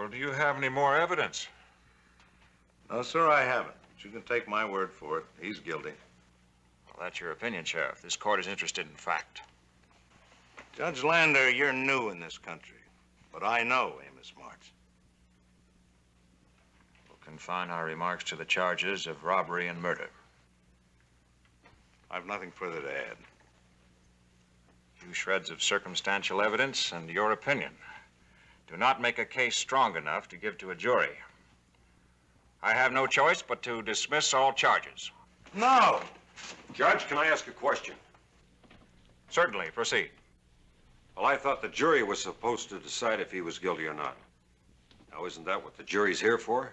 Well, do you have any more evidence? No, sir, I haven't. But you can take my word for it. He's guilty. Well, that's your opinion, Sheriff. This court is interested in fact. Judge Lander, you're new in this country, but I know Amos March. We'll confine our remarks to the charges of robbery and murder. I've nothing further to add. Few shreds of circumstantial evidence and your opinion do not make a case strong enough to give to a jury. I have no choice but to dismiss all charges. No! Judge, can I ask a question? Certainly, proceed. Well, I thought the jury was supposed to decide if he was guilty or not. Now, isn't that what the jury's here for?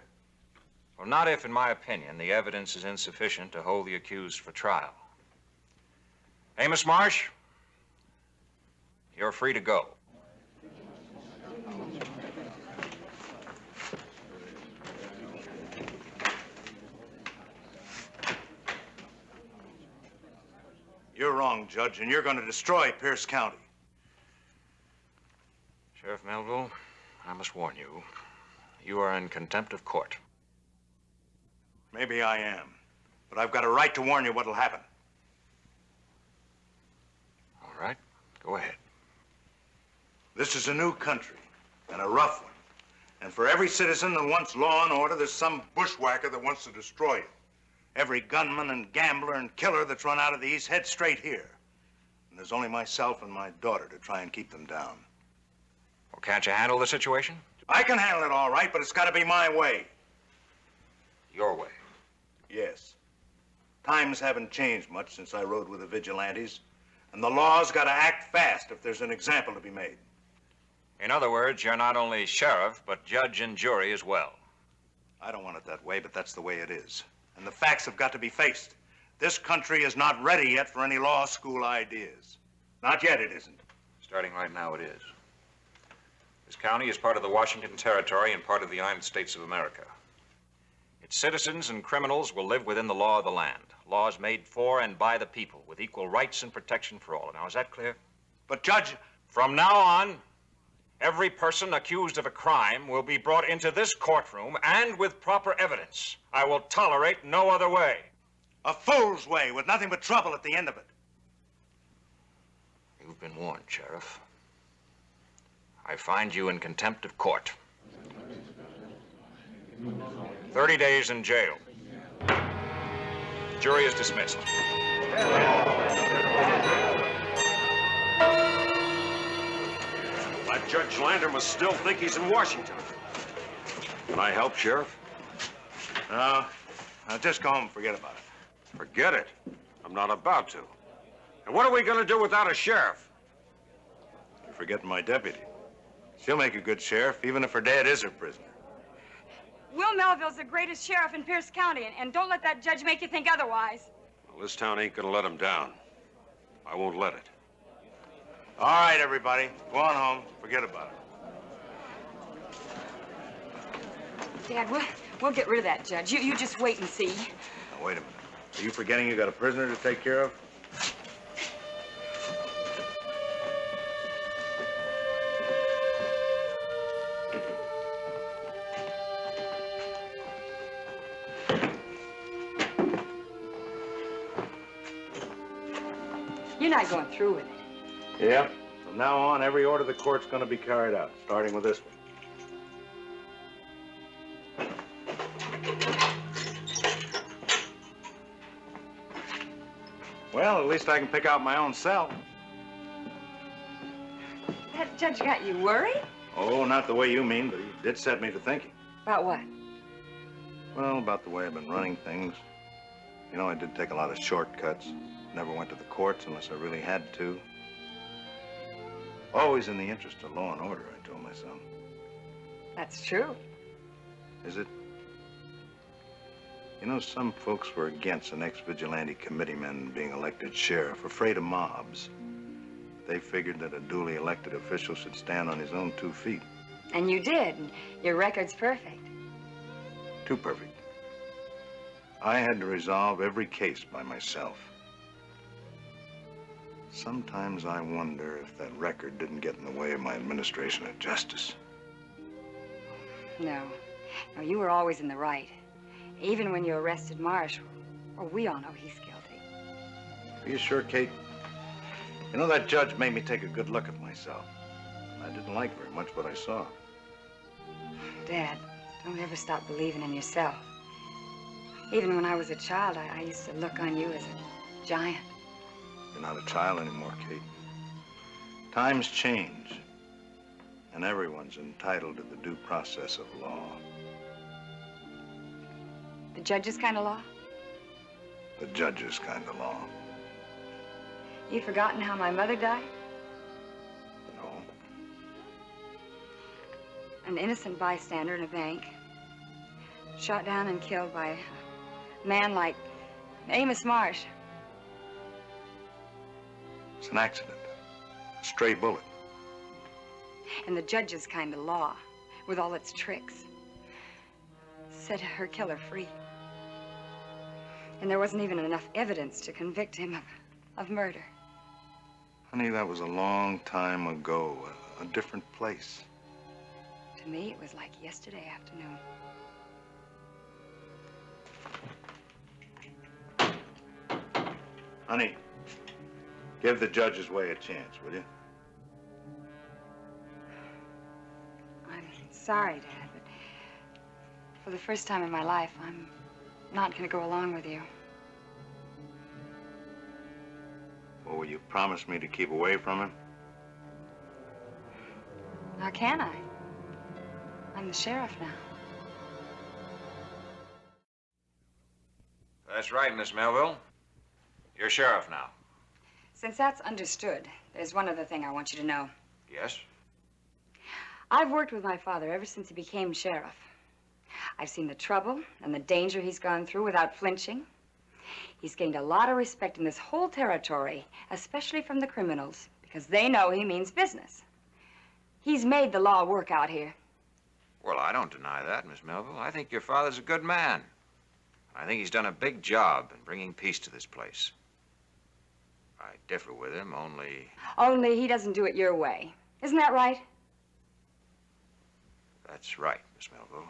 Well, not if, in my opinion, the evidence is insufficient to hold the accused for trial. Amos Marsh, you're free to go. You're wrong, Judge, and you're going to destroy Pierce County. Sheriff Melville, I must warn you, you are in contempt of court. Maybe I am, but I've got a right to warn you what'll happen. All right, go ahead. This is a new country, and a rough one. And for every citizen that wants law and order, there's some bushwhacker that wants to destroy it. Every gunman and gambler and killer that's run out of the East heads straight here. And there's only myself and my daughter to try and keep them down. Well, can't you handle the situation? I can handle it all right, but it's got to be my way. Your way. Yes. Times haven't changed much since I rode with the vigilantes, and the law's got to act fast if there's an example to be made. In other words, you're not only sheriff, but judge and jury as well. I don't want it that way, but that's the way it is. And the facts have got to be faced. This country is not ready yet for any law school ideas. Not yet, it isn't. Starting right now, it is. This county is part of the Washington Territory and part of the United States of America. Its citizens and criminals will live within the law of the land. Laws made for and by the people, with equal rights and protection for all. Now, is that clear? But, Judge... From now on, every person accused of a crime will be brought into this courtroom, and with proper evidence. I will tolerate no other way. A fool's way, with nothing but trouble at the end of it. You've been warned, Sheriff. I find you in contempt of court. 30 days in jail. Jury is dismissed. That Judge Lander must still think he's in Washington. Can I help, Sheriff? No. Now just go home and forget about it. Forget it. I'm not about to. And what are we going to do without a sheriff? You're forgetting my deputy. She'll make a good sheriff, even if her dad is her prisoner. Will Melville's the greatest sheriff in Pierce County, and don't let that judge make you think otherwise. Well, this town ain't going to let him down. I won't let it. All right, everybody. Go on home. Forget about it. Dad, we'll get rid of that judge. You just wait and see. Now, wait a minute. Are you forgetting you got a prisoner to take care of? You're not going through with it. Yeah. From now on, every order of the court's going to be carried out, starting with this one. Well, at least I can pick out my own cell. That judge got you worried? Oh, not the way you mean, but he did set me to thinking. About what? Well, about the way I've been running things. You know, I did take a lot of shortcuts. Never went to the courts unless I really had to. Always in the interest of law and order, I told myself. That's true. Is it? You know, some folks were against an ex-vigilante committeeman being elected sheriff, afraid of mobs. They figured that a duly elected official should stand on his own 2 feet. And you did. And your record's perfect. Too perfect. I had to resolve every case by myself. Sometimes I wonder if that record didn't get in the way of my administration of justice. No. No, you were always in the right. Even when you arrested Marsh. Oh, we all know he's guilty. Are you sure, Kate? You know, that judge made me take a good look at myself. I didn't like very much what I saw. Dad, don't ever stop believing in yourself. Even when I was a child, I used to look on you as a giant. You're not a child anymore, Kate. Times change, and everyone's entitled to the due process of law. The judge's kind of law? The judge's kind of law. You'd forgotten how my mother died? No. An innocent bystander in a bank. Shot down and killed by a man like Amos Marsh. It's an accident. A stray bullet. And the judge's kind of law, with all its tricks, set her killer free. And there wasn't even enough evidence to convict him of murder. Honey, that was a long time ago, a different place. To me, it was like yesterday afternoon. Honey, give the judge's way a chance, will you? I'm sorry, Dad, but for the first time in my life, I'm not going to go along with you. Well, will you promise me to keep away from him? How can I? I'm the sheriff now. That's right, Miss Melville. You're sheriff now. Since that's understood, there's one other thing I want you to know. Yes? I've worked with my father ever since he became sheriff. I've seen the trouble and the danger he's gone through without flinching. He's gained a lot of respect in this whole territory, especially from the criminals, because they know he means business. He's made the law work out here. Well, I don't deny that, Miss Melville. I think your father's a good man. I think he's done a big job in bringing peace to this place. I differ with him, only... Only he doesn't do it your way. Isn't that right? That's right, Miss Melville.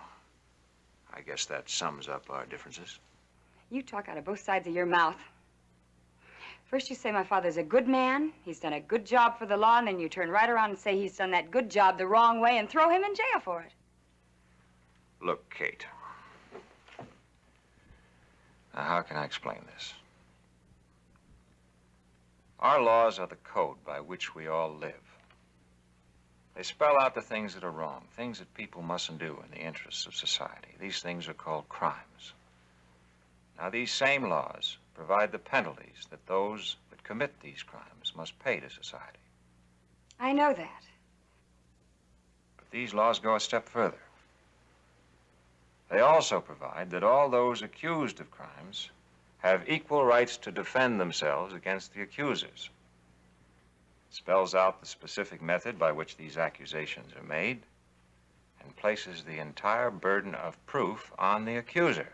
I guess that sums up our differences. You talk out of both sides of your mouth. First you say my father's a good man, he's done a good job for the law, and then you turn right around and say he's done that good job the wrong way and throw him in jail for it. Look, Kate. Now, how can I explain this? Our laws are the code by which we all live. They spell out the things that are wrong, things that people mustn't do in the interests of society. These things are called crimes. Now, these same laws provide the penalties that those that commit these crimes must pay to society. I know that. But these laws go a step further. They also provide that all those accused of crimes have equal rights to defend themselves against the accusers. It spells out the specific method by which these accusations are made and places the entire burden of proof on the accuser.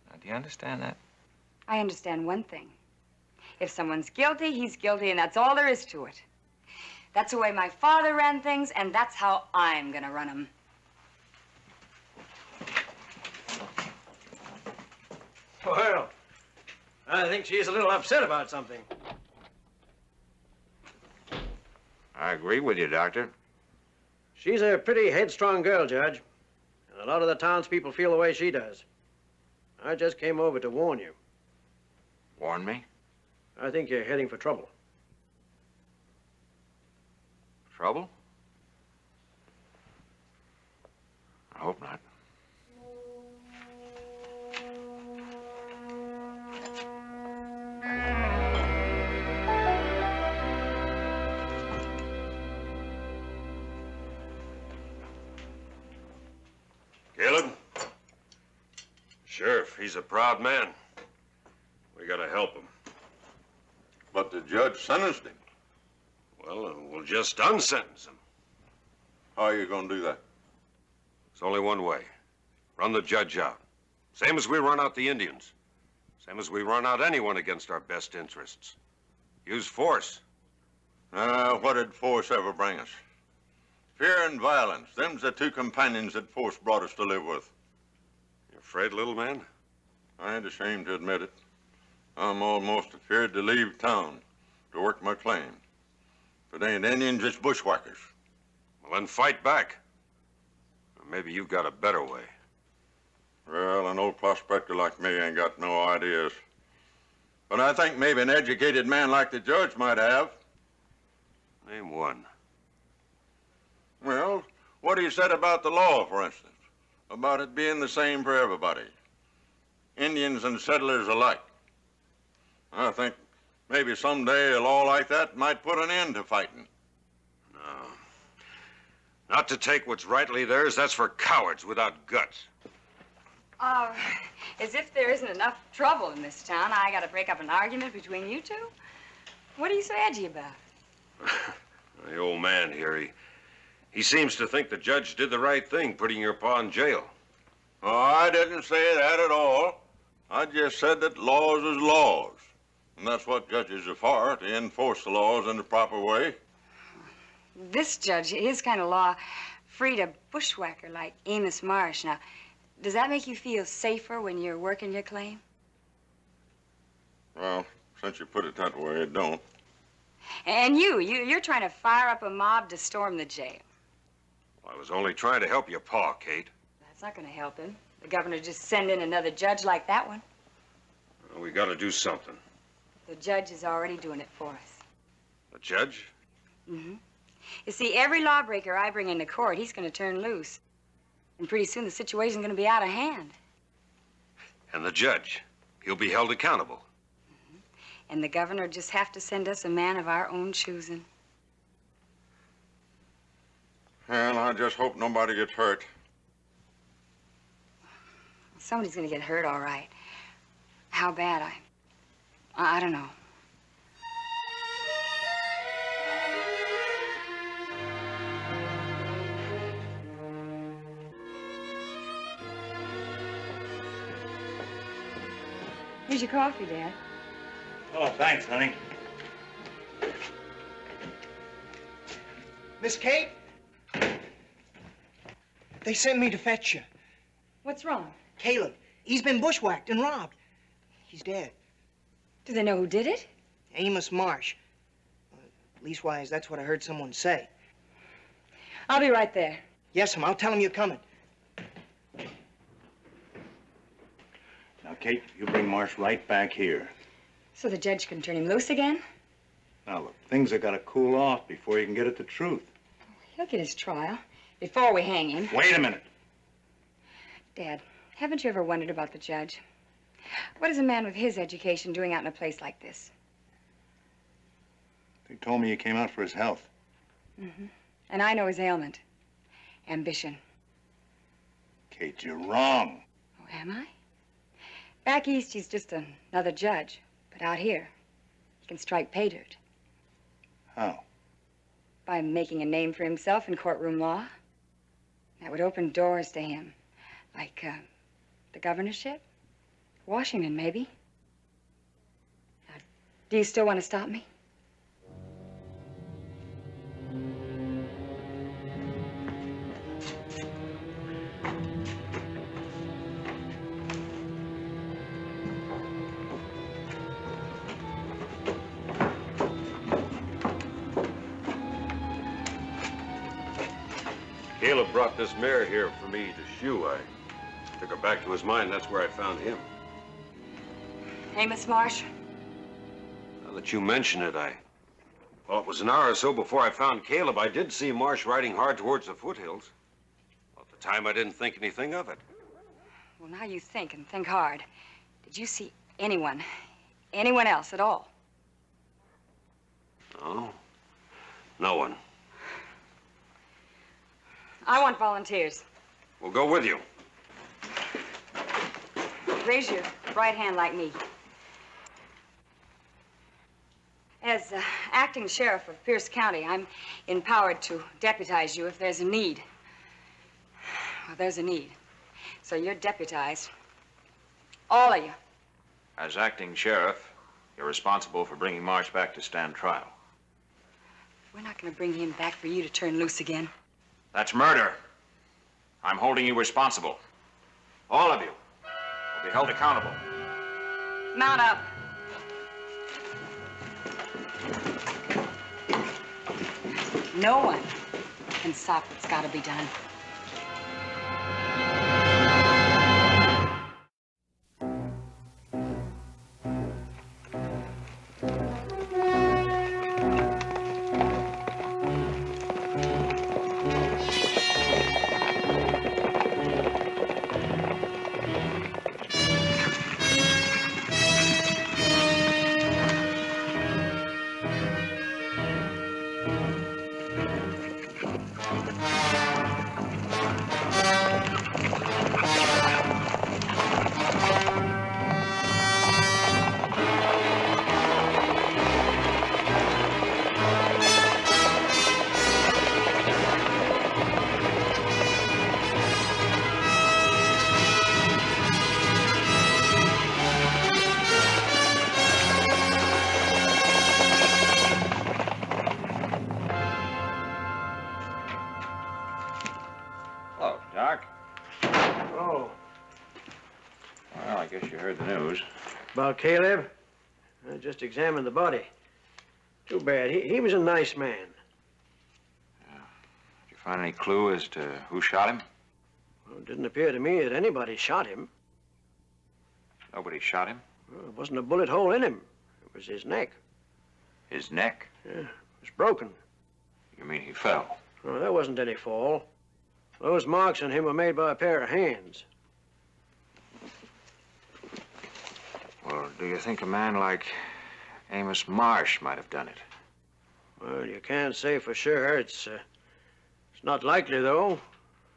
Now, do you understand that? I understand one thing. If someone's guilty, he's guilty, and that's all there is to it. That's the way my father ran things, and that's how I'm gonna run them. Well, I think she's a little upset about something. I agree with you, Doctor. She's a pretty headstrong girl, Judge. And a lot of the townspeople feel the way she does. I just came over to warn you. Warn me? I think you're heading for trouble. Trouble? I hope not. Caleb? Sheriff, he's a proud man. We gotta help him. But the judge sentenced him. Well, we'll just unsentence him. How are you going to do that? There's only one way. Run the judge out. Same as we run out the Indians. Same as we run out anyone against our best interests. Use force. What did force ever bring us? Fear and violence. Them's the two companions that force brought us to live with. You afraid, little man? I ain't ashamed to admit it. I'm almost afeard to leave town to work my claim. If it ain't Indians, it's bushwhackers. Well, then fight back. Or maybe you've got a better way. Well, an old prospector like me ain't got no ideas. But I think maybe an educated man like the judge might have. Name one. Well, what he said about the law, for instance. About it being the same for everybody. Indians and settlers alike. I think maybe someday a law like that might put an end to fighting. No. Not to take what's rightly theirs, that's for cowards without guts. As if there isn't enough trouble in this town, I gotta break up an argument between you two? What are you so edgy about? The old man here, he seems to think the judge did the right thing, putting your pa in jail. Oh, I didn't say that at all. I just said that laws is laws. And that's what judges are for, to enforce the laws in the proper way. This judge, his kind of law, freed a bushwhacker like Amos Marsh. Now, does that make you feel safer when you're working your claim? Well, since you put it that way, it don't. And you're trying to fire up a mob to storm the jail. Well, I was only trying to help your pa, Kate. That's not gonna help him. The governor just send in another judge like that one. Well, we got to do something. The judge is already doing it for us. The judge? Mm-hmm. You see, every lawbreaker I bring into court, he's gonna turn loose. And pretty soon the situation's gonna be out of hand. And the judge? He'll be held accountable. Mm-hmm. And the governor just have to send us a man of our own choosing. Well, I just hope nobody gets hurt. Somebody's gonna get hurt, all right. How bad? I don't know. Here's your coffee, Dad. Oh, thanks, honey. Miss Kate? They sent me to fetch you. What's wrong? Caleb, he's been bushwhacked and robbed. He's dead. Do they know who did it? Amos Marsh. Leastwise, that's what I heard someone say. I'll be right there. Yes, I'll tell him you're coming. Now, Kate, you bring Marsh right back here. So the judge can turn him loose again? Now, look, things have got to cool off before you can get at the truth. He'll get his trial before we hang him. Wait a minute. Dad, haven't you ever wondered about the judge? What is a man with his education doing out in a place like this? They told me you came out for his health. Mm-hmm. And I know his ailment. Ambition. Kate, you're wrong. Oh, am I? Back east, he's just another judge. But out here, he can strike pay dirt. How? By making a name for himself in courtroom law. That would open doors to him. Like, the governorship? Washington, maybe. Now, do you still want to stop me? Caleb brought this mare here for me to shoe. I took her back to his mine. That's where I found him. Amos Marsh? Now that you mention it, well, it was an hour or so before I found Caleb. I did see Marsh riding hard towards the foothills. Well, at the time, I didn't think anything of it. Well, now you think, and think hard. Did you see anyone else at all? No. No one. I want volunteers. We'll go with you. Raise your right hand like me. As acting sheriff of Pierce County, I'm empowered to deputize you if there's a need. Well, there's a need. So you're deputized. All of you. As acting sheriff, you're responsible for bringing Marsh back to stand trial. We're not going to bring him back for you to turn loose again. That's murder. I'm holding you responsible. All of you will be held accountable. Mount up. No one can stop what's got to be done. Hello, Doc. Oh, Well, I guess you heard the news. about Caleb? I just examined the body. Too bad. He was a nice man. Did you find any clue as to who shot him? Well, it didn't appear to me that anybody shot him. Nobody shot him? Well, there wasn't a bullet hole in him. It was his neck. His neck? Yeah, it was broken. You mean he fell? Well, that wasn't any fall. Those marks on him were made by a pair of hands. Well, do you think a man like Amos Marsh might have done it? Well, you can't say for sure. It's not likely, though.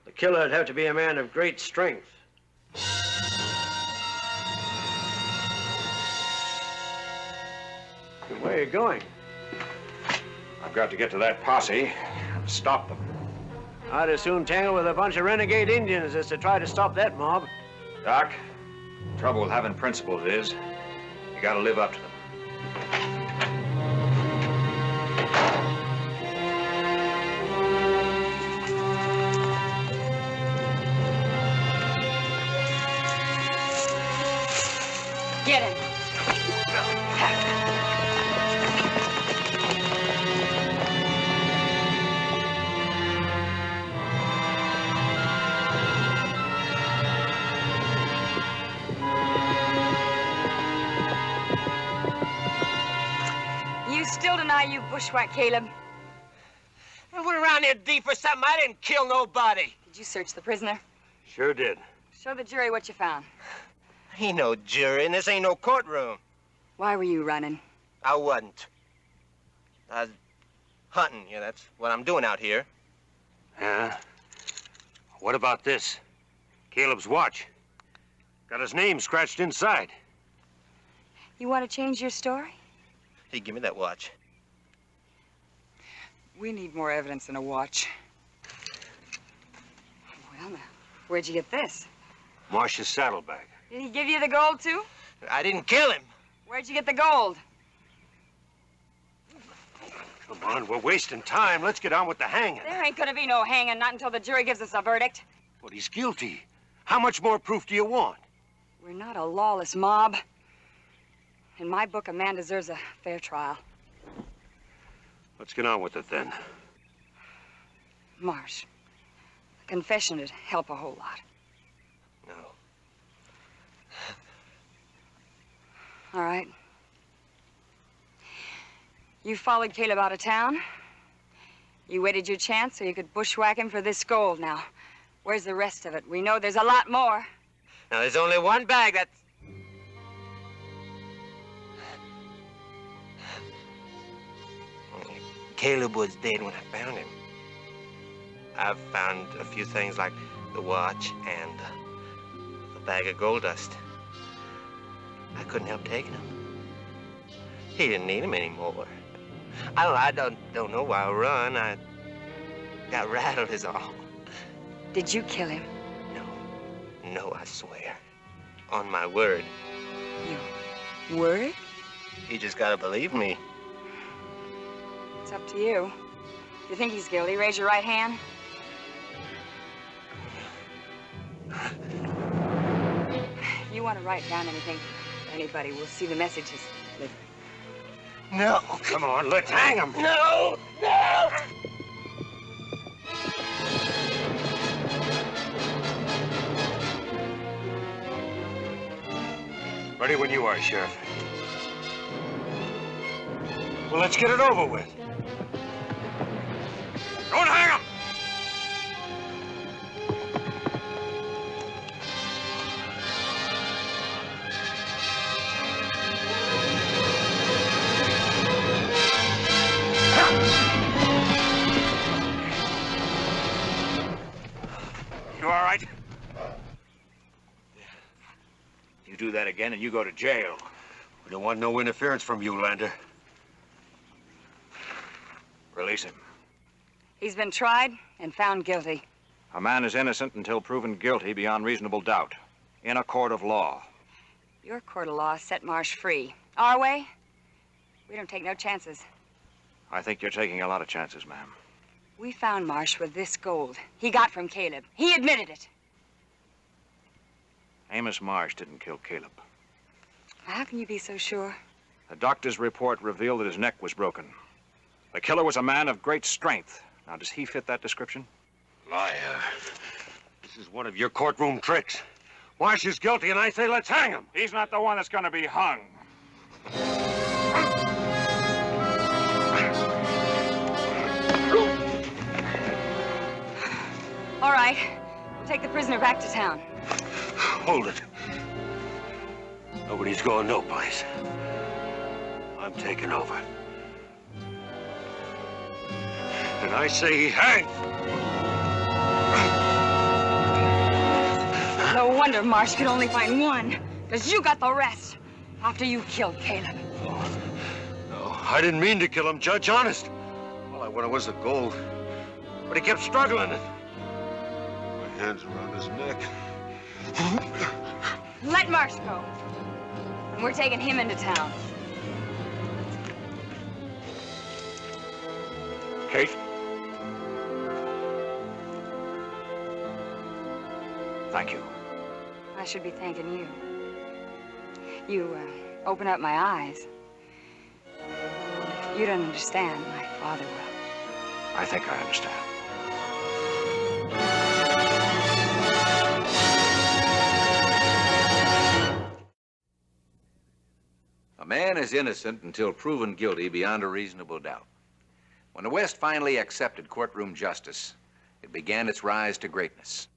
The killer would have to be a man of great strength. Where are you going? I've got to get to that posse and stop them. I'd as soon tangle with a bunch of renegade Indians as to try to stop that mob. Doc, the trouble with having principles is you gotta live up to them. Get him. You still deny you bushwhacked Caleb? I went around there deep for something. I didn't kill nobody. Did you search the prisoner? Sure did. Show the jury what you found. Ain't no jury, and this ain't no courtroom. Why were you running? I wasn't. I was hunting. Yeah, that's what I'm doing out here. Yeah? What about this? Caleb's watch. Got his name scratched inside. You want to change your story? Hey, give me that watch. We need more evidence than a watch. Well, now, where'd you get this? Marsh's saddlebag. Did he give you the gold, too? I didn't kill him. Where'd you get the gold? Come on, we're wasting time. Let's get on with the hanging. There ain't gonna be no hanging, not until the jury gives us a verdict. But he's guilty. How much more proof do you want? We're not a lawless mob. In my book, a man deserves a fair trial. Let's get on with it then. Marsh, a confession would help a whole lot. No. All right. You followed Caleb out of town. You waited your chance so you could bushwhack him for this gold. Now, where's the rest of it? We know there's a lot more. Now, there's only one bag that's... Caleb was dead when I found him. I've found a few things like the watch and the bag of gold dust. I couldn't help taking them. He didn't need them anymore. I don't know why I run. I got rattled is all. Did you kill him? No, I swear. On my word. You word? You just gotta believe me. It's up to you. If you think he's guilty, raise your right hand. If you want to write down anything for anybody, we'll see the messages later. No. Come on, let's hang him. No! No! Ready when you are, Sheriff. Well, let's get it over with. Go and hang him! You all right? You do that again and you go to jail. We don't want no interference from you, Lander. Release him. He's been tried and found guilty. A man is innocent until proven guilty beyond reasonable doubt. In a court of law. Your court of law set Marsh free. Our way, we don't take no chances. I think you're taking a lot of chances, ma'am. We found Marsh with this gold he got from Caleb. He admitted it. Amos Marsh didn't kill Caleb. How can you be so sure? The doctor's report revealed that his neck was broken. The killer was a man of great strength. Now, does he fit that description? Liar. This is one of your courtroom tricks. Marsh is guilty, and I say let's hang him. He's not the one that's going to be hung. All right, we'll take the prisoner back to town. Hold it. Nobody's going no place. I'm taking over. And I say he hang. No wonder Marsh could only find one, because you got the rest after you killed Caleb. No, I didn't mean to kill him, Judge, honest. All I wanted was the gold. But he kept struggling. My hands around his neck. Let Marsh go. And we're taking him into town. Kate? Thank you. I should be thanking you. You opened up my eyes. If you don't understand, my father will. I think I understand. A man is innocent until proven guilty beyond a reasonable doubt. When the West finally accepted courtroom justice, it began its rise to greatness.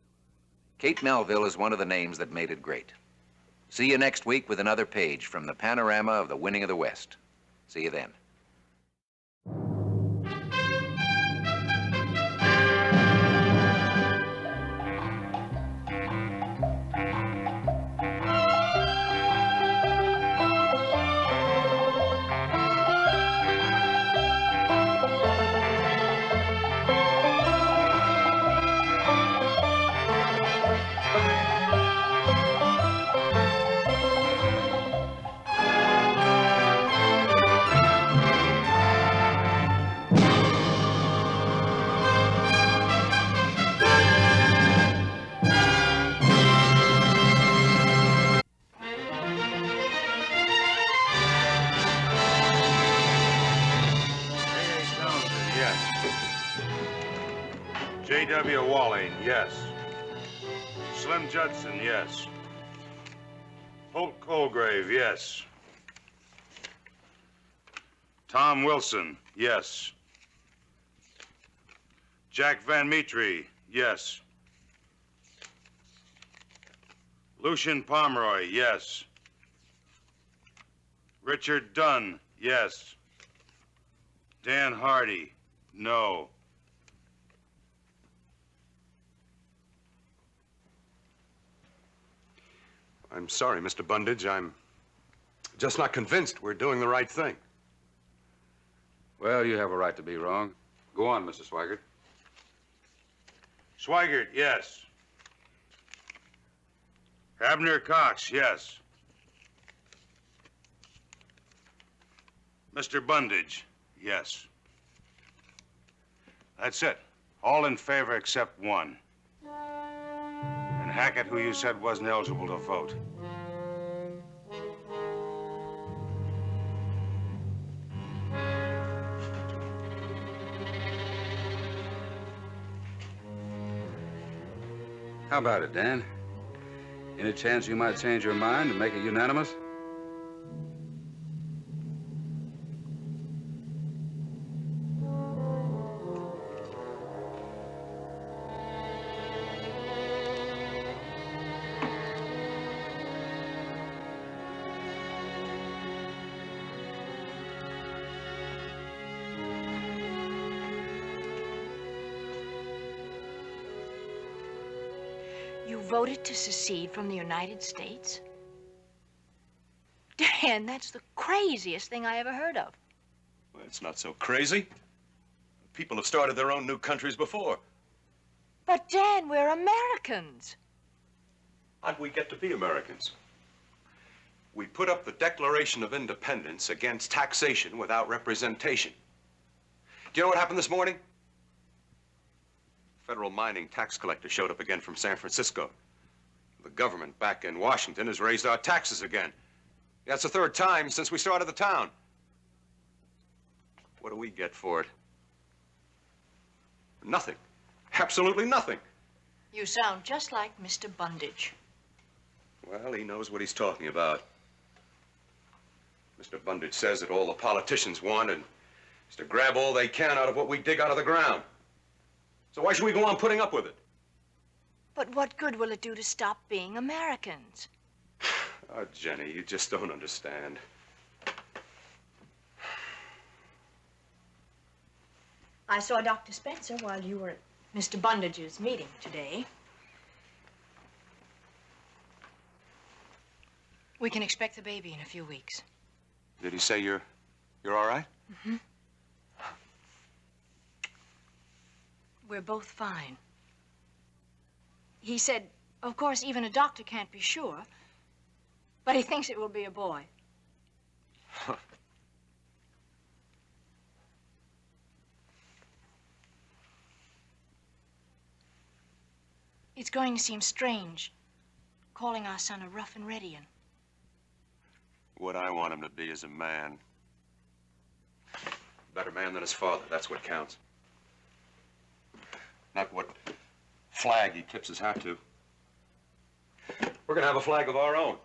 Kate Melville is one of the names that made it great. See you next week with another page from the panorama of the winning of the West. See you then. J.W. Walling, yes. Slim Judson, yes. Holt Colgrave, yes. Tom Wilson, yes. Jack Van Metre, yes. Lucian Pomeroy, yes. Richard Dunn, yes. Dan Hardy, no. I'm sorry, Mr. Bundage. I'm just not convinced we're doing the right thing. Well, you have a right to be wrong. Go on, Mr. Swigert. Swigert, yes. Abner Cox, yes. Mr. Bundage, yes. That's it. All in favor except one. And Hackett, who you said wasn't eligible to vote. How about it, Dan? Any chance you might change your mind and make it unanimous? You voted to secede from the United States? Dan, that's the craziest thing I ever heard of. Well, it's not so crazy. People have started their own new countries before. But, Dan, we're Americans. How'd we get to be Americans? We put up the Declaration of Independence against taxation without representation. Do you know what happened this morning? Federal mining tax collector showed up again from San Francisco. The government back in Washington has raised our taxes again. That's the third time since we started the town. What do we get for it? Nothing. Absolutely nothing. You sound just like Mr. Bundage. Well, he knows what he's talking about. Mr. Bundage says that all the politicians want is to grab all they can out of what we dig out of the ground. So why should we go on putting up with it? But what good will it do to stop being Americans? Oh, Jenny, you just don't understand. I saw Dr. Spencer while you were at Mr. Bundage's meeting today. We can expect the baby in a few weeks. Did he say you're all right? Mm-hmm. We're both fine. He said, of course, even a doctor can't be sure, but he thinks it will be a boy. It's going to seem strange, calling our son a rough and ready-un. What I want him to be is a man. Better man than his father, that's what counts. Not what flag he tips his hat to. We're gonna have a flag of our own.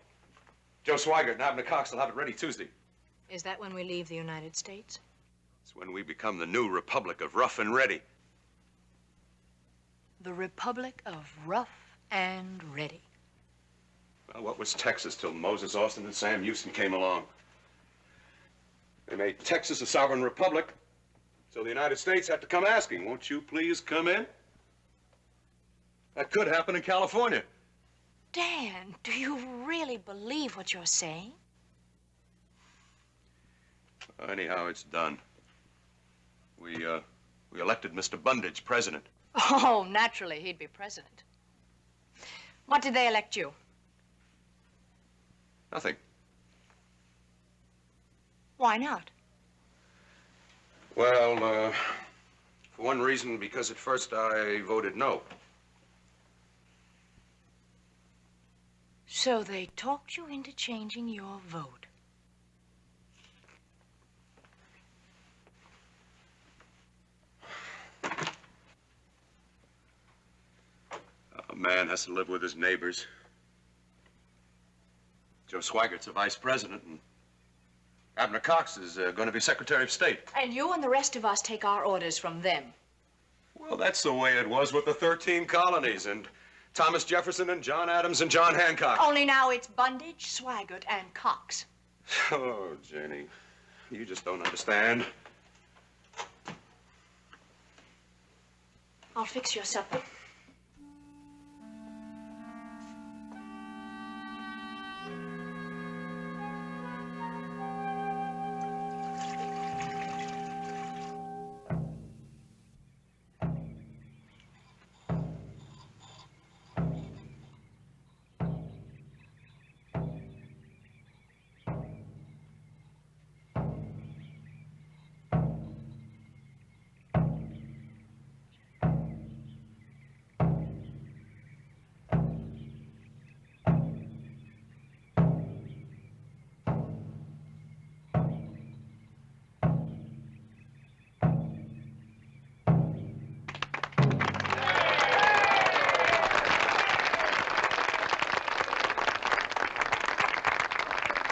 Joe Swigert and Abner Cox will have it ready Tuesday. Is that when we leave the United States? It's when we become the new Republic of Rough and Ready. The Republic of Rough and Ready. Well, what was Texas till Moses Austin and Sam Houston came along? They made Texas a sovereign republic, so the United States had to come asking, won't you please come in? That could happen in California. Dan, do you really believe what you're saying? Anyhow, it's done. We elected Mr. Bundage president. Oh, naturally, he'd be president. What did they elect you? Nothing. Why not? Well, for one reason, because at first I voted no. So they talked you into changing your vote. A man has to live with his neighbors. Joe Swigert's a vice president, and Abner Cox is going to be Secretary of State. And you and the rest of us take our orders from them. Well, that's the way it was with the 13 colonies, and Thomas Jefferson and John Adams and John Hancock. Only now it's Bundage, Swigert, and Cox. Oh, Jenny, you just don't understand. I'll fix your supper.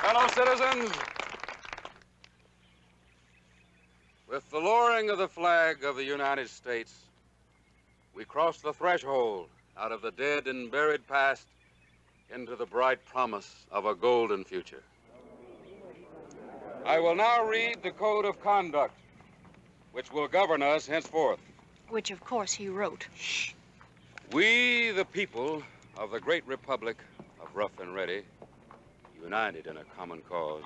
Fellow citizens, with the lowering of the flag of the United States, we cross the threshold out of the dead and buried past into the bright promise of a golden future. I will now read the code of conduct which will govern us henceforth. Which, of course, he wrote. We, the people of the great republic of Rough and Ready, united in a common cause,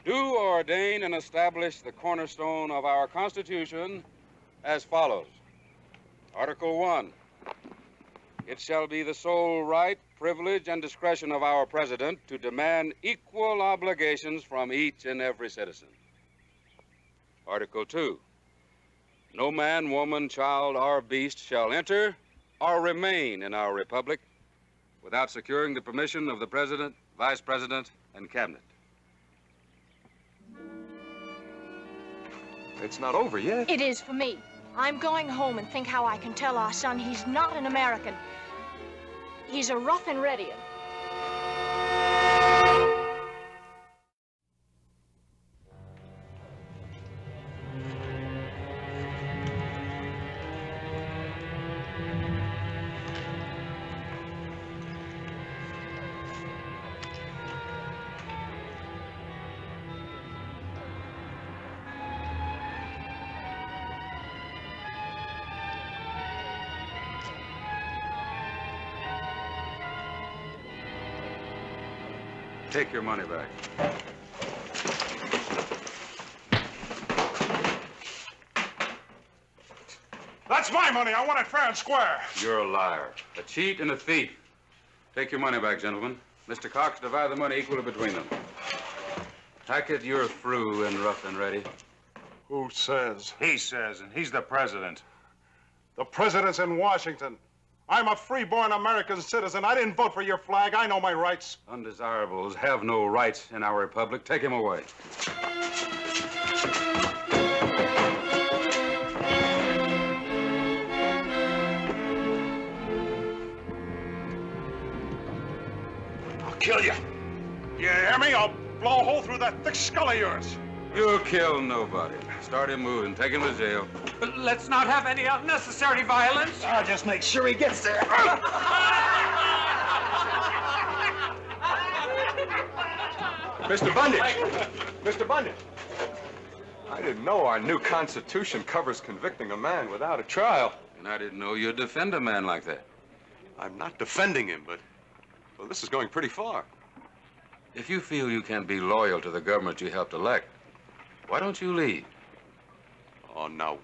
do ordain and establish the cornerstone of our Constitution as follows. Article 1. It shall be the sole right, privilege, and discretion of our president to demand equal obligations from each and every citizen. Article 2. No man, woman, child, or beast shall enter or remain in our republic without securing the permission of the president, vice president, and cabinet. It's not over yet. It is for me. I'm going home and think how I can tell our son he's not an American. He's a Rough and Readyian. Take your money back. That's my money. I want it fair and square. You're a liar, a cheat, and a thief. Take your money back, gentlemen. Mr. Cox, divide the money equally between them. Hackett, you're through and Rough and Ready. Who says? He says, and he's the president. The president's in Washington. I'm a free-born American citizen. I didn't vote for your flag. I know my rights. Undesirables have no rights in our republic. Take him away. I'll kill you. You hear me? I'll blow a hole through that thick skull of yours. You'll kill nobody. Start him moving. Take him to jail. But let's not have any unnecessary violence. I'll just make sure he gets there. Mr. Bundage! Mr. Bundage! I didn't know our new Constitution covers convicting a man without a trial. And I didn't know you'd defend a man like that. I'm not defending him, but, well, this is going pretty far. If you feel you can be loyal to the government you helped elect, why don't you leave? Oh, no.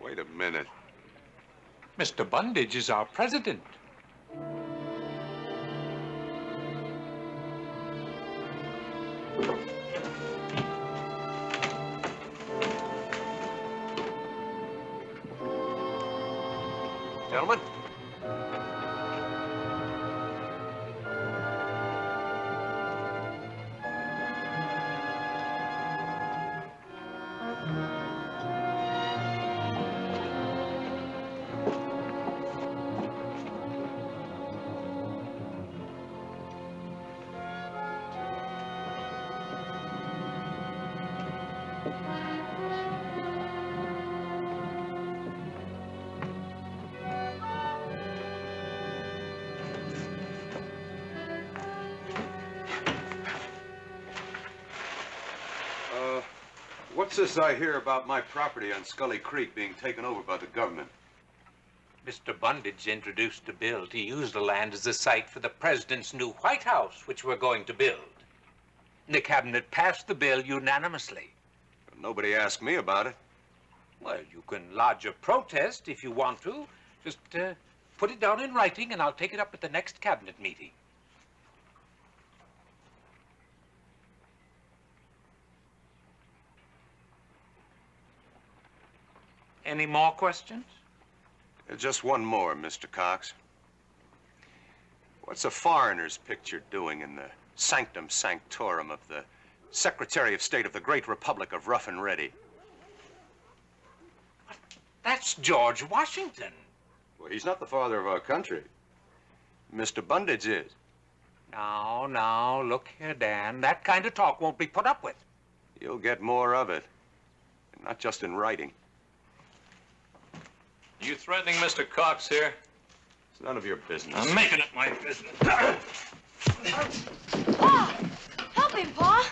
Wait a minute. Mr. Bundage is our president. Gentlemen. What's this I hear about my property on Scully Creek being taken over by the government? Mr. Bundage introduced a bill to use the land as a site for the president's new White House, which we're going to build. The cabinet passed the bill unanimously. Nobody asked me about it. Well, you can lodge a protest if you want to. Just put it down in writing, and I'll take it up at the next cabinet meeting. Any more questions? Just one more, Mr. Cox. What's a foreigner's picture doing in the sanctum sanctorum of the Secretary of State of the Great Republic of Rough and Ready? That's George Washington. Well, he's not the father of our country. Mr. Bundage is. Now, look here, Dan. That kind of talk won't be put up with. You'll get more of it. And not just in writing. You threatening Mr. Cox here? It's none of your business. I'm making it my business. Pa! Help him, Pa!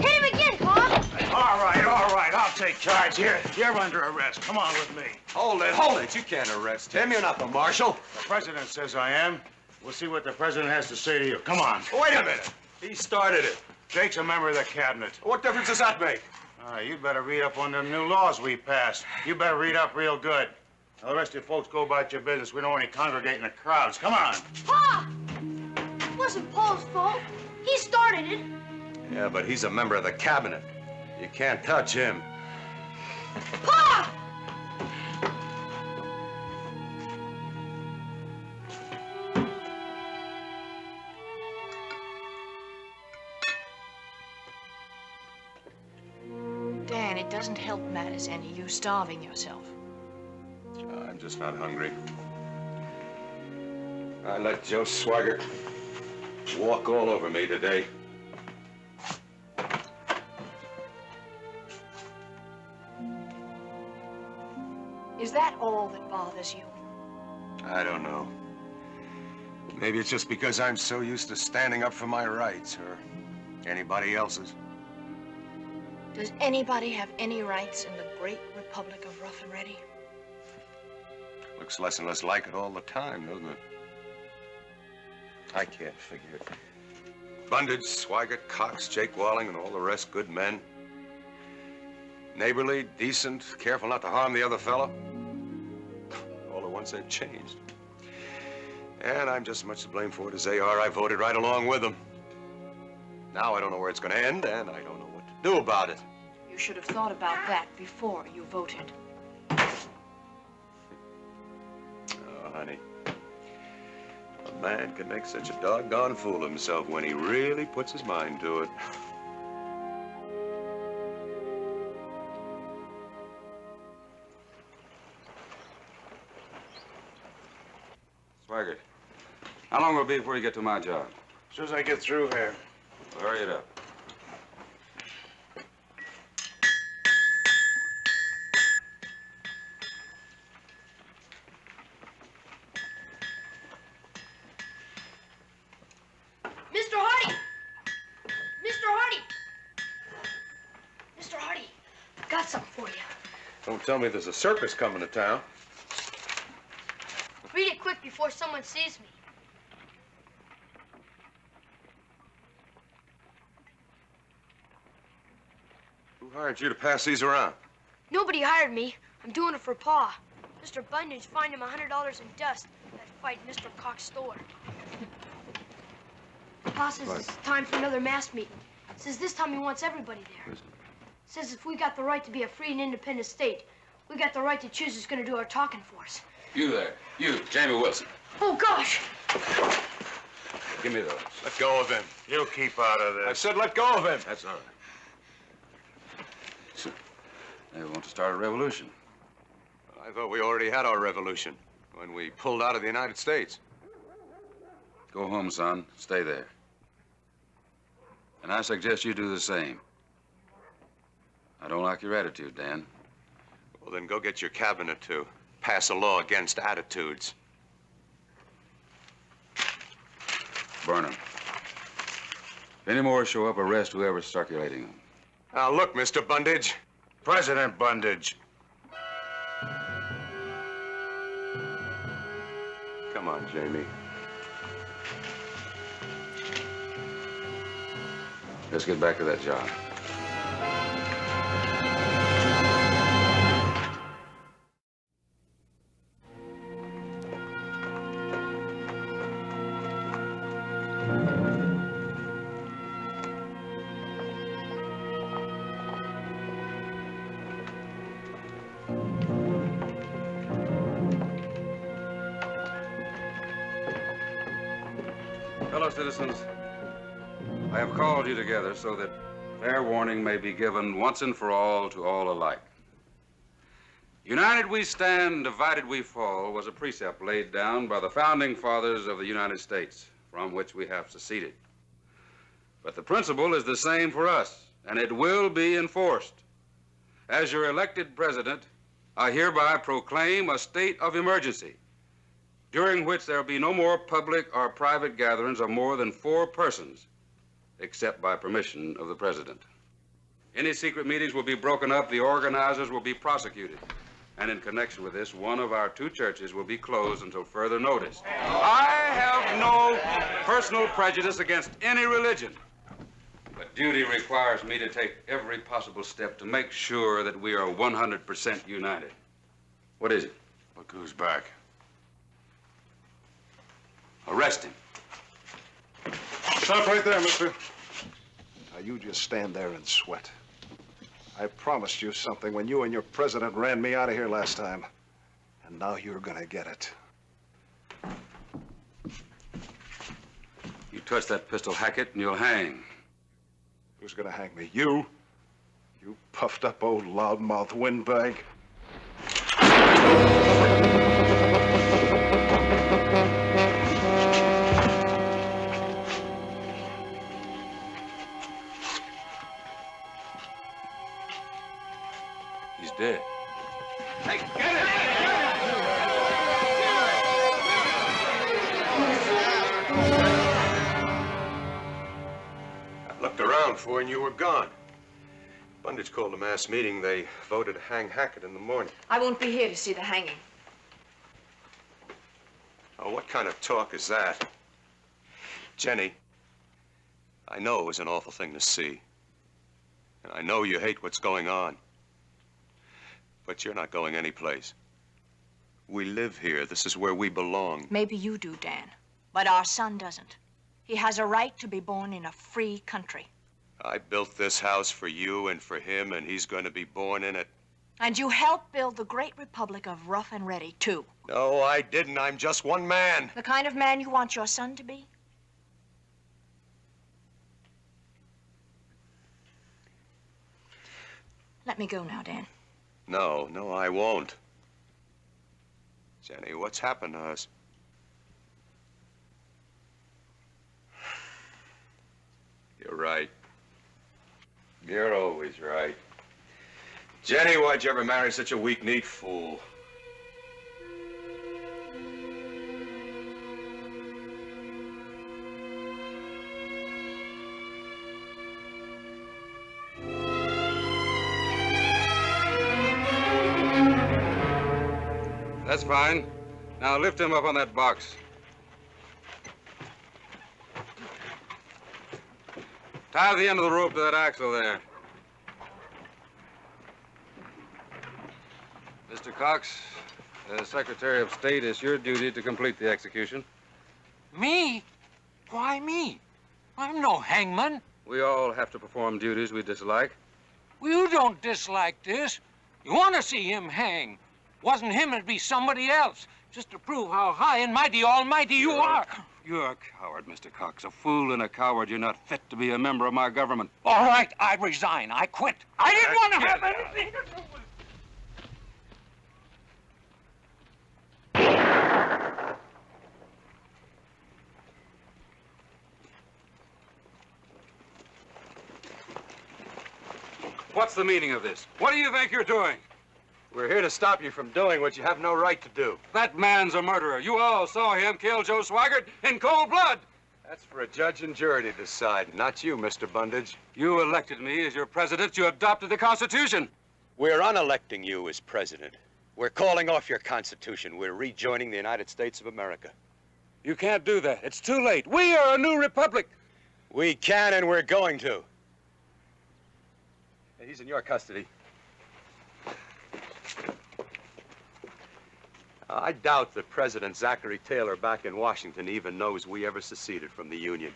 Hit him again, Pa! All right, I'll take charge here. You're under arrest. Come on with me. Hold it. You can't arrest him. You're not the marshal. The president says I am. We'll see what the president has to say to you. Come on. Wait a minute. He started it. Jake's a member of the cabinet. What difference does that make? You better read up on them new laws we passed. You better read up real good. Now, the rest of you folks go about your business. We don't want any congregating the crowds. Come on. Pa! It wasn't Paul's fault. He started it. Yeah, but he's a member of the cabinet. You can't touch him. Pa! Dan, it doesn't help matters any. You're starving yourself. I'm just not hungry. I let Joe Swigert walk all over me today. Is that all that bothers you? I don't know. Maybe it's just because I'm so used to standing up for my rights, or anybody else's. Does anybody have any rights in the great republic of Rough and Ready? Looks less and less like it all the time, doesn't it? I can't figure it. Bundage, Swigert, Cox, Jake Walling, and all the rest good men. Neighborly, decent, careful not to harm the other fellow. All at once they've changed. And I'm just as much to blame for it as they are. I voted right along with them. Now I don't know where it's going to end, and I don't know what to do about it. You should have thought about that before you voted. Oh, honey. A man can make such a doggone fool of himself when he really puts his mind to it. Swigert, how long will it be before you get to my job? As soon as I get through here. Well, hurry it up. Mr. Hardy! Mr. Hardy! Mr. Hardy, I've got something for you. Don't tell me there's a circus coming to town. Read it quick before someone sees me. Who hired you to pass these around? Nobody hired me. I'm doing it for Pa. Mr. Bundage fined him $100 in dust that fight in Mr. Cox's store. Pa says it's time for another mass meeting. Says this time he wants everybody there. Says if we got the right to be a free and independent state, we got the right to choose who's gonna do our talking for us. You there. You, Jamie Wilson. Oh, gosh! Give me those. Let go of him. You keep out of this. I said let go of him. That's all right. So, they want to start a revolution. I thought we already had our revolution when we pulled out of the United States. Go home, son. Stay there. And I suggest you do the same. I don't like your attitude, Dan. Well, then go get your cabinet to pass a law against attitudes. Burn them. If any more show up, arrest whoever's circulating them. Now, look, Mr. Bundage. President Bundage. Come on, Jamie. Let's get back to that job. Fellow citizens, I have called you together so that fair warning may be given once and for all to all alike. United we stand, divided we fall was a precept laid down by the founding fathers of the United States, from which we have seceded. But the principle is the same for us, and it will be enforced. As your elected president, I hereby proclaim a state of emergency, during which there will be no more public or private gatherings of more than 4 persons, except by permission of the president. Any secret meetings will be broken up, the organizers will be prosecuted. And in connection with this, one of our 2 churches will be closed until further notice. I have no personal prejudice against any religion, but duty requires me to take every possible step to make sure that we are 100% united. What is it? Look who's back. Arrest him. Stop right there, mister. Now, you just stand there and sweat. I promised you something when you and your president ran me out of here last time. And now you're gonna get it. You touch that pistol, Hackett, and you'll hang. Who's gonna hang me? You? You puffed up old loudmouth windbag. He's dead. Hey, get it! I looked around for you and you were gone. Bundage called a mass meeting. They voted to hang Hackett in the morning. I won't be here to see the hanging. Oh, what kind of talk is that? Jenny, I know it was an awful thing to see. And I know you hate what's going on. But you're not going anyplace. We live here. This is where we belong. Maybe you do, Dan, but our son doesn't. He has a right to be born in a free country. I built this house for you and for him, and he's going to be born in it. And you helped build the great republic of Rough and Ready, too. No, I didn't. I'm just one man. The kind of man you want your son to be? Let me go now, Dan. No, I won't. Jenny, what's happened to us? You're right. You're always right. Jenny, why'd you ever marry such a weak-kneed fool? That's fine. Now lift him up on that box. Tie the end of the rope to that axle there. Mr. Cox, as Secretary of State, it's your duty to complete the execution. Me? Why me? I'm no hangman. We all have to perform duties we dislike. Well, you don't dislike this. You want to see him hang. Wasn't him, it'd be somebody else. Just to prove how high and mighty almighty you are. You're a coward, Mr. Cox. A fool and a coward. You're not fit to be a member of my government. All right, I resign. I quit. I didn't want to have anything to do with What's the meaning of this? What do you think you're doing? We're here to stop you from doing what you have no right to do. That man's a murderer. You all saw him kill Joe Swigert in cold blood. That's for a judge and jury to decide, not you, Mr. Bundage. You elected me as your president. You adopted the Constitution. We're unelecting you as president. We're calling off your Constitution. We're rejoining the United States of America. You can't do that. It's too late. We are a new republic. We can and we're going to. Hey, he's in your custody. I doubt that President Zachary Taylor back in Washington even knows we ever seceded from the Union.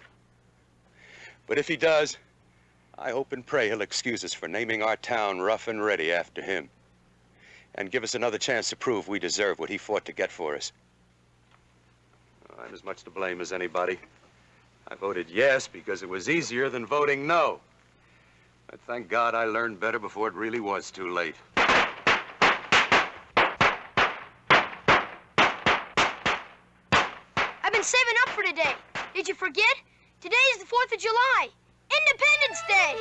But if he does, I hope and pray he'll excuse us for naming our town Rough and Ready after him. And give us another chance to prove we deserve what he fought to get for us. I'm as much to blame as anybody. I voted yes because it was easier than voting no. But thank God I learned better before it really was too late. been saving up for today. Did you forget? Today is the 4th of July. Independence Day.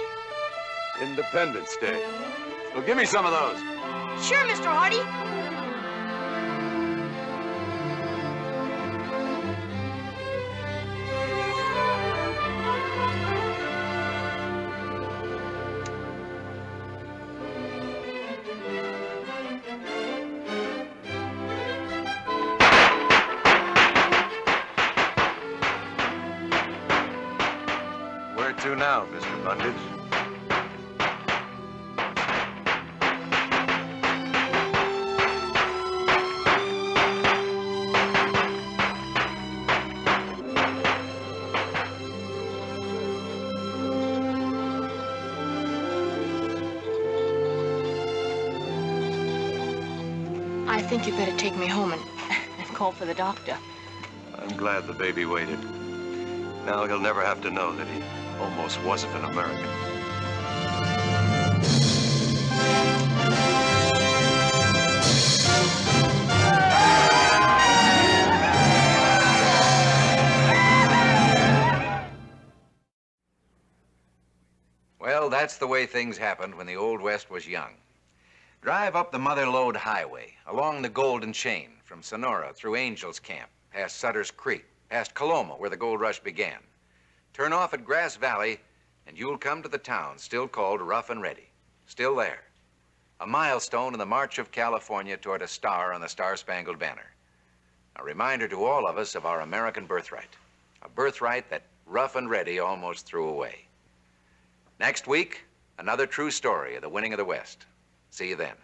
Independence Day. Well, give me some of those. Sure, Mr. Hardy. Where to now, Mr. Bundage? I think you better take me home and call for the doctor. I'm glad the baby waited. Now he'll never have to know that he almost wasn't an American. Well, that's the way things happened when the Old West was young. Drive up the Mother Lode Highway, along the Golden Chain, from Sonora through Angel's Camp, past Sutter's Creek, past Coloma, where the gold rush began. Turn off at Grass Valley, and you'll come to the town still called Rough and Ready, still there. A milestone in the march of California toward a star on the Star-Spangled Banner. A reminder to all of us of our American birthright, a birthright that Rough and Ready almost threw away. Next week, another true story of the winning of the West. See you then.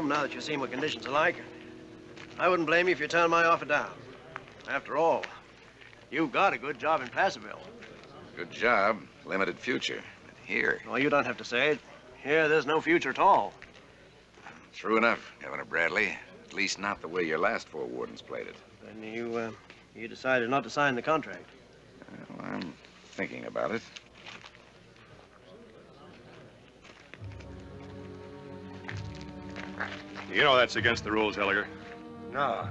Now that you've seen what conditions are like, I wouldn't blame you if you turned my offer down. After all, you've got a good job in Placerville. Good job, limited future. But here... Well, you don't have to say it. Here, there's no future at all. True enough, Governor Bradley. At least not the way your last 4 wardens played it. Then you decided not to sign the contract. Well, I'm thinking about it. You know that's against the rules, Elliger. No.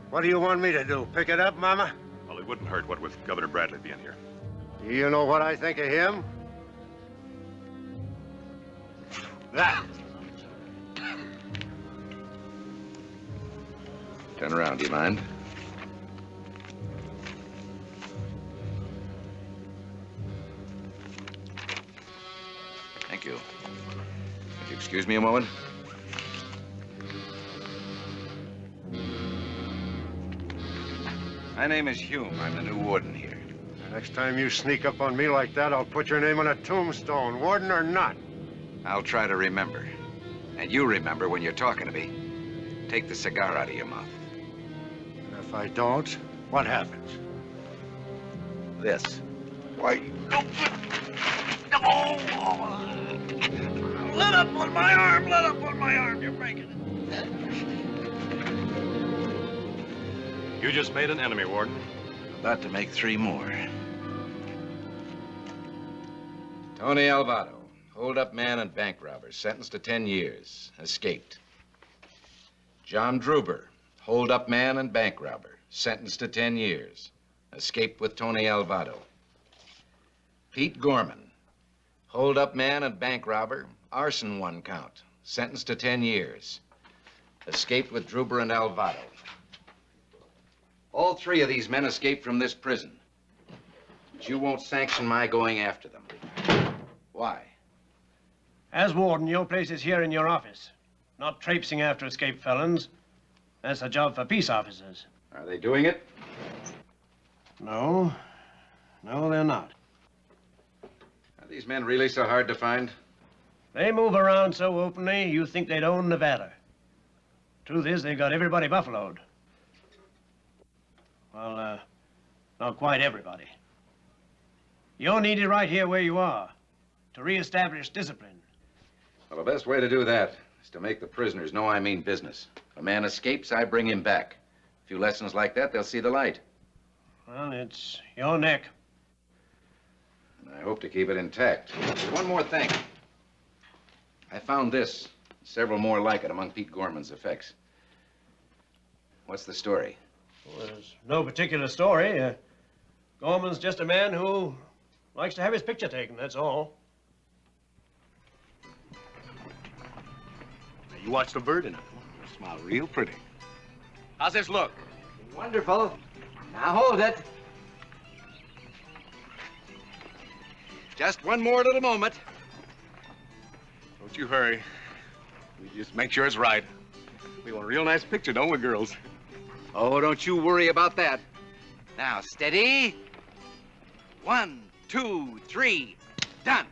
What do you want me to do? Pick it up, Mama? Well, it wouldn't hurt, what with Governor Bradley being here. Do you know what I think of him? That. Turn around, do you mind? Thank you. Would you excuse me a moment? My name is Hume. I'm the new warden here. Next time you sneak up on me like that, I'll put your name on a tombstone, warden or not. I'll try to remember. And you remember when you're talking to me. Take the cigar out of your mouth. And if I don't, what happens? This. Why? Let up on my arm! Let up on my arm! You're breaking it. You just made an enemy, Warden. About to make 3 more. Tony Alvado, hold-up man and bank robber, sentenced to 10 years, escaped. John Druber, hold-up man and bank robber, sentenced to 10 years, escaped with Tony Alvado. Pete Gorman, hold-up man and bank robber, arson 1 count, sentenced to 10 years, escaped with Druber and Alvado. All 3 of these men escaped from this prison. But you won't sanction my going after them. Why? As warden, your place is here in your office, not traipsing after escaped felons. That's a job for peace officers. Are they doing it? No. No, they're not. Are these men really so hard to find? They move around so openly, you think they'd own Nevada. Truth is, they've got everybody buffaloed. Well, not quite everybody. You're needed right here where you are to reestablish discipline. Well, the best way to do that is to make the prisoners know I mean business. If a man escapes, I bring him back. A few lessons like that, they'll see the light. Well, it's your neck. And I hope to keep it intact. There's one more thing. I found this, several more like it among Pete Gorman's effects. What's the story? Well, there's no particular story. Gorman's just a man who likes to have his picture taken, that's all. You watch the bird and you smile real pretty. How's this look? Wonderful. Now hold it. Just one more little moment. Don't you hurry. We just make sure it's right. We want a real nice picture, don't we, girls? Oh, don't you worry about that. Now, steady. 1, 2, 3, done.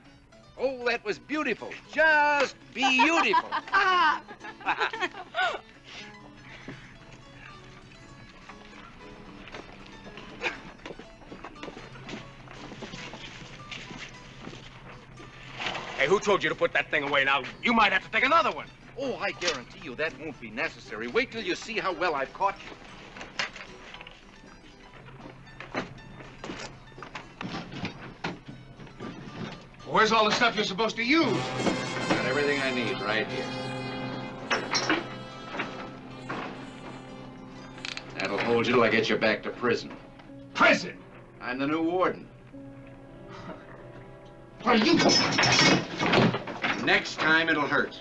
Oh, that was beautiful. Just beautiful. Hey, who told you to put that thing away? Now, you might have to take another one. Oh, I guarantee you that won't be necessary. Wait till you see how well I've caught you. Where's all the stuff you're supposed to use? Got everything I need right here. That'll hold you till I get you back to prison. Prison? I'm the new warden. What are you doing? Next time it'll hurt.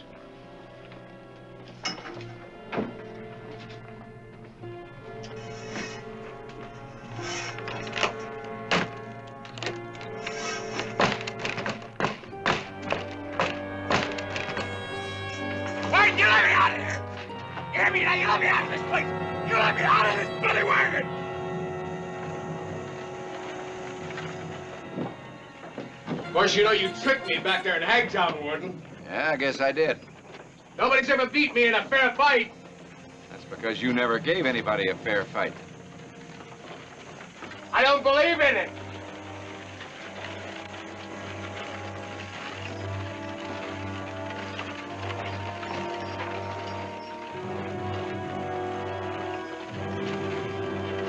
Wait, you let me out of here! You hear me now? You let me out of this place! You let me out of this bloody wagon! Of course, you know you tricked me back there in Hagtown, Warden. Yeah, I guess I did. Nobody's ever beat me in a fair fight. That's because you never gave anybody a fair fight. I don't believe in it.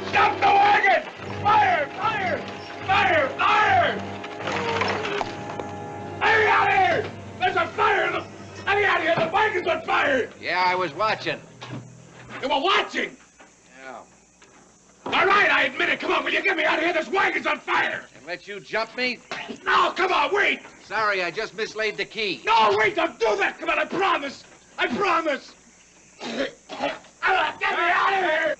Stop the wagon! Fire! Fire! Fire! Fire! Let me out of here! There's a fire! Let me out of here! The wagon's on fire! Yeah, I was watching. You were watching! Yeah. All right, I admit it. Come on, will you get me out of here? This wagon's on fire! And let you jump me? No, come on, wait! Sorry, I just mislaid the key. No, wait, don't do that! Come on, I promise! I promise! Get me out of here!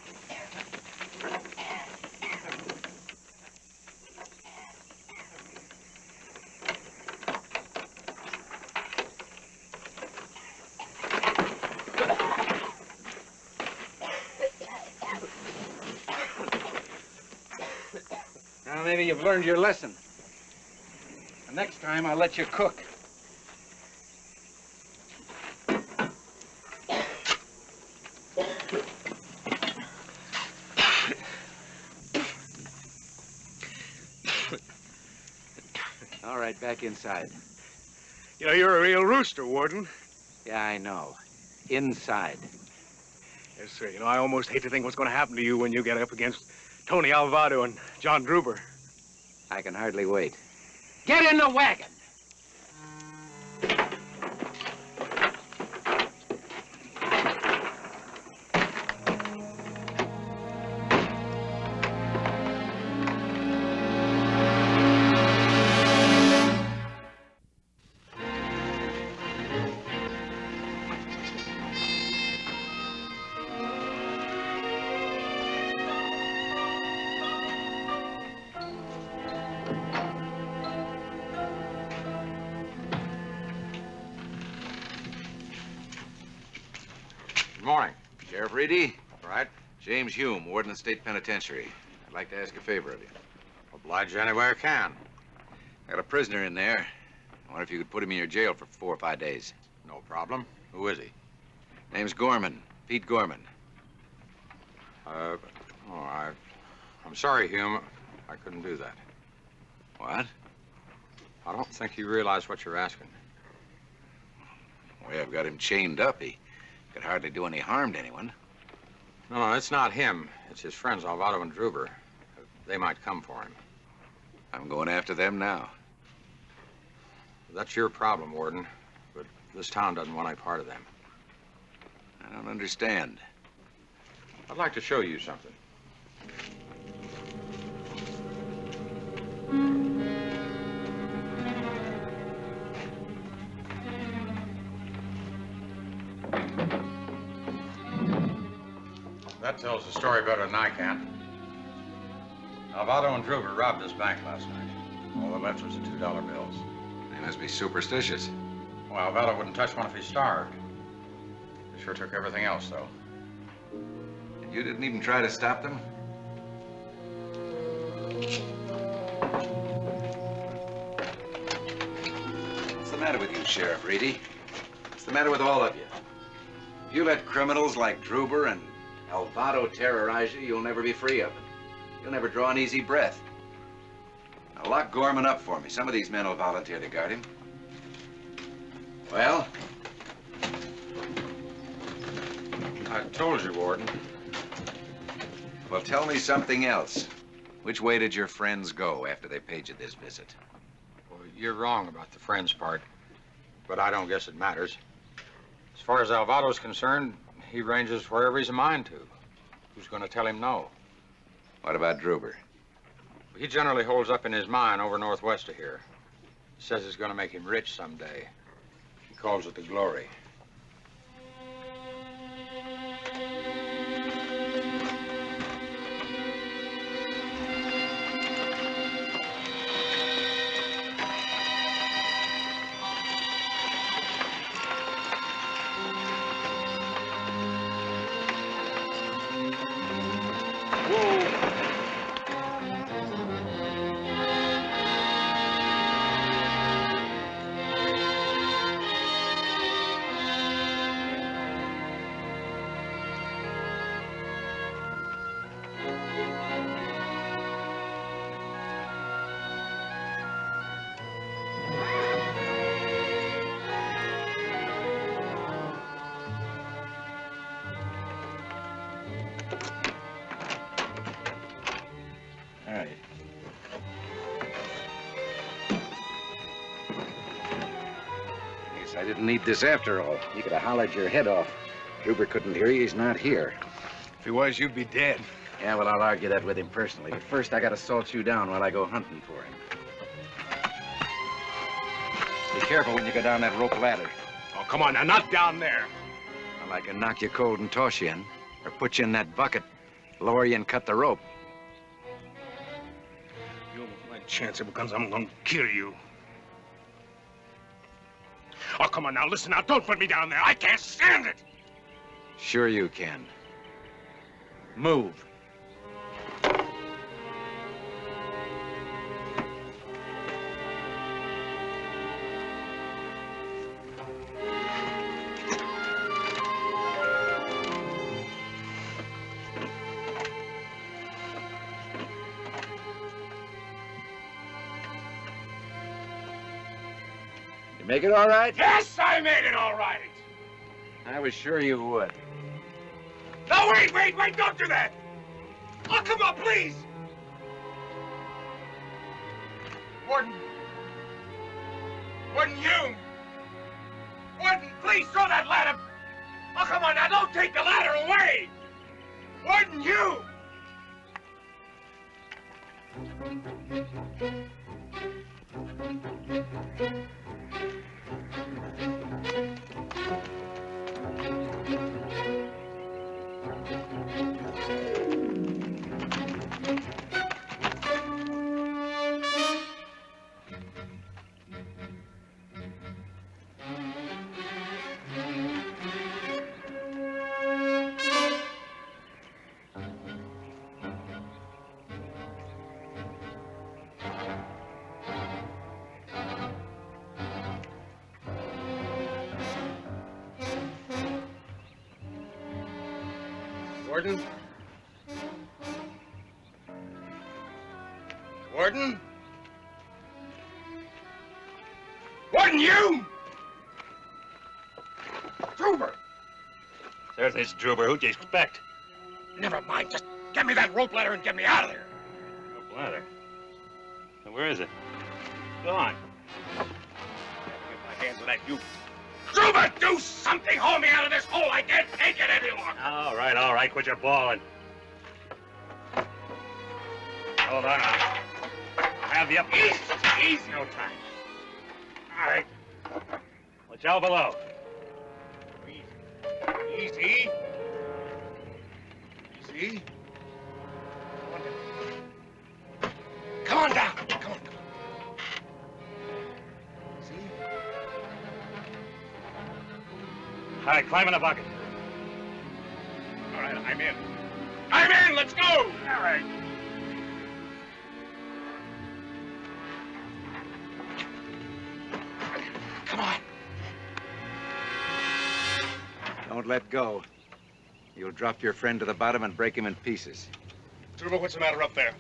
Now, maybe you've learned your lesson. The next time, I'll let you cook. All right, back inside. You know, you're a real rooster, Warden. Yeah, I know. Inside. Yes, sir. You know, I almost hate to think what's going to happen to you when you get up against Tony Alvarado and John Druber. I can hardly wait. Get in the wagon! Good morning. Sheriff Reedy? Right. James Hume, Warden of the State Penitentiary. I'd like to ask a favor of you. Oblige you any way I can. I got a prisoner in there. I wonder if you could put him in your jail for 4 or 5 days. No problem. Who is he? Name's Gorman. Pete Gorman. I'm sorry, Hume. I couldn't do that. What? I don't think you realize what you're asking. Well, I've got him chained up. He could hardly do any harm to anyone. No, it's not him. It's his friends, Alvaro and Druber. They might come for him. I'm going after them now. That's your problem, Warden. But this town doesn't want any part of them. I don't understand. I'd like to show you something. That tells the story better than I can. Alvaro and Druber robbed this bank last night. All that left was the $2 bills. They must be superstitious. Well, Alvaro wouldn't touch one if he starved. They sure took everything else, though. And you didn't even try to stop them? What's the matter with you, Sheriff Reedy? What's the matter with all of you? If you let criminals like Druber and Alvaro terrorize you, you'll never be free of them. You'll never draw an easy breath. Now lock Gorman up for me. Some of these men will volunteer to guard him. Well? I told you, Warden. Well, tell me something else. Which way did your friends go after they paid you this visit? Well, you're wrong about the friends part, but I don't guess it matters. As far as Alvaro's concerned, he ranges wherever he's a mind to. Who's going to tell him no? What about Druber? He generally holds up in his mine over northwest of here. Says it's going to make him rich someday. He calls it the glory. All right. Guess I didn't need this after all. You could have hollered your head off. Druber couldn't hear you. He's not here. If he was, you'd be dead. Yeah, well, I'll argue that with him personally. But first, I gotta salt you down while I go hunting for him. Be careful when you go down that rope ladder. Oh, come on now, not down there. Well, I can knock you cold and toss you in, or put you in that bucket, lower you and cut the rope. My chance ever comes, I'm gonna kill you. Oh, come on now, listen now, don't put me down there. I can't stand it. Sure you can. Move. You make it all right? Yes, I made it all right. I was sure you would. No, wait, don't do that. Oh, come on, please. Warden Hume. Warden, please throw that ladder. Oh, come on now, don't take the ladder away. Warden Hume. Warden? Warden? Warden, you! Druber! There's this Druber. Who'd you expect? Never mind. Just get me that rope ladder and get me out of there. Rope ladder? Where is it? Go on. Get my hands on that, you. Druber, do something! Haul me out of this hole! I can't take it any longer! All right. Quit your bawling. Hold on. I'll have you up. Easy. No time. All right. Watch out below. Easy. Come on down. Come on. See? All right, climb in the bucket. All right, I'm in. Let's go! All right. Come on. Don't let go. You'll drop your friend to the bottom and break him in pieces. Druber, what's the matter up there?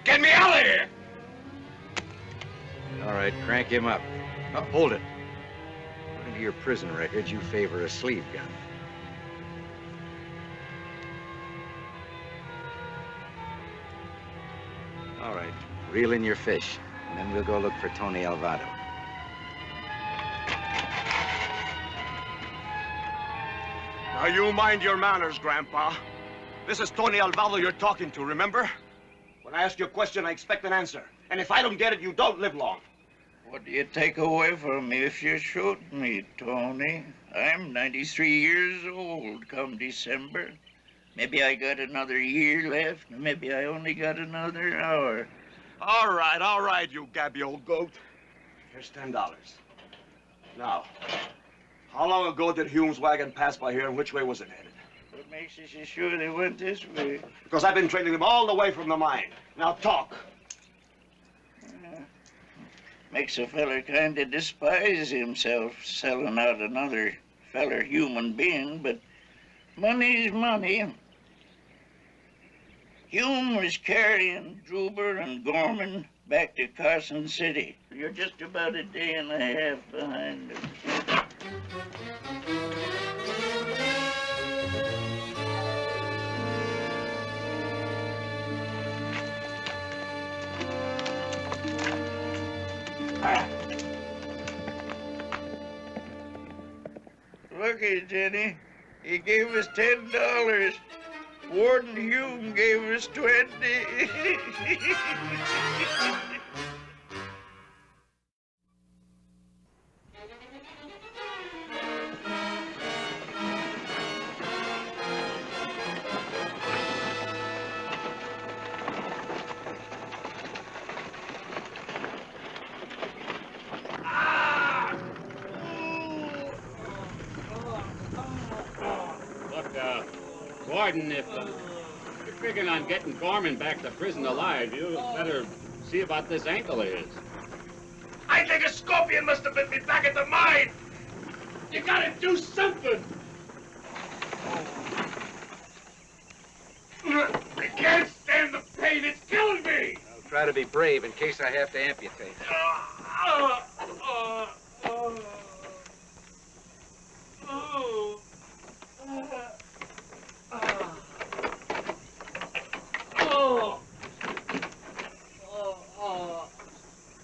Get me out of here! All right, crank him up. Oh, hold it. According to your prison records, you favor a sleeve gun. All right, reel in your fish, and then we'll go look for Tony Alvado. Now you mind your manners, Grandpa. This is Tony Alvado you're talking to, remember? When I ask you a question, I expect an answer. And if I don't get it, you don't live long. What do you take away from me if you shoot me, Tony? I'm 93 years old come December. Maybe I got another year left. Maybe I only got another hour. All right, you gabby old goat. Here's $10. Now, how long ago did Hume's wagon pass by here, and which way was it headed? What makes you so sure they went this way? Because I've been trailing them all the way from the mine. Now talk. Makes a feller kind of despise himself selling out another feller human being, but money's money. Hume was carrying Druber and Gorman back to Carson City. You're just about a day and a half behind them. Looky, Jenny. He gave us $10. Warden Hume gave us 20. Warden, if you're figuring on getting Gorman back to prison alive, you better see about this ankle of his. I think a scorpion must have bit me back at the mine. You gotta do something. I can't stand the pain. It's killing me. I'll try to be brave in case I have to amputate.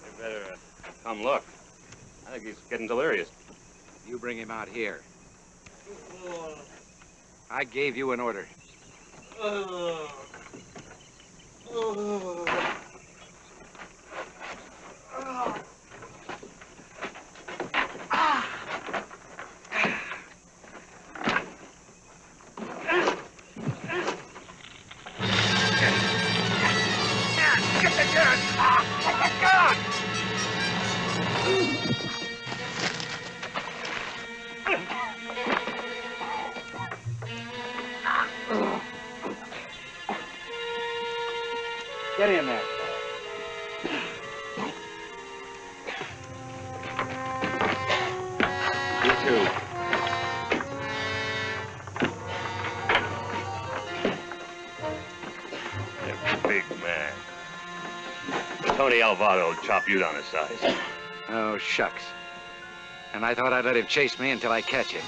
You better come look. I think he's getting delirious. You bring him out here. I gave you an order. Get the gun! Get the gun! Get in there. Tony Alvaro will chop you down to size. Oh, shucks. And I thought I'd let him chase me until I catch him.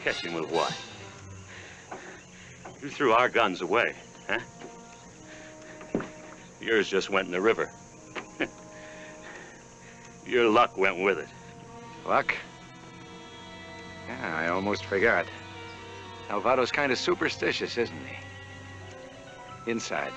Catch him with what? You threw our guns away, huh? Yours just went in the river. Your luck went with it. Luck? Yeah, I almost forgot. Alvaro's kind of superstitious, isn't he? Inside.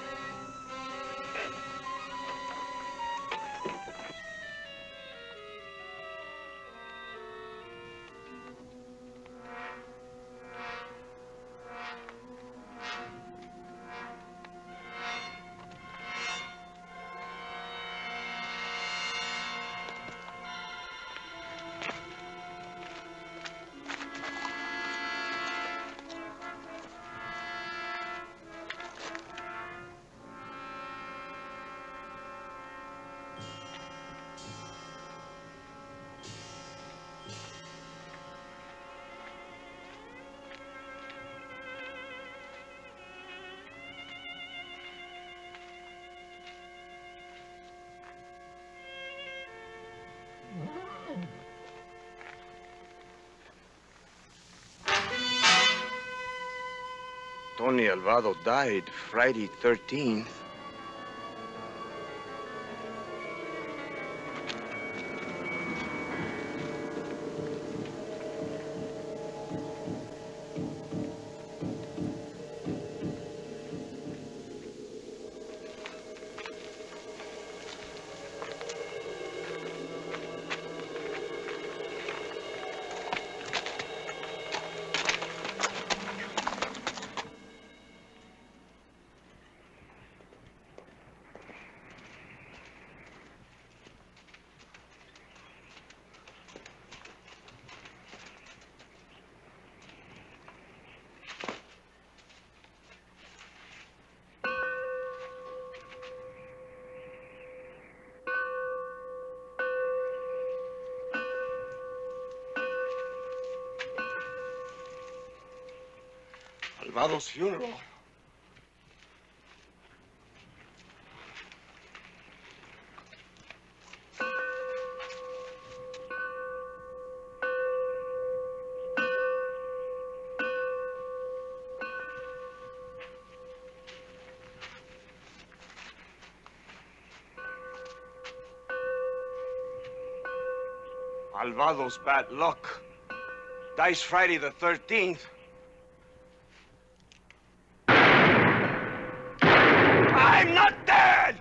Tony Alvaro died Friday 13th. Alvaro's funeral. Alvaro's bad luck. Dies Friday the 13th. I'm not dead!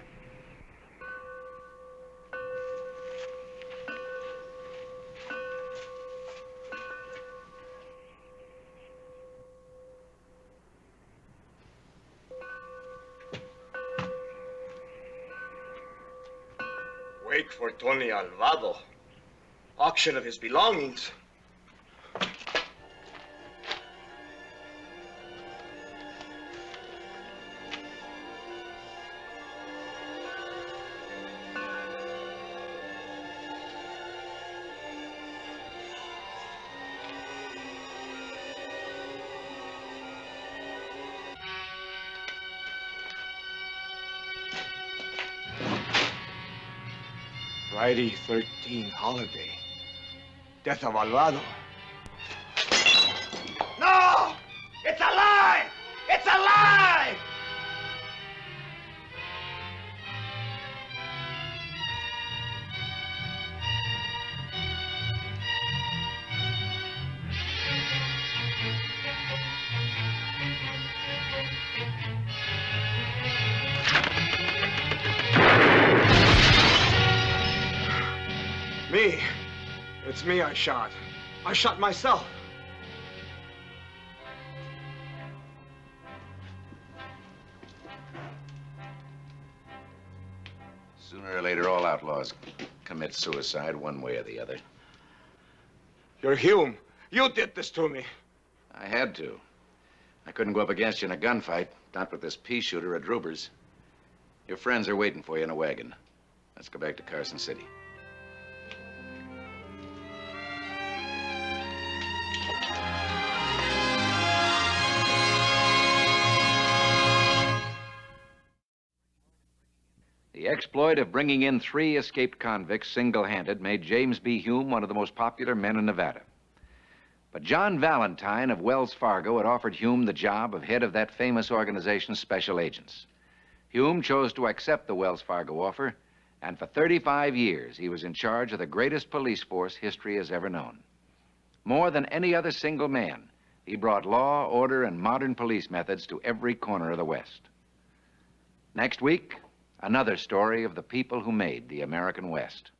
Wait for Tony Alvaro. Auction of his belongings. Friday 13, holiday. Death of Alvaro. No! It's a lie! It's a lie! Me. It's me I shot. I shot myself. Sooner or later, all outlaws commit suicide one way or the other. You're Hume. You did this to me. I had to. I couldn't go up against you in a gunfight, not with this pea shooter at Druber's. Your friends are waiting for you in a wagon. Let's go back to Carson City. The exploit of bringing in 3 escaped convicts single-handed made James B. Hume one of the most popular men in Nevada. But John Valentine of Wells Fargo had offered Hume the job of head of that famous organization's special agents. Hume chose to accept the Wells Fargo offer, and for 35 years he was in charge of the greatest police force history has ever known. More than any other single man, he brought law, order, and modern police methods to every corner of the West. Next week, another story of the people who made the American West.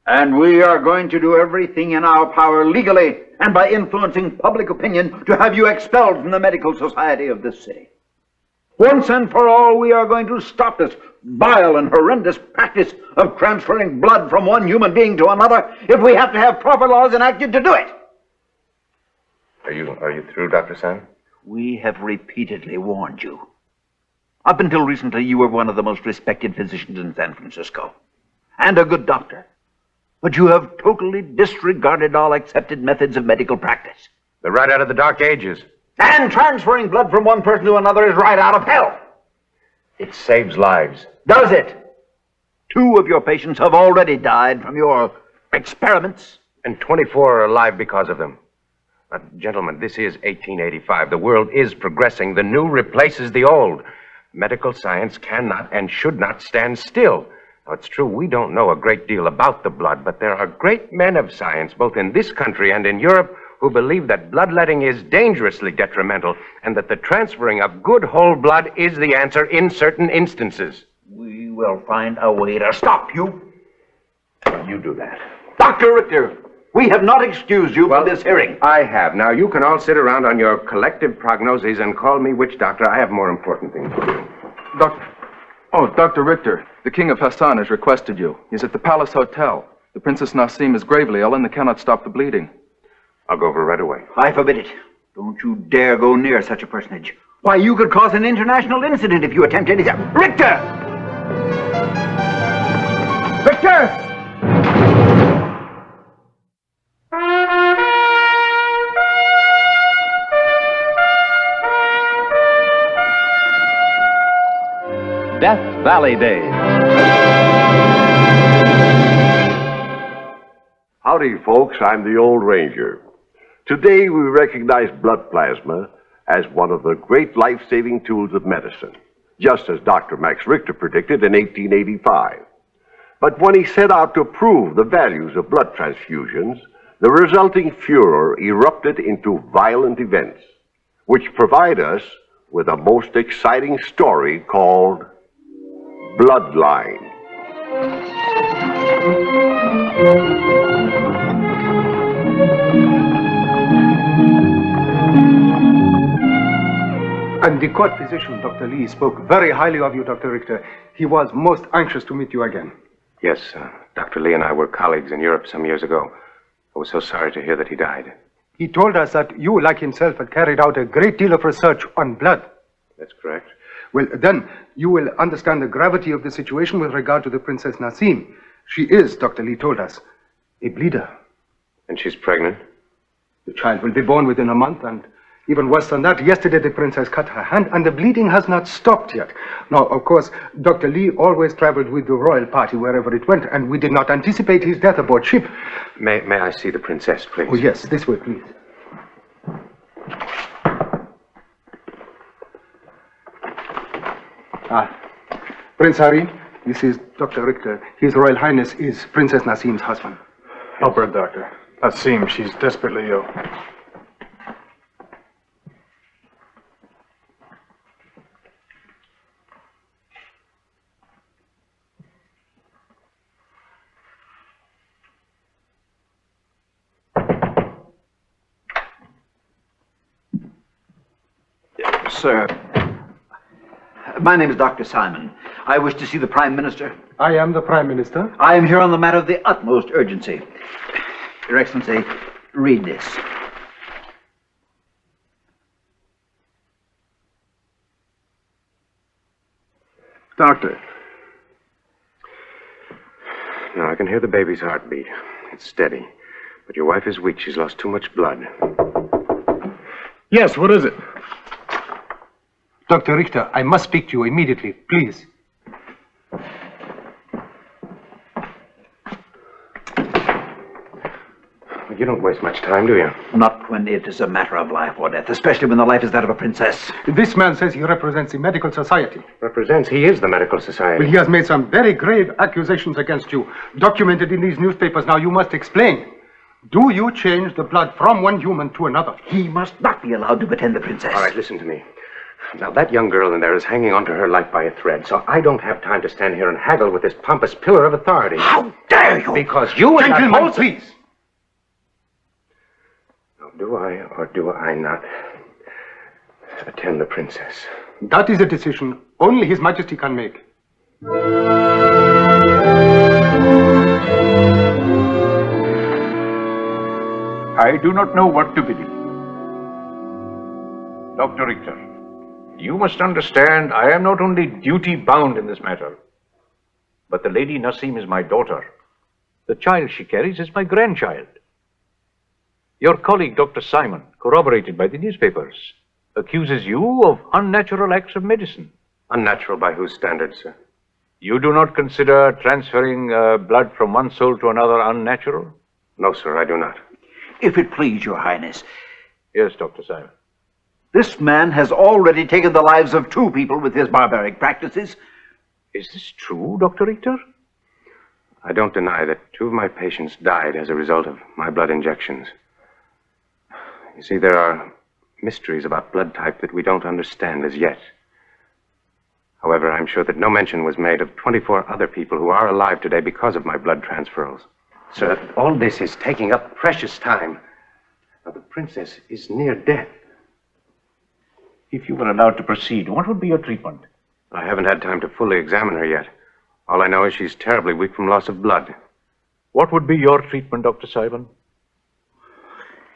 And we are going to do everything in our power legally and by influencing public opinion to have you expelled from the medical society of this city. Once and for all, we are going to stop this vile and horrendous practice of transferring blood from one human being to another if we have to have proper laws enacted to do it. Are you through, Dr. Sam? We have repeatedly warned you. Up until recently, you were one of the most respected physicians in San Francisco, and a good doctor. But you have totally disregarded all accepted methods of medical practice. They're right out of the Dark Ages. And transferring blood from one person to another is right out of hell. It saves lives. Does it? 2 of your patients have already died from your experiments. And 24 are alive because of them. But, gentlemen, this is 1885. The world is progressing. The new replaces the old. Medical science cannot and should not stand still. Now, it's true, we don't know a great deal about the blood, but there are great men of science, both in this country and in Europe, who believe that bloodletting is dangerously detrimental and that the transferring of good whole blood is the answer in certain instances. We will find a way to stop you. You do that. Dr. Richter, we have not excused you from this hearing. I have. Now, you can all sit around on your collective prognoses and call me witch doctor. I have more important things to do. Dr. Richter, the King of Hassan has requested you. He's at the Palace Hotel. The Princess Nasim is gravely ill and they cannot stop the bleeding. I'll go over right away. I forbid it. Don't you dare go near such a personage. Why, you could cause an international incident if you attempt anything. Richter! Richter! Death Valley Days. Howdy, folks. I'm the Old Ranger. Today, we recognize blood plasma as one of the great life-saving tools of medicine, just as Dr. Max Richter predicted in 1885. But when he set out to prove the values of blood transfusions, the resulting furor erupted into violent events, which provide us with a most exciting story called Bloodline. And the court physician, Dr. Lee, spoke very highly of you, Dr. Richter. He was most anxious to meet you again. Yes, Dr. Lee and I were colleagues in Europe some years ago. I was so sorry to hear that he died. He told us that you, like himself, had carried out a great deal of research on blood. That's correct. Well, then, you will understand the gravity of the situation with regard to the Princess Nasim. She is, Dr. Lee told us, a bleeder. And she's pregnant? The child will be born within a month, and even worse than that, yesterday the princess cut her hand, and the bleeding has not stopped yet. Now, of course, Dr. Lee always traveled with the royal party wherever it went, and we did not anticipate his death aboard ship. May I see the princess, please? Oh, yes, this way, please. Prince Harry, this is Dr. Richter. His Royal Highness is Princess Nasim's husband. Help her, Doctor. Nasim, she's desperately ill. sir. My name is Dr. Simon. I wish to see the Prime Minister. I am the Prime Minister. I am here on the matter of the utmost urgency. Your Excellency, read this. Doctor. Now, I can hear the baby's heartbeat. It's steady. But your wife is weak. She's lost too much blood. Yes, what is it? Dr. Richter, I must speak to you immediately, please. You don't waste much time, do you? Not when it is a matter of life or death, especially when the life is that of a princess. This man says he represents the medical society. Represents? He is the medical society. Well, he has made some very grave accusations against you, documented in these newspapers. Now, you must explain. Do you change the blood from one human to another? He must not be allowed to pretend the princess. All right, listen to me. Now, that young girl in there is hanging on to her life by a thread, so I don't have time to stand here and haggle with this pompous pillar of authority. How dare you! Because you and that whole... Please! Now, do I or do I not attend the princess? That is a decision only His Majesty can make. I do not know what to believe. Dr. Richter, you must understand I am not only duty-bound in this matter, but the Lady Nasim is my daughter. The child she carries is my grandchild. Your colleague, Dr. Simon, corroborated by the newspapers, accuses you of unnatural acts of medicine. Unnatural by whose standards, sir? You do not consider transferring blood from one soul to another unnatural? No, sir, I do not. If it please your highness. Yes, Dr. Simon. This man has already taken the lives of 2 people with his barbaric practices. Is this true, Dr. Richter? I don't deny that 2 of my patients died as a result of my blood injections. You see, there are mysteries about blood type that we don't understand as yet. However, I'm sure that no mention was made of 24 other people who are alive today because of my blood transfers. Sir, all this is taking up precious time. Now, the princess is near death. If you were allowed to proceed, what would be your treatment? I haven't had time to fully examine her yet. All I know is she's terribly weak from loss of blood. What would be your treatment, Dr. Simon?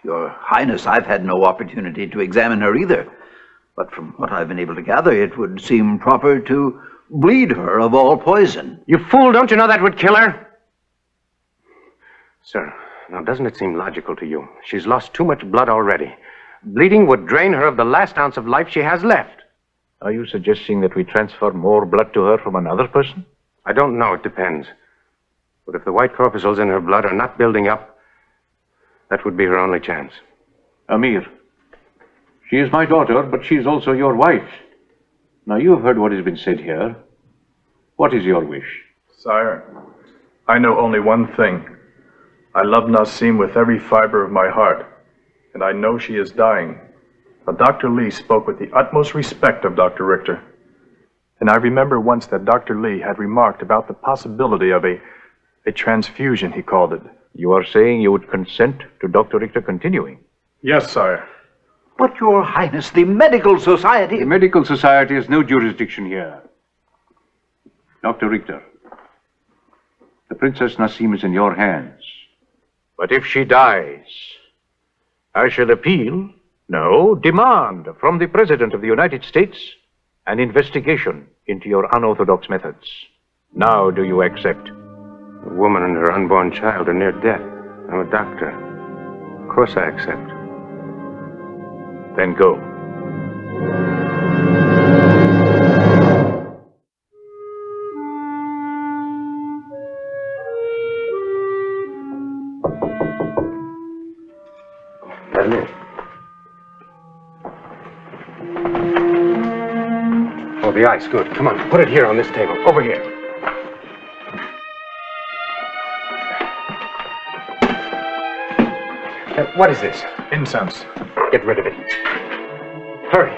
Your Highness, I've had no opportunity to examine her either. But from what I've been able to gather, it would seem proper to bleed her of all poison. You fool, don't you know that would kill her? Sir, now doesn't it seem logical to you? She's lost too much blood already. Bleeding would drain her of the last ounce of life she has left. Are you suggesting that we transfer more blood to her from another person? I don't know, it depends. But if the white corpuscles in her blood are not building up, that would be her only chance. Amir, she is my daughter, but she is also your wife. Now, you have heard what has been said here. What is your wish? Sire, I know only one thing. I love Nasim with every fiber of my heart, and I know she is dying. Now, Dr. Lee spoke with the utmost respect of Dr. Richter. And I remember once that Dr. Lee had remarked about the possibility of a transfusion, he called it. You are saying you would consent to Dr. Richter continuing? Yes, sire. But, Your Highness, the Medical Society... The Medical Society has no jurisdiction here. Dr. Richter, the Princess Nasim is in your hands. But if she dies, I shall demand from the President of the United States an investigation into your unorthodox methods. Now, do you accept? The woman and her unborn child are near death. I'm a doctor. Of course I accept. Then go. Let him in. Oh, the ice, good. Come on, put it here on this table. Over here. What is this? Incense. Get rid of it. Hurry.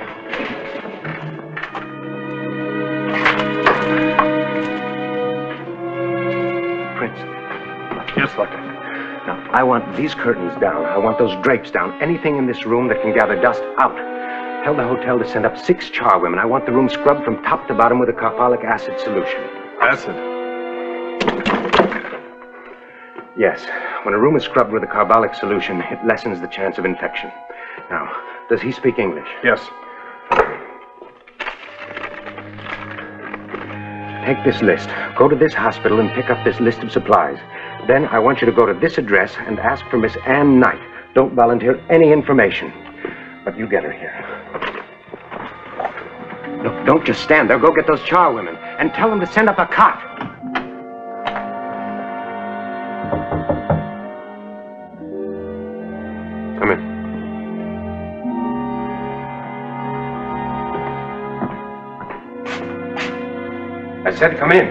Prince. Yes, Doctor. Now, I want these curtains down. I want those drapes down. Anything in this room that can gather dust out. Tell the hotel to send up 6 charwomen. I want the room scrubbed from top to bottom with a carbolic acid solution. Acid? Yes. When a room is scrubbed with a carbolic solution, it lessens the chance of infection. Now, does he speak English? Yes. Take this list. Go to this hospital and pick up this list of supplies. Then I want you to go to this address and ask for Miss Ann Knight. Don't volunteer any information. But you get her here. No, don't just stand there. Go get those charwomen and tell them to send up a cot. Come in. I said come in.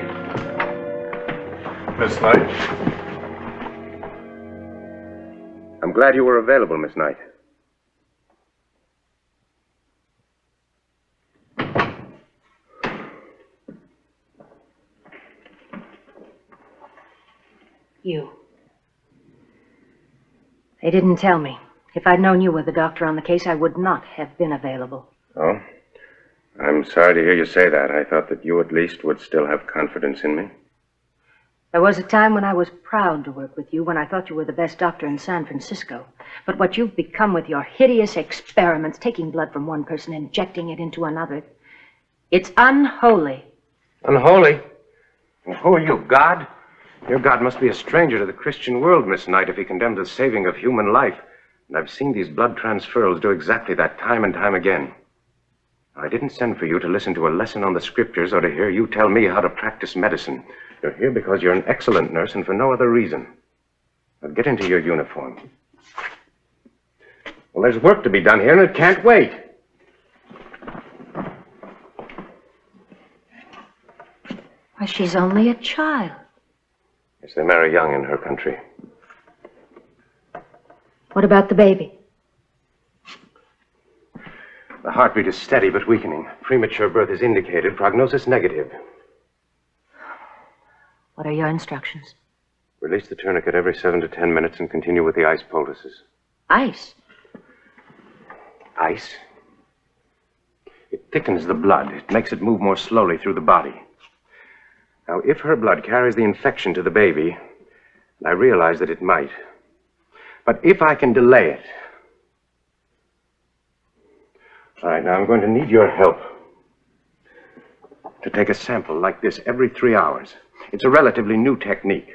Miss Knight? I'm glad you were available, Miss Knight. You. They didn't tell me. If I'd known you were the doctor on the case, I would not have been available. Oh? I'm sorry to hear you say that. I thought that you at least would still have confidence in me. There was a time when I was proud to work with you, when I thought you were the best doctor in San Francisco. But what you've become with your hideous experiments, taking blood from one person, injecting it into another, it's unholy. Unholy? And who are you, God? Your God must be a stranger to the Christian world, Miss Knight, if he condemns the saving of human life. And I've seen these blood transferals do exactly that time and time again. I didn't send for you to listen to a lesson on the scriptures or to hear you tell me how to practice medicine. You're here because you're an excellent nurse and for no other reason. Now get into your uniform. Well, there's work to be done here and it can't wait. Why, she's only a child. Yes, they marry young in her country. What about the baby? The heartbeat is steady but weakening. Premature birth is indicated. Prognosis negative. What are your instructions? Release the tourniquet every 7 to 10 minutes and continue with the ice poultices. Ice? Ice? It thickens the blood. It makes it move more slowly through the body. Now, if her blood carries the infection to the baby, and I realize that it might, but if I can delay it... All right, now I'm going to need your help to take a sample like this every 3 hours. It's a relatively new technique.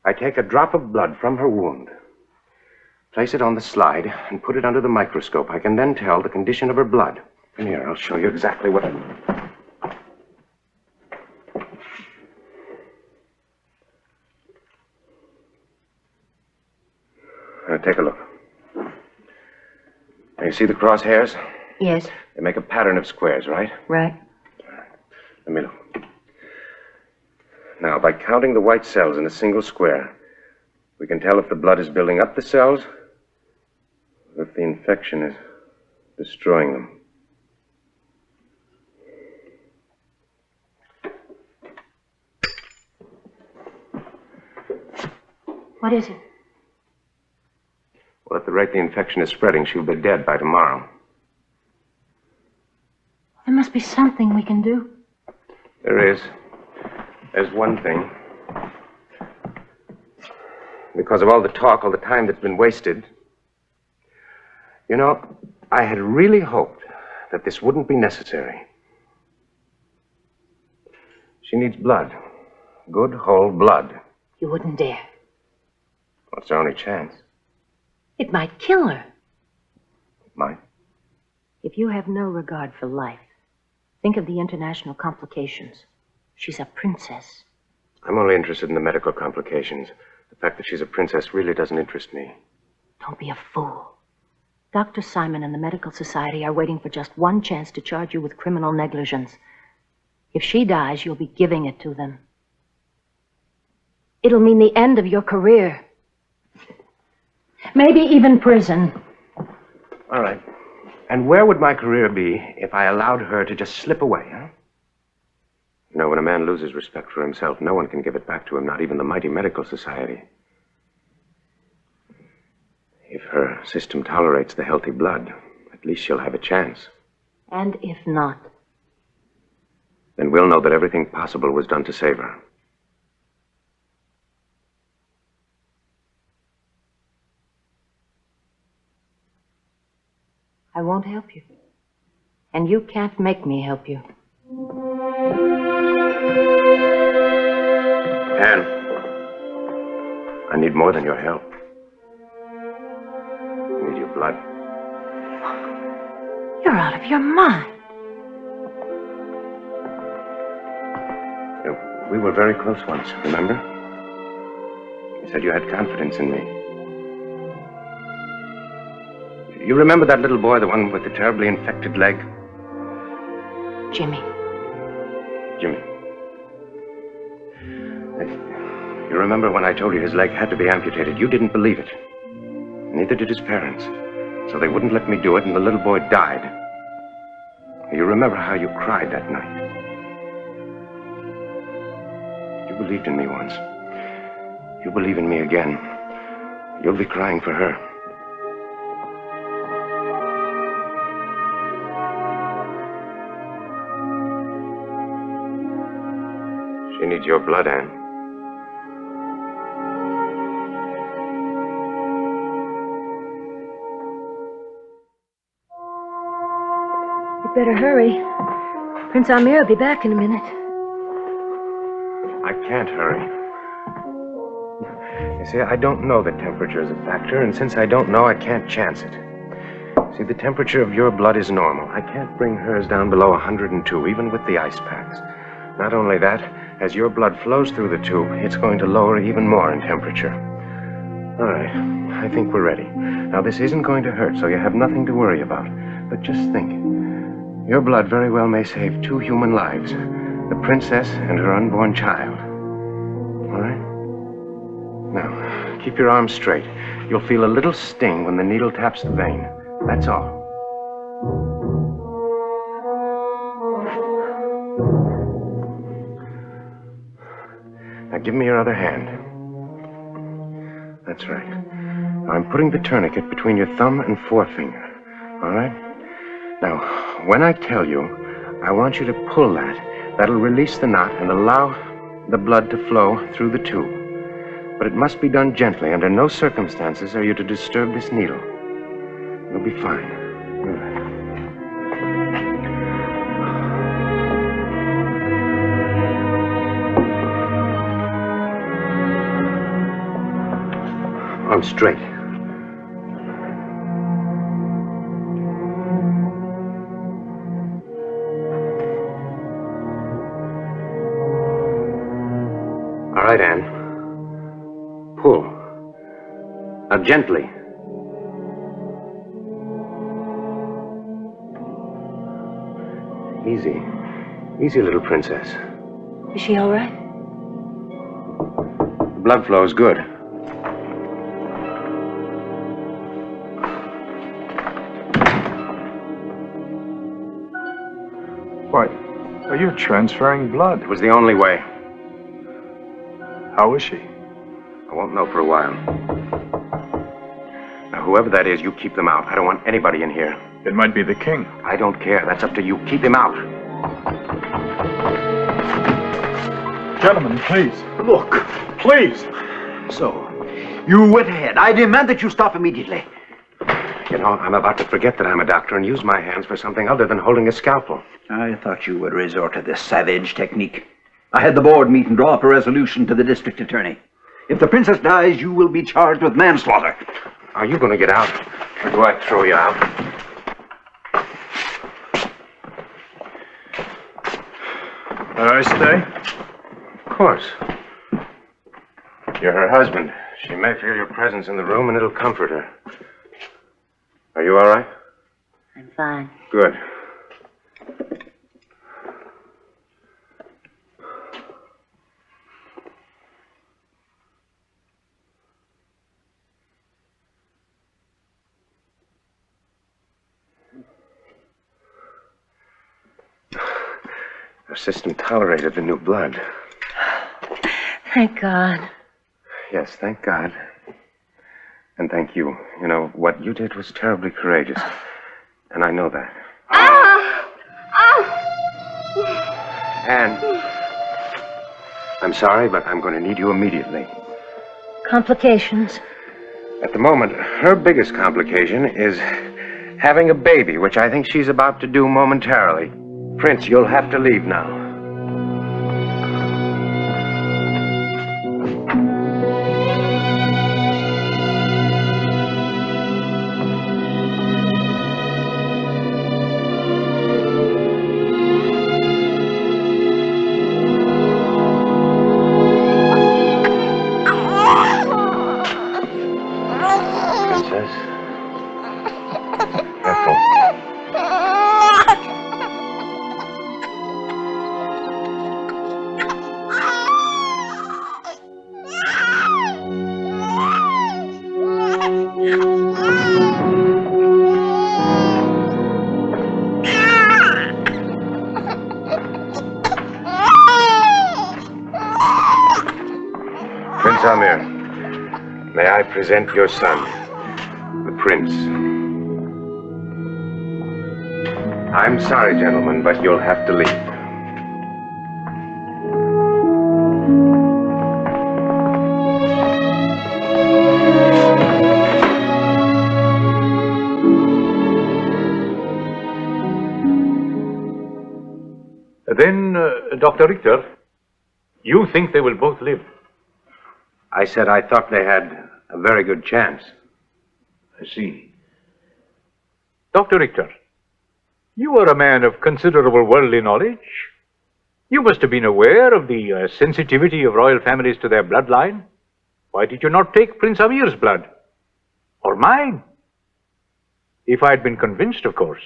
I take a drop of blood from her wound, place it on the slide, and put it under the microscope. I can then tell the condition of her blood. Come here, I'll show you exactly what I mean. Now, take a look. Now, you see the crosshairs? Yes. They make a pattern of squares, right? Right. Let me look. Now, by counting the white cells in a single square, we can tell if the blood is building up the cells or if the infection is destroying them. What is it? Well, at the rate the infection is spreading, she'll be dead by tomorrow. There must be something we can do. There is. There's one thing. Because of all the talk, all the time that's been wasted. You know, I had really hoped that this wouldn't be necessary. She needs blood. Good, whole blood. You wouldn't dare. What's our only chance? It might kill her. It might. If you have no regard for life, think of the international complications. She's a princess. I'm only interested in the medical complications. The fact that she's a princess really doesn't interest me. Don't be a fool. Dr. Simon and the Medical Society are waiting for just one chance to charge you with criminal negligence. If she dies, you'll be giving it to them. It'll mean the end of your career. Maybe even prison. All right. And where would my career be if I allowed her to just slip away, huh? You know, when a man loses respect for himself, no one can give it back to him, not even the mighty Medical Society. If her system tolerates the healthy blood, a At least she'll have a chance. And if not? Then we'll know that everything possible was done to save her. I won't help you. And you can't make me help you. Anne, I need more than your help. I need your blood. You're out of your mind. We were very close once, remember? You said you had confidence in me. You remember that little boy, the one with the terribly infected leg? Jimmy. Jimmy. You remember when I told you his leg had to be amputated? You didn't believe it. Neither did his parents. So they wouldn't let me do it, and the little boy died. You remember how you cried that night? You believed in me once. You believe in me again. You'll be crying for her. She needs your blood, Anne. You better hurry. Prince Amir will be back in a minute. I can't hurry. You see, I don't know that temperature is a factor, and since I don't know, I can't chance it. See, the temperature of your blood is normal. I can't bring hers down below 102, even with the ice packs. Not only that, as your blood flows through the tube, it's going to lower even more in temperature. All right, I think we're ready. Now, this isn't going to hurt, so you have nothing to worry about. But just think, your blood very well may save 2 human lives, the princess and her unborn child. All right? Now, keep your arms straight. You'll feel a little sting when the needle taps the vein. That's all. Now, give me your other hand. That's right. Now, I'm putting the tourniquet between your thumb and forefinger. All right? Now, when I tell you, I want you to pull that. That'll release the knot and allow the blood to flow through the tube. But it must be done gently. Under no circumstances are you to disturb this needle. You'll be fine. Arms straight. All right, Anne. Pull. Now, gently. Easy. Easy, little princess. Is she all right? The blood flow is good. What? Are you transferring blood? It was the only way. How is she? I won't know for a while. Now, whoever that is, you keep them out. I don't want anybody in here. It might be the king. I don't care. That's up to you. Keep him out. Gentlemen, please. Look, Please. so, you went ahead. I demand that you stop immediately. You know, I'm about to forget that I'm a doctor and use my hands for something other than holding a scalpel. I thought you would resort to this savage technique. I had the board meet and draw up a resolution to the district attorney. If the princess dies, you will be charged with manslaughter. Are you going to get out, or do I throw you out? May I stay? Of course. You're her husband. She may feel your presence in the room, and it'll comfort her. Are you all right? I'm fine. Good. Her system tolerated the new blood. Thank God. Yes, thank God. And thank you. You know, what you did was terribly courageous. And I know that. Anne, I'm sorry, but I'm going to need you immediately. Complications? At the moment, her biggest complication is having a baby, which I think she's about to do momentarily. Prince, you'll have to leave now. Princess. Careful. Prince Amir, may I present your son, the prince. I'm sorry, gentlemen, but you'll have to leave. Then, Dr. Richter, you think they will both live? I said I thought they had a very good chance. I see. Dr. Richter, you are a man of considerable worldly knowledge. You must have been aware of the sensitivity of royal families to their bloodline. Why did you not take Prince Amir's blood? Or mine? If I had been convinced, of course.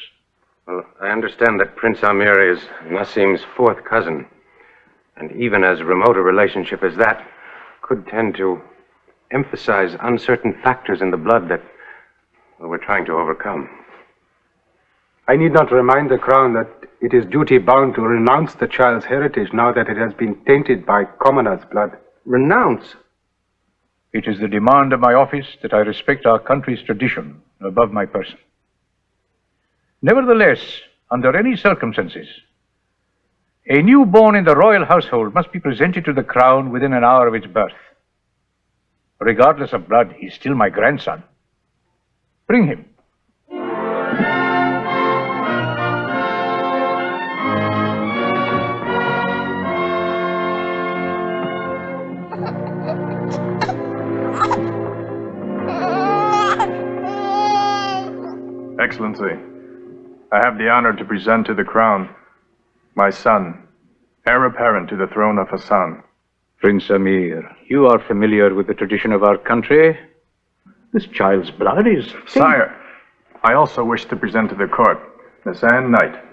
Well, I understand that Prince Amir is Nassim's fourth cousin. And even as remote a relationship as that could tend to emphasize uncertain factors in the blood that we're trying to overcome. I need not remind the Crown that it is duty bound to renounce the child's heritage now that it has been tainted by commoners' blood. Renounce? It is the demand of my office that I respect our country's tradition above my person. Nevertheless, under any circumstances, a newborn in the royal household must be presented to the crown within an hour of its birth. Regardless of blood, he is still my grandson. Bring him. Excellency, I have the honor to present to the crown my son, heir apparent to the throne of Hassan. Prince Amir, you are familiar with the tradition of our country. This child's blood is... Sire, I also wish to present to the court Miss Anne Knight,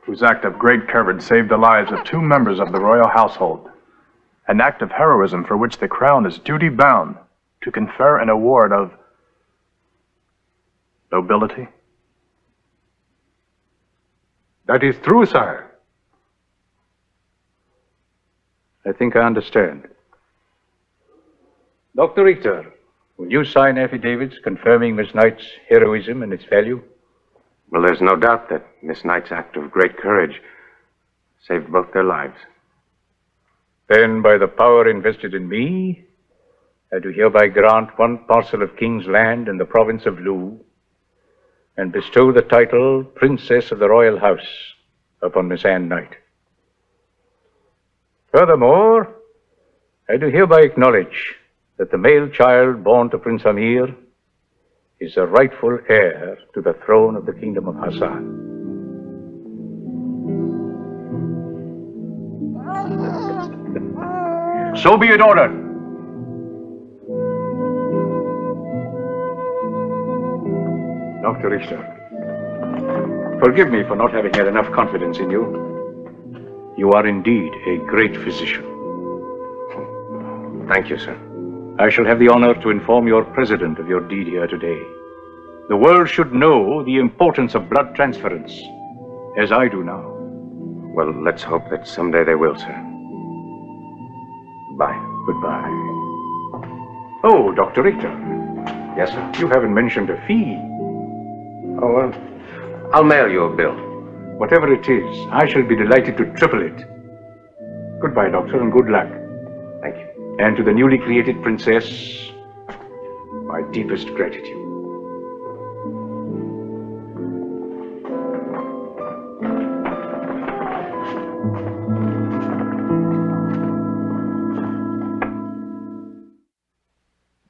whose act of great courage saved the lives of 2 members of the royal household. An act of heroism for which the crown is duty bound to confer an award of nobility. That is true, sire. I think I understand. Dr. Richter, will you sign affidavits confirming Miss Knight's heroism and its value? Well, there's no doubt that Miss Knight's act of great courage saved both their lives. Then, by the power invested in me, I do hereby grant 1 parcel of King's land in the province of Lu, and bestow the title Princess of the Royal House upon Miss Anne Knight. Furthermore, I do hereby acknowledge that the male child born to Prince Amir is the rightful heir to the throne of the Kingdom of Hassan. So be it ordered. Dr. Richter, forgive me for not having had enough confidence in you. You are indeed a great physician. Thank you, sir. I shall have the honor to inform your president of your deed here today. The world should know the importance of blood transference, as I do now. Well, let's hope that someday they will, sir. Goodbye. Goodbye. Oh, Dr. Richter. Yes, sir? You haven't mentioned a fee. Oh, I'll mail you a bill. Whatever it is, I shall be delighted to triple it. Goodbye, Doctor, and good luck. Thank you. And to the newly created princess, my deepest gratitude.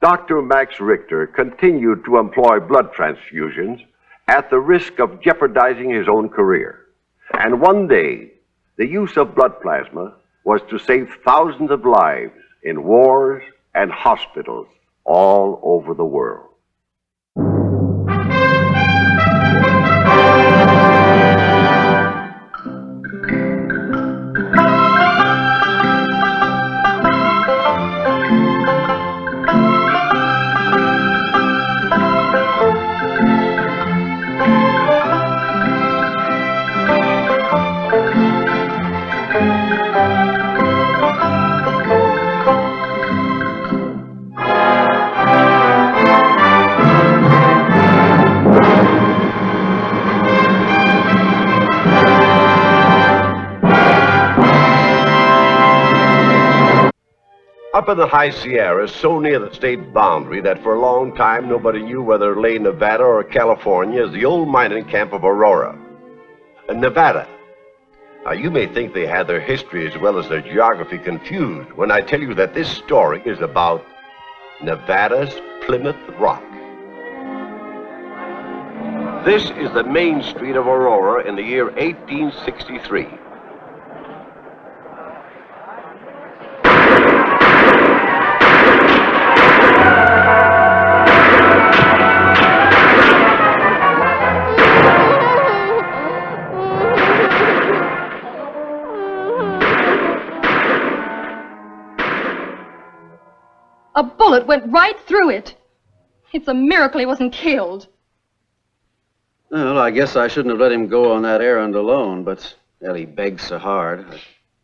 Dr. Max Richter continued to employ blood transfusions at the risk of jeopardizing his own career. And one day, the use of blood plasma was to save thousands of lives in wars and hospitals all over the world. Up in the high Sierras, so near the state boundary that for a long time nobody knew whether it lay in Nevada or California, is the old mining camp of Aurora. In Nevada. Now, you may think they had their history as well as their geography confused when I tell you that this story is about Nevada's Plymouth Rock. This is the main street of Aurora in the year 1863. A bullet went right through it. It's a miracle he wasn't killed. Well, I guess I shouldn't have let him go on that errand alone, but, well, he begged so hard.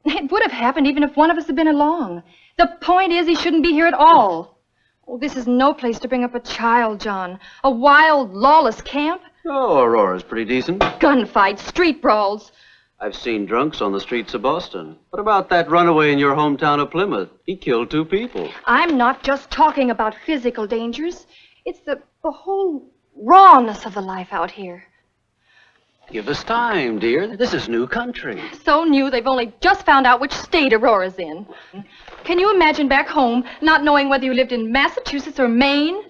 It would have happened even if one of us had been along. The point is, he shouldn't be here at all. Oh, this is no place to bring up a child, John. A wild, lawless camp. Oh, Aurora's pretty decent. Gunfights, street brawls. I've seen drunks on the streets of Boston. What about that runaway in your hometown of Plymouth? He killed 2 people. I'm not just talking about physical dangers. It's the whole rawness of the life out here. Give us time, dear. This is new country. So new they've only just found out which state Aurora's in. Can you imagine back home not knowing whether you lived in Massachusetts or Maine?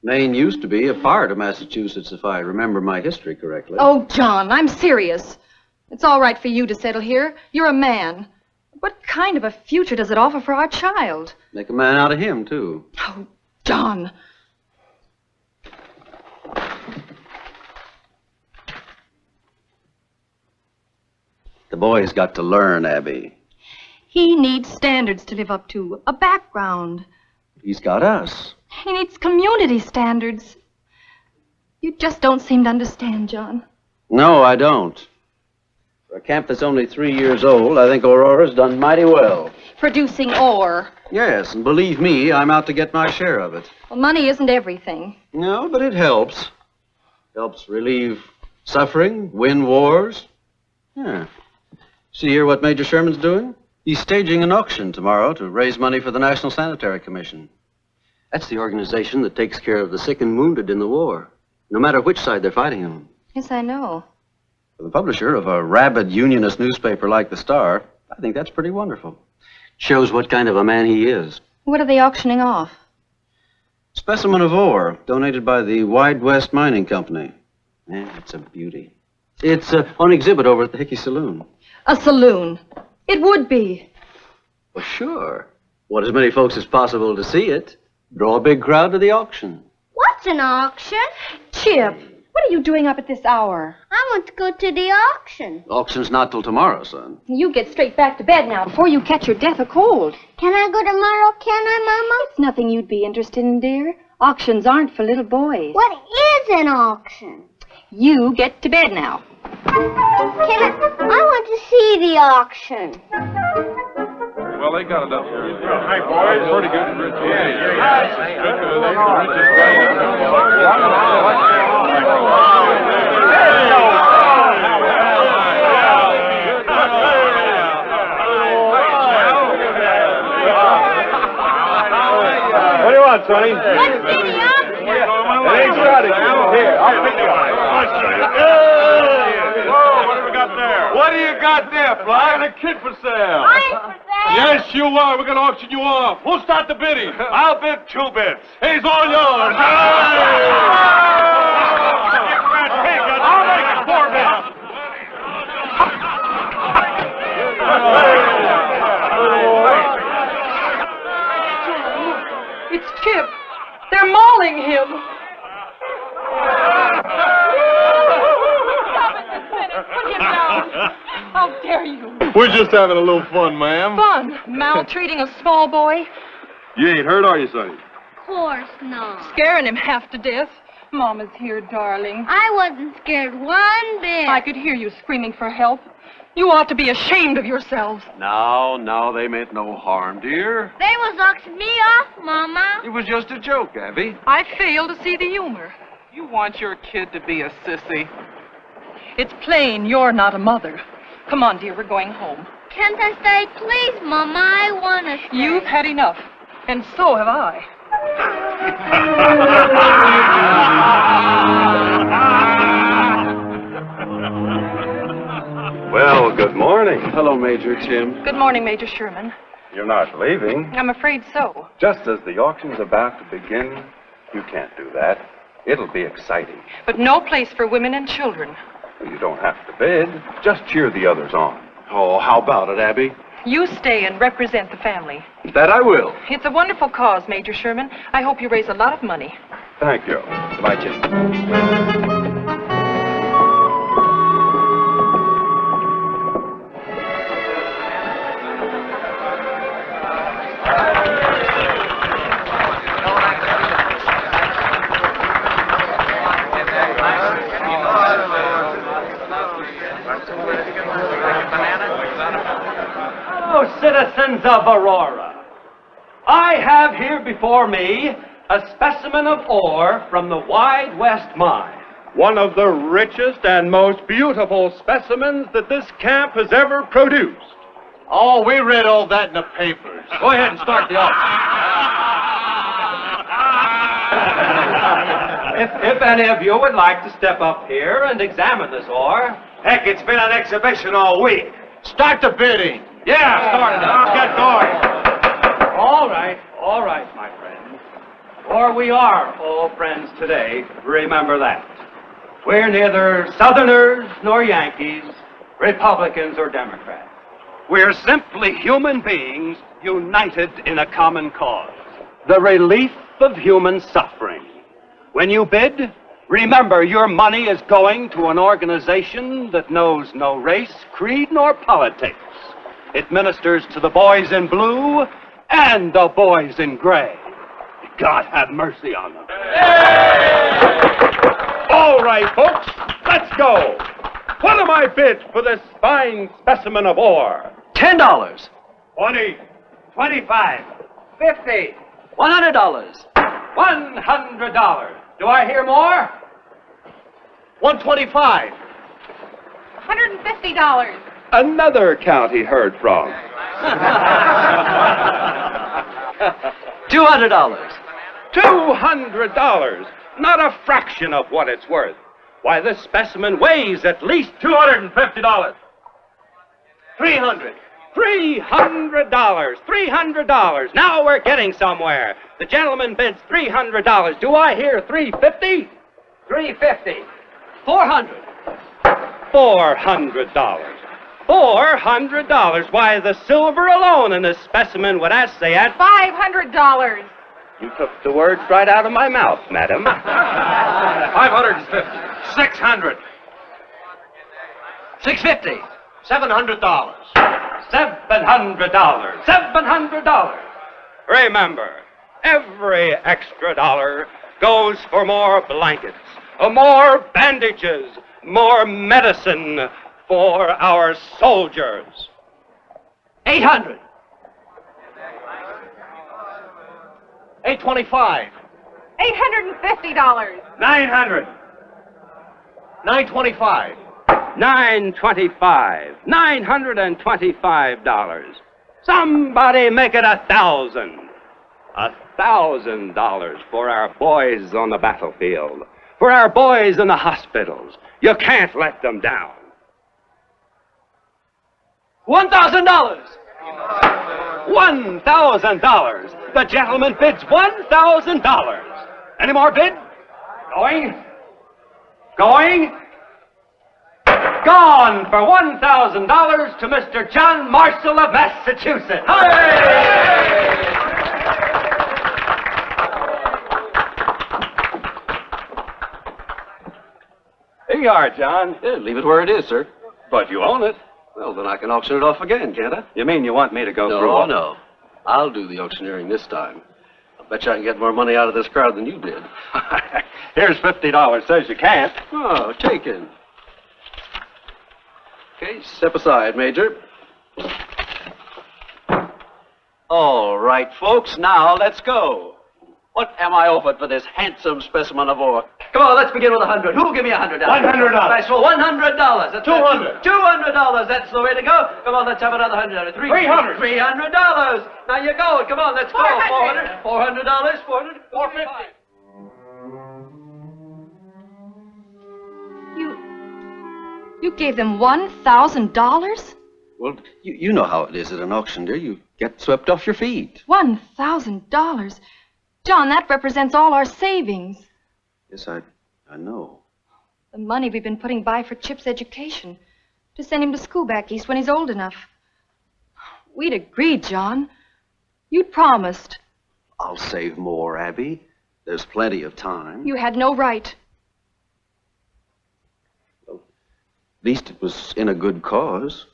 Maine used to be a part of Massachusetts, if I remember my history correctly. Oh, John, I'm serious. It's all right for you to settle here. You're a man. What kind of a future does it offer for our child? Make a man out of him, too. Oh, John. The boy's got to learn, Abby. He needs standards to live up to, a background. He's got us. He needs community standards. You just don't seem to understand, John. No, I don't. For a camp that's only 3 years old, I think Aurora's done mighty well. Producing ore. Yes, and believe me, I'm out to get my share of it. Well, money isn't everything. No, but it helps. Helps relieve suffering, win wars. Yeah. See here what Major Sherman's doing? He's staging an auction tomorrow to raise money for the National Sanitary Commission. That's the organization that takes care of the sick and wounded in the war, no matter which side they're fighting on. Yes, I know. For the publisher of a rabid unionist newspaper like the Star, I think that's pretty wonderful. Shows what kind of a man he is. What are they auctioning off? Specimen of ore, donated by the Wide West Mining Company. Yeah, it's a beauty. It's on exhibit over at the Hickey Saloon. A saloon. It would be. Well, sure. Want as many folks as possible to see it. Draw a big crowd to the auction. What's an auction? Chip, what are you doing up at this hour? I want to go to the auction. Auction's not till tomorrow, son. You get straight back to bed now before you catch your death of cold. Can I go tomorrow, can I, Mama? It's nothing you'd be interested in, dear. Auctions aren't for little boys. What is an auction? You get to bed now. I want to see the auction. Well, they got enough. Hi, boys. Pretty good for a Yeah. on, Sonny. Let's giddy up. It ain't starting. Here, I'll pick you up. Whoa, what do we got there? What do you got there, Fly? I got a kid for sale. I ain't for sale. Yes, you are. We're going to auction you off. Who'll start the bidding? I'll bid 2 bids. He's all yours. I'll make it 4 bids. It's Chip. They're mauling him. Put him down. How dare you? We're just having a little fun, ma'am. Fun. Maltreating a small boy. You ain't hurt, are you, Sonny? Of course not. Scaring him half to death. Mama's here, darling. I wasn't scared one bit. I could hear you screaming for help. You ought to be ashamed of yourselves. No, they meant no harm, dear. They was auctioning me off, Mama. It was just a joke, Abby. I fail to see the humor. You want your kid to be a sissy. It's plain you're not a mother. Come on, dear, we're going home. Can't I stay, please, Mama? I want to stay. You've had enough, and so have I. Well, good morning. Hello, Major Tim. Good morning, Major Sherman. You're not leaving. I'm afraid so. Just as the auction's about to begin, you can't do that. It'll be exciting. But no place for women and children. You don't have to bid. Just cheer the others on. Oh, how about it, Abby? You stay and represent the family. That I will. It's a wonderful cause, Major Sherman. I hope you raise a lot of money. Thank you. Goodbye, Jim. Citizens of Aurora, I have here before me a specimen of ore from the Wide West Mine. One of the richest and most beautiful specimens that this camp has ever produced. Oh, we read all that in the papers. Go ahead and start the auction. If any of you would like to step up here and examine this ore. Heck, it's been an exhibition all week. Start the bidding. Yeah, start it up. Get going. All right, my friends. For we are all friends today, remember that. We're neither Southerners nor Yankees, Republicans or Democrats. We're simply human beings united in a common cause. The relief of human suffering. When you bid, remember your money is going to an organization that knows no race, creed, nor politics. It ministers to the boys in blue and the boys in gray. God have mercy on them. All right, folks, let's go. What am I bid for this fine specimen of ore? $10. 20. 25. 50. $100. $100. Do I hear more? 125. $150. Another county heard from. $200. $200. Not a fraction of what it's worth. Why, this specimen weighs at least $250. 300. $300. $300. Now we're getting somewhere. The gentleman bids $300. Do I hear $350? 350. 400. $400. $400. Why, the silver alone in this specimen would assay at... $500. You took the words right out of my mouth, madam. 550. 600. 650. $700. $700. $700. Remember, every extra dollar goes for more blankets, more bandages, more medicine for our soldiers. 800. 825. $850. 900. 925. $925. $925. Somebody make it 1,000. $1,000 for our boys on the battlefield, for our boys in the hospitals. You can't let them down. $1,000! $1,000! The gentleman bids $1,000. Any more bid? Going? Going? Gone for $1,000 to Mr. John Marshall of Massachusetts. Hooray! Here you are, John. Yeah, leave it where it is, sir. But you own it. Well, then I can auction it off again, can't I? You mean you want me to go through No, all? no. I'll do the auctioneering this time. I bet you I can get more money out of this crowd than you did. Here's $50. Says you can't. Oh, taken. Okay, step aside, Major. All right, folks, now let's go. What am I offered for this handsome specimen of ore? Come on, let's begin with 100. Who'll give me $100? $100. Nice. Well, $100. That's $200. $200. That's the way to go. Come on, let's have another $100. $300. $300. Now you're going. Come on, let's go. $400. $400. $450. You gave them $1,000? Well, you know how it is at an auction, dear. You get swept off your feet. $1,000? John, that represents all our savings. Yes, I know. The money we've been putting by for Chip's education. To send him to school back east when he's old enough. We'd agreed, John. You'd promised. I'll save more, Abby. There's plenty of time. You had no right. At least it was in a good cause.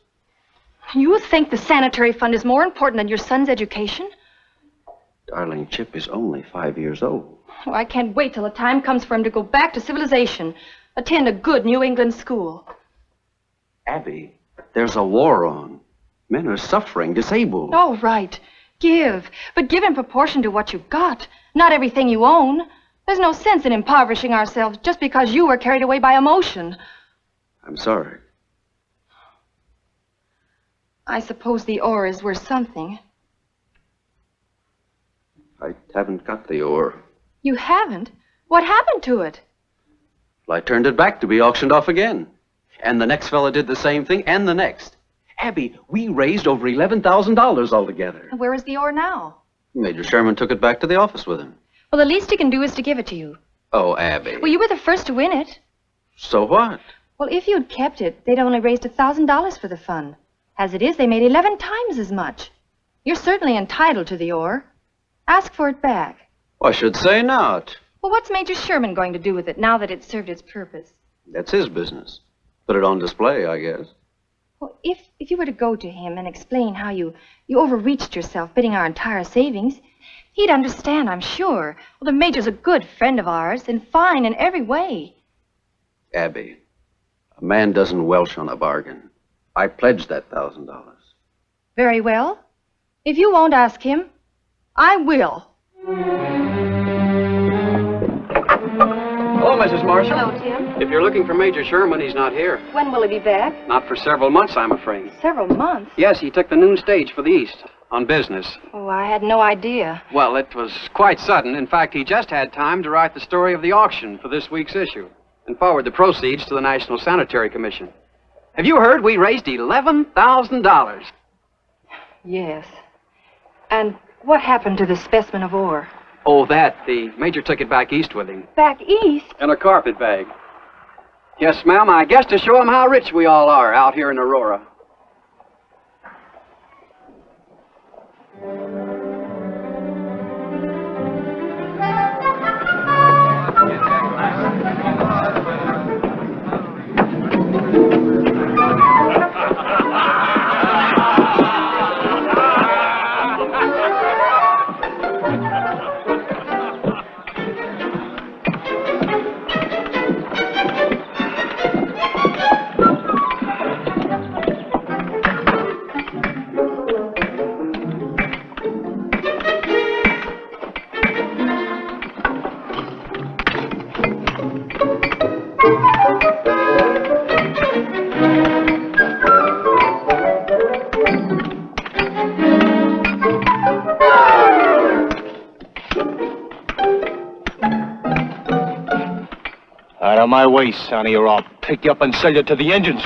You think the sanitary fund is more important than your son's education? Darling, Chip is only 5 years old. Oh, I can't wait till the time comes for him to go back to civilization. Attend a good New England school. Abby, there's a war on. Men are suffering, disabled. All right. Give. But give in proportion to what you've got. Not everything you own. There's no sense in impoverishing ourselves just because you were carried away by emotion. I'm sorry. I suppose the ore is worth something. I haven't got the ore. You haven't? What happened to it? Well, I turned it back to be auctioned off again. And the next fella did the same thing, and the next. Abby, we raised over $11,000 altogether. Where is the ore now? Major Sherman took it back to the office with him. Well, the least he can do is to give it to you. Oh, Abby. Well, you were the first to win it. So what? Well, if you'd kept it, they'd only raised $1,000 for the fund. As it is, they made 11 times as much. You're certainly entitled to the ore. Ask for it back. I should say not. Well, what's Major Sherman going to do with it now that it's served its purpose? That's his business. Put it on display, I guess. Well, if you were to go to him and explain how you overreached yourself bidding our entire savings, he'd understand, I'm sure. Well, the Major's a good friend of ours and fine in every way. Abby, a man doesn't welch on a bargain. I pledged that $1,000. Very well. If you won't ask him, I will. Hello, Mrs. Marshall. Hello, Tim. If you're looking for Major Sherman, he's not here. When will he be back? Not for several months, I'm afraid. Several months. Yes, he took the noon stage for the East on business. Oh, I had no idea. Well, it was quite sudden. In fact, he just had time to write the story of the auction for this week's issue and forward the proceeds to the National Sanitary Commission. Have you heard? We raised $11,000. Yes. And what happened to the specimen of ore? Oh, that. The Major took it back east with him. Back east? In a carpet bag. Yes, ma'am. I guess to show him how rich we all are out here in Aurora. Out of my way, Sonny, or I'll pick you up and sell you to the engines.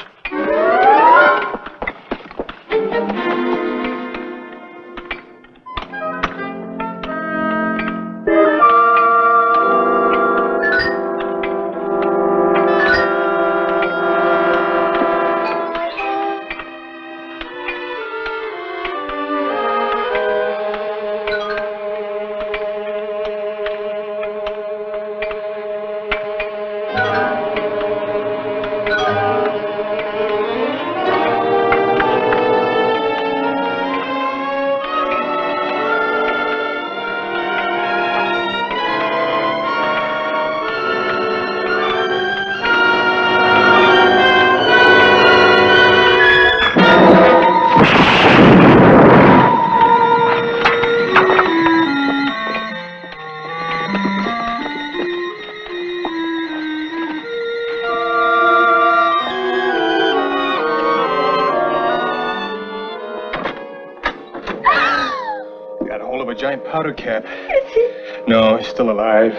Giant powder cap. Is he? No, he's still alive.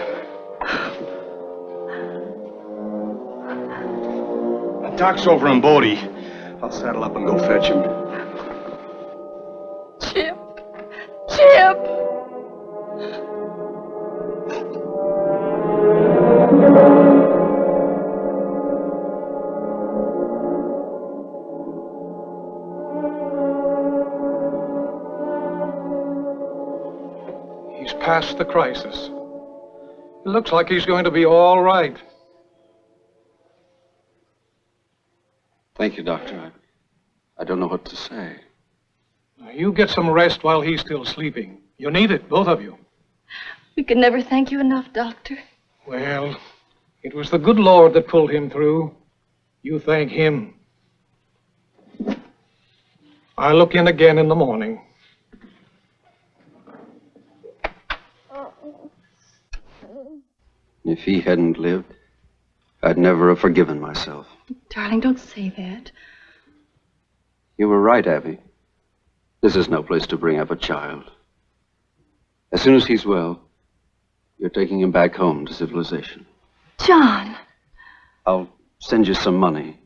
Doc's over on Bodie. I'll saddle up and go fetch him. Chip. Chip. Past the crisis. It looks like he's going to be all right. Thank you, Doctor. I don't know what to say. Now, you get some rest while he's still sleeping. You need it, both of you. We can never thank you enough, Doctor. Well, it was the good Lord that pulled him through. You thank him. I'll look in again in the morning. If he hadn't lived, I'd never have forgiven myself. Darling, don't say that. You were right, Abby. This is no place to bring up a child. As soon as he's well, you're taking him back home to civilization. John! I'll send you some money.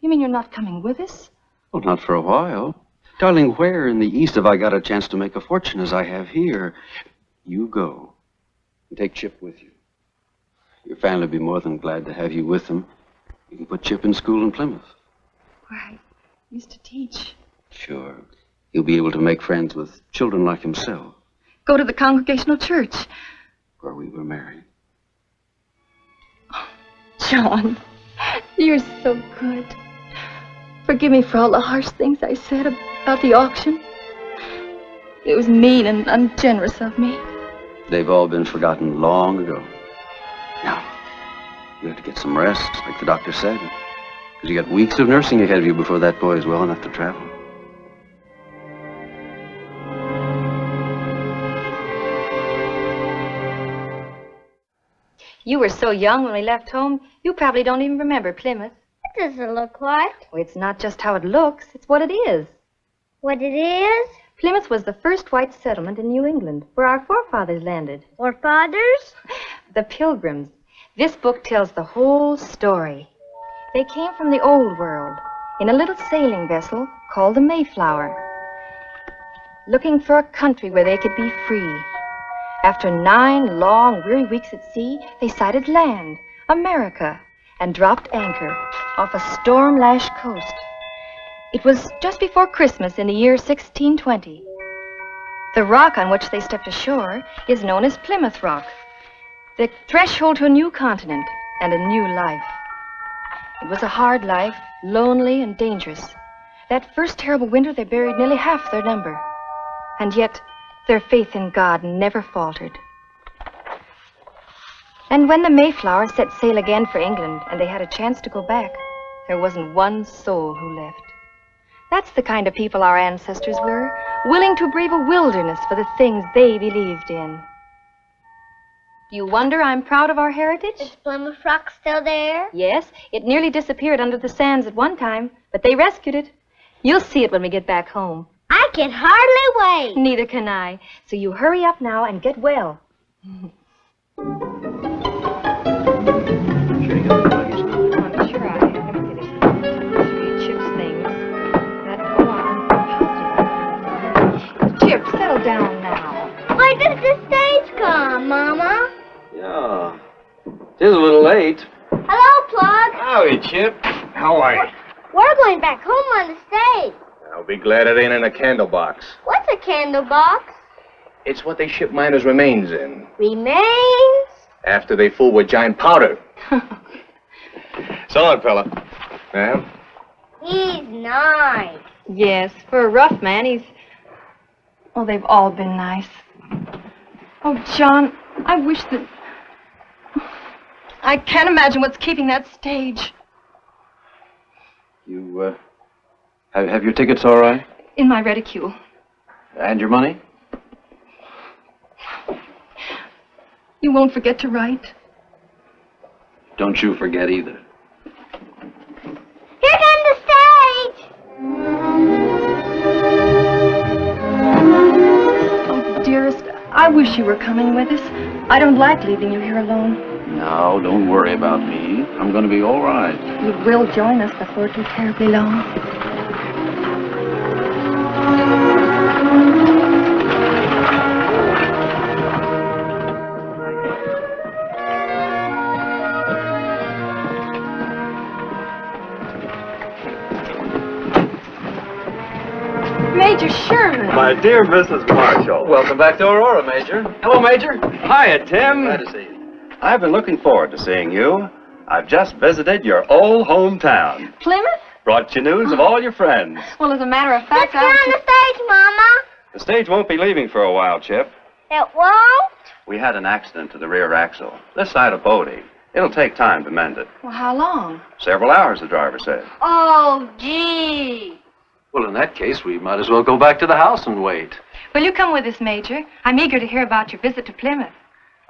You mean you're not coming with us? Well, not for a while. Darling, where in the East have I got a chance to make a fortune as I have here? You go and take Chip with you. Your family will be more than glad to have you with them. You can put Chip in school in Plymouth. Where I used to teach. Sure. He'll be able to make friends with children like himself. Go to the Congregational Church. Where we were married. Oh, John, you're so good. Forgive me for all the harsh things I said about the auction. It was mean and ungenerous of me. They've all been forgotten long ago. Now, you have to get some rest, like the doctor said. Because you got weeks of nursing ahead of you before that boy is well enough to travel. You were so young when we left home, you probably don't even remember Plymouth. What does it look like? Well, it's not just how it looks, it's what it is. What it is? Plymouth was the first white settlement in New England, where our forefathers landed. Forefathers? The Pilgrims. This book tells the whole story. They came from the old world in a little sailing vessel called the Mayflower, looking for a country where they could be free. After 9 long, weary weeks at sea, they sighted land, America, and dropped anchor off a storm-lashed coast. It was just before Christmas in the year 1620. The rock on which they stepped ashore is known as Plymouth Rock, the threshold to a new continent and a new life. It was a hard life, lonely and dangerous. That first terrible winter, they buried nearly half their number. And yet, their faith in God never faltered. And when the Mayflower set sail again for England and they had a chance to go back, there wasn't one soul who left. That's the kind of people our ancestors were, willing to brave a wilderness for the things they believed in. Do you wonder I'm proud of our heritage? Is Plymouth Rock still there? Yes, it nearly disappeared under the sands at one time, but they rescued it. You'll see it when we get back home. I can hardly wait. Neither can I. So you hurry up now and get well. the stage come, Mama? Yeah. It is a little late. Hello, Plug. Howdy, Chip. How are you? We're going back home on the stage. I'll be glad it ain't in a candle box. What's a candle box? It's what they ship miners' remains in Remains? after they fool with giant powder. So long, fella. Ma'am? He's nice. Yes, for a rough man, he's... Oh, they've all been nice. Oh, John, I wish that... I can't imagine what's keeping that stage. You, have your tickets all right? In my reticule. And your money? You won't forget to write? Don't you forget either. Here comes the stage! Oh, dearest, I wish you were coming with us. I don't like leaving you here alone. No, don't worry about me. I'm going to be all right. You will join us before too terribly long. Major Sherman. My dear Mrs. Marshall. Welcome back to Aurora, Major. Hello, Major. Hiya, Tim. Glad to see you. I've been looking forward to seeing you. I've just visited your old hometown. Plymouth? Brought you news of all your friends. Well, as a matter of Let's fact, get on the stage, Mama. The stage won't be leaving for a while, Chip. It won't? We had an accident to the rear axle, this side of Bodie. It'll take time to mend it. Well, how long? Several hours, the driver said. Oh, gee. Well, in that case, we might as well go back to the house and wait. Will you come with us, Major? I'm eager to hear about your visit to Plymouth.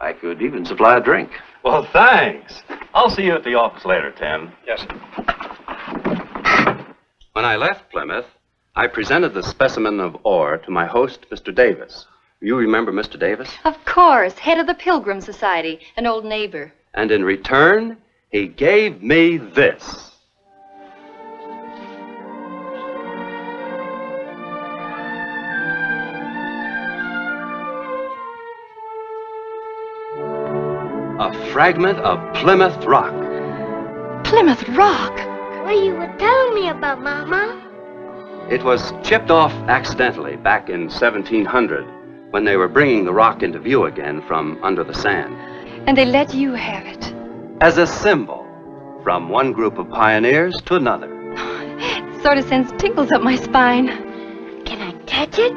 I could even supply a drink. Well, thanks. I'll see you at the office later, Tim. Yes, sir. When I left Plymouth, I presented the specimen of ore to my host, Mr. Davis. You remember Mr. Davis? Of course, head of the Pilgrim Society, an old neighbor. And in return, he gave me this. A fragment of Plymouth Rock. Plymouth Rock? What you were telling me about, Mama? It was chipped off accidentally back in 1700 when they were bringing the rock into view again from under the sand. And they let you have it. As a symbol from one group of pioneers to another. It sort of sends tingles up my spine. Can I touch it?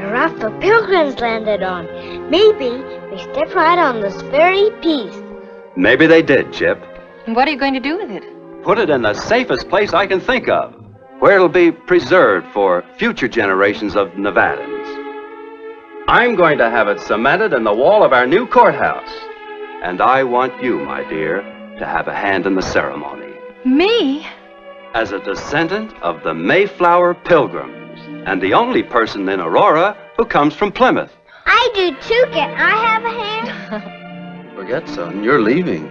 The raft the pilgrims landed on. Maybe they stepped right on this very piece. Maybe they did, Chip. And what are you going to do with it? Put it in the safest place I can think of, where it'll be preserved for future generations of Nevadans. I'm going to have it cemented in the wall of our new courthouse. And I want you, my dear, to have a hand in the ceremony. Me? As a descendant of the Mayflower Pilgrims, and the only person in Aurora who comes from Plymouth. I do too. Can I have a hand? Forget, son, you're leaving.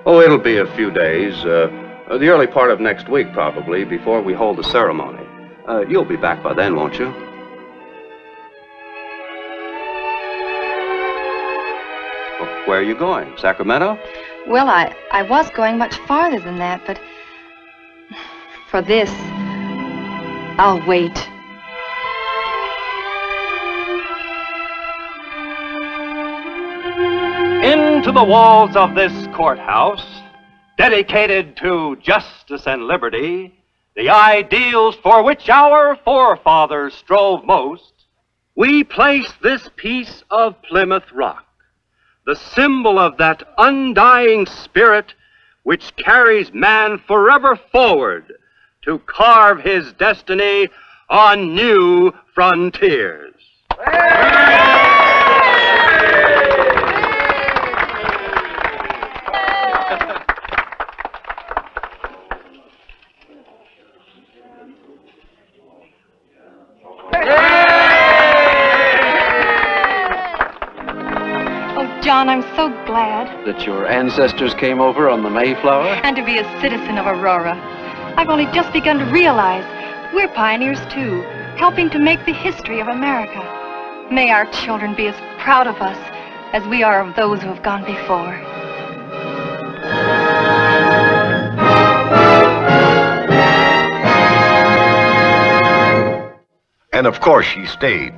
Oh, it'll be a few days, the early part of next week, probably, before we hold the ceremony. You'll be back by then, won't you? Well, where are you going? Sacramento? Well, I was going much farther than that, but for this, I'll wait. Into the walls of this courthouse, dedicated to justice and liberty, the ideals for which our forefathers strove most, we place this piece of Plymouth Rock, the symbol of that undying spirit which carries man forever forward to carve his destiny on new frontiers. John, I'm so glad. That your ancestors came over on the Mayflower? And to be a citizen of Aurora. I've only just begun to realize we're pioneers, too. helping to make the history of America. May our children be as proud of us as we are of those who have gone before. And of course she stayed.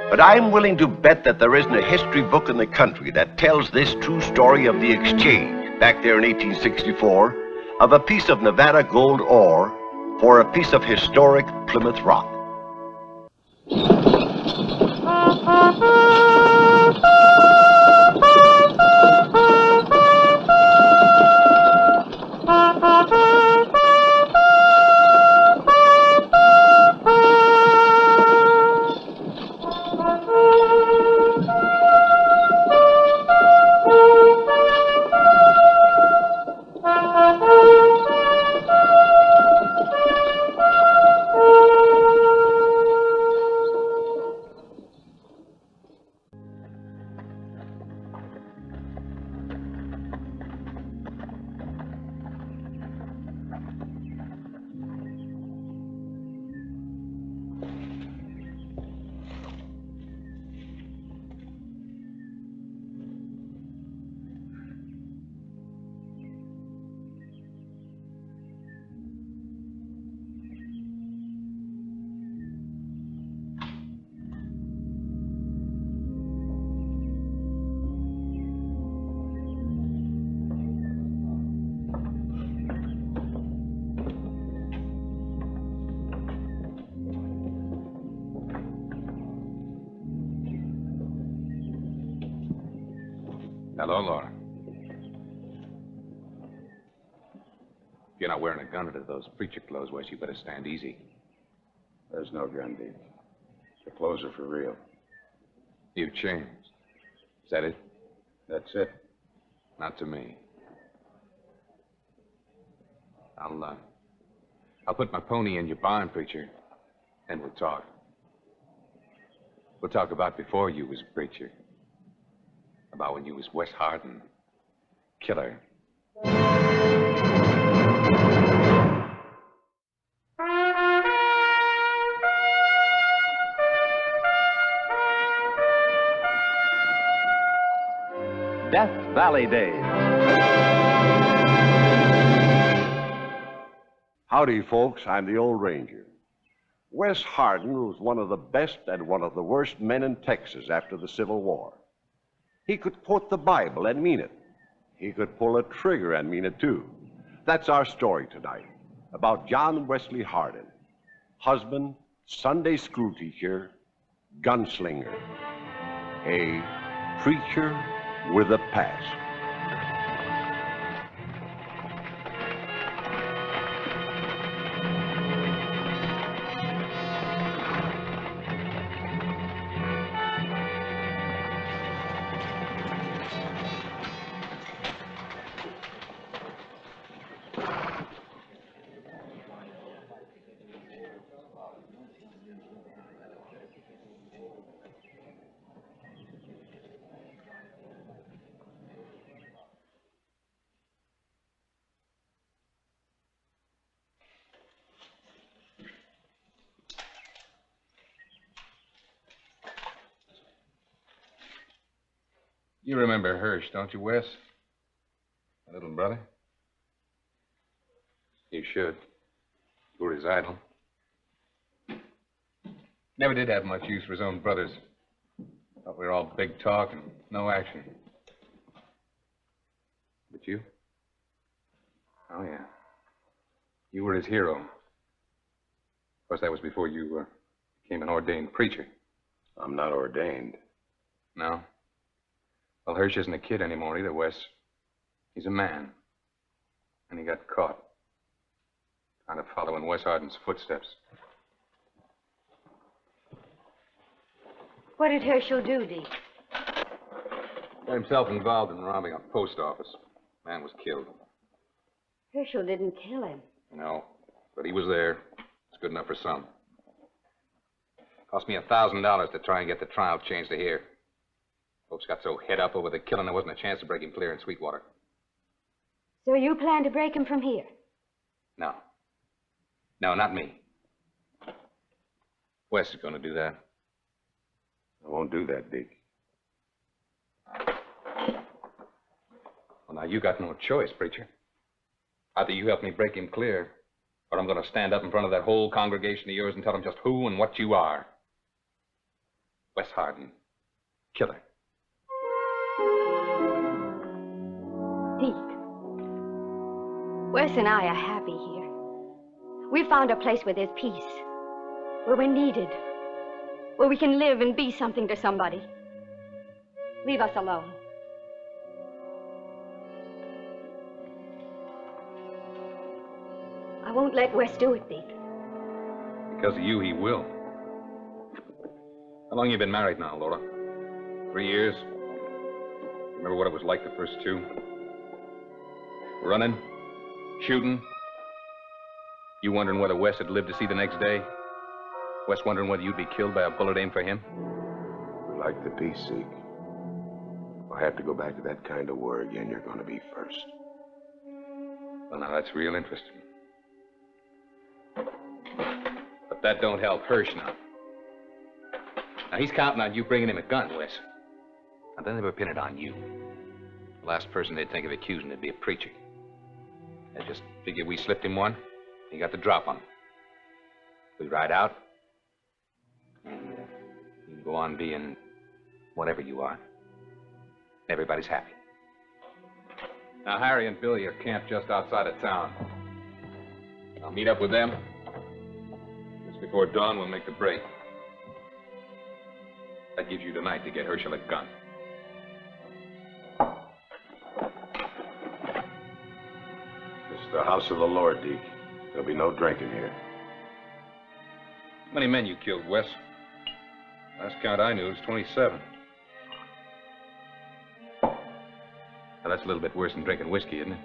But I'm willing to bet that there isn't a history book in the country that tells this true story of the exchange, back there in 1864, of a piece of Nevada gold ore for a piece of historic Plymouth Rock. Hello, Laura. If you're not wearing a gun under those preacher clothes, Wes, you better stand easy. There's no gun, Deke. The clothes are for real. You've changed. Is that it? That's it. Not to me. I'll put my pony in your barn, preacher, and we'll talk. We'll talk about before you was a preacher. About when you was Wes Hardin, killer. Death Valley Days. Howdy, folks. I'm the old ranger. Wes Hardin was one of the best and one of the worst men in Texas after the Civil War. He could quote the Bible and mean it. He could pull a trigger and mean it too. That's our story tonight, about John Wesley Hardin, husband, Sunday school teacher, gunslinger, a preacher with a past. You remember Hirsch, don't you, Wes? My little brother? You should. You were his idol. Never did have much use for his own brothers. Thought we were all big talk and no action. But you? Oh, yeah. You were his hero. Of course, that was before you became an ordained preacher. I'm not ordained. No? Well, Hirsch isn't a kid anymore either, Wes. He's a man. And he got caught. Trying to follow in Wes Hardin's footsteps. What did Herschel do, Deke? Got himself involved in robbing a post office. Man was killed. Herschel didn't kill him. No, but he was there. It's good enough for some. Cost me $1,000 to try and get the trial changed to here. Folks got so head up over the killing there wasn't a chance to break him clear in Sweetwater. So you plan to break him from here? No. No, not me. Wes is going to do that. I won't do that, Deke. Well, now, you got no choice, preacher. Either you help me break him clear, or I'm going to stand up in front of that whole congregation of yours and tell them just who and what you are. Wes Hardin, killer. Deke, Wes and I are happy here. We've found a place where there's peace, where we're needed, where we can live and be something to somebody. Leave us alone. I won't let Wes do it, Deke. Because of you, he will. How long you been married now, Laura? 3 years? Remember what it was like the first 2? Running, shooting. You wondering whether Wes had lived to see the next day? Wes wondering whether you'd be killed by a bullet aimed for him? We like the peace, Zeke. If I have to go back to that kind of war again, you're going to be first. Well, now, that's real interesting. But that don't help Hirsch now. Now, he's counting on you bringing him a gun, Wes. And then they were pinning it on you. The last person they'd think of accusing would be a preacher. They just figured we slipped him one. He got the drop on him. We ride out. And you can go on being whatever you are. Everybody's happy. Now, Harry and Billy are camped just outside of town. I'll meet up with them. Just before dawn, we'll make the break. That gives you tonight to get Herschel a gun. It's the house of the Lord, Deke. There'll be no drinking here. How many men you killed, Wes? Last count I knew was 27. Now, that's a little bit worse than drinking whiskey, isn't it?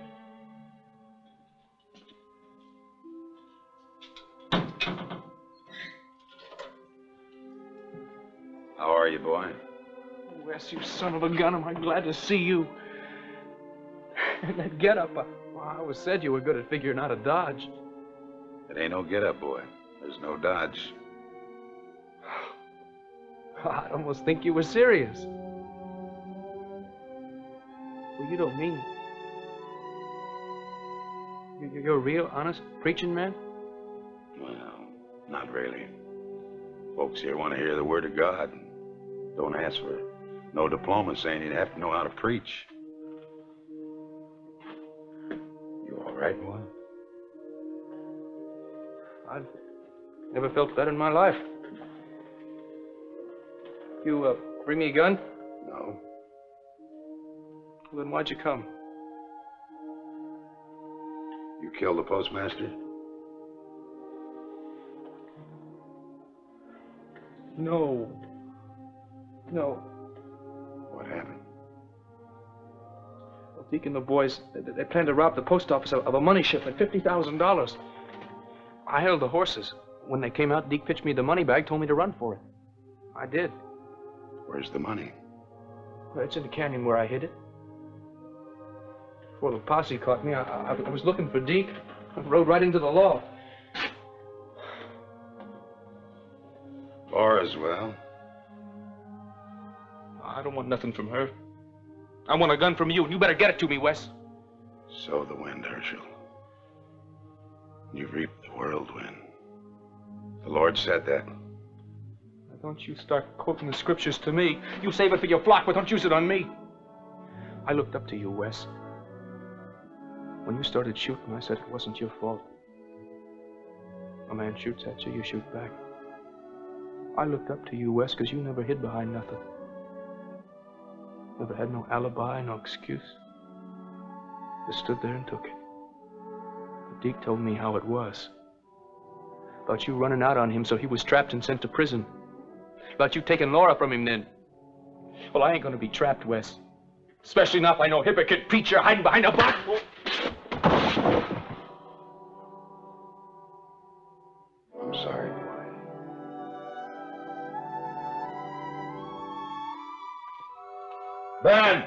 How are you, boy? Wes, you son of a gun, am I glad to see you. And that get-up, I always said you were good at figuring out a dodge. It ain't no get-up, boy. There's no dodge. I'd almost think you were serious. Well, you don't mean... You're a real, honest preaching man? Well, not really. Folks here want to hear the word of God. Don't ask for no diploma saying you'd have to know how to preach. You all right, boy? I've never felt better in my life. You, bring me a gun? No. Well, then why'd you come? You killed the postmaster? No. No. What happened? Well, Deke and the boys, they planned to rob the post office of a money shipment, $50,000. I held the horses. When they came out, Deke pitched me the money bag, told me to run for it. I did. Where's the money? Well, it's in the canyon where I hid it. Before the posse caught me, I was looking for Deke. I rode right into the law. Laura's well. I don't want nothing from her. I want a gun from you, and you better get it to me, Wes. Sow the wind, Herschel. You reap the whirlwind. The Lord said that. Now, don't you start quoting the scriptures to me. You save it for your flock, but don't use it on me. I looked up to you, Wes. When you started shooting, I said it wasn't your fault. A man shoots at you, you shoot back. I looked up to you, Wes, because you never hid behind nothing. Never had no alibi, no excuse. Just stood there and took it. But Deke told me how it was. About you running out on him so he was trapped and sent to prison. About you taking Laura from him then. Well, I ain't gonna be trapped, Wes. Especially not by no hypocrite preacher hiding behind a box. I'm sorry, boy. Ben!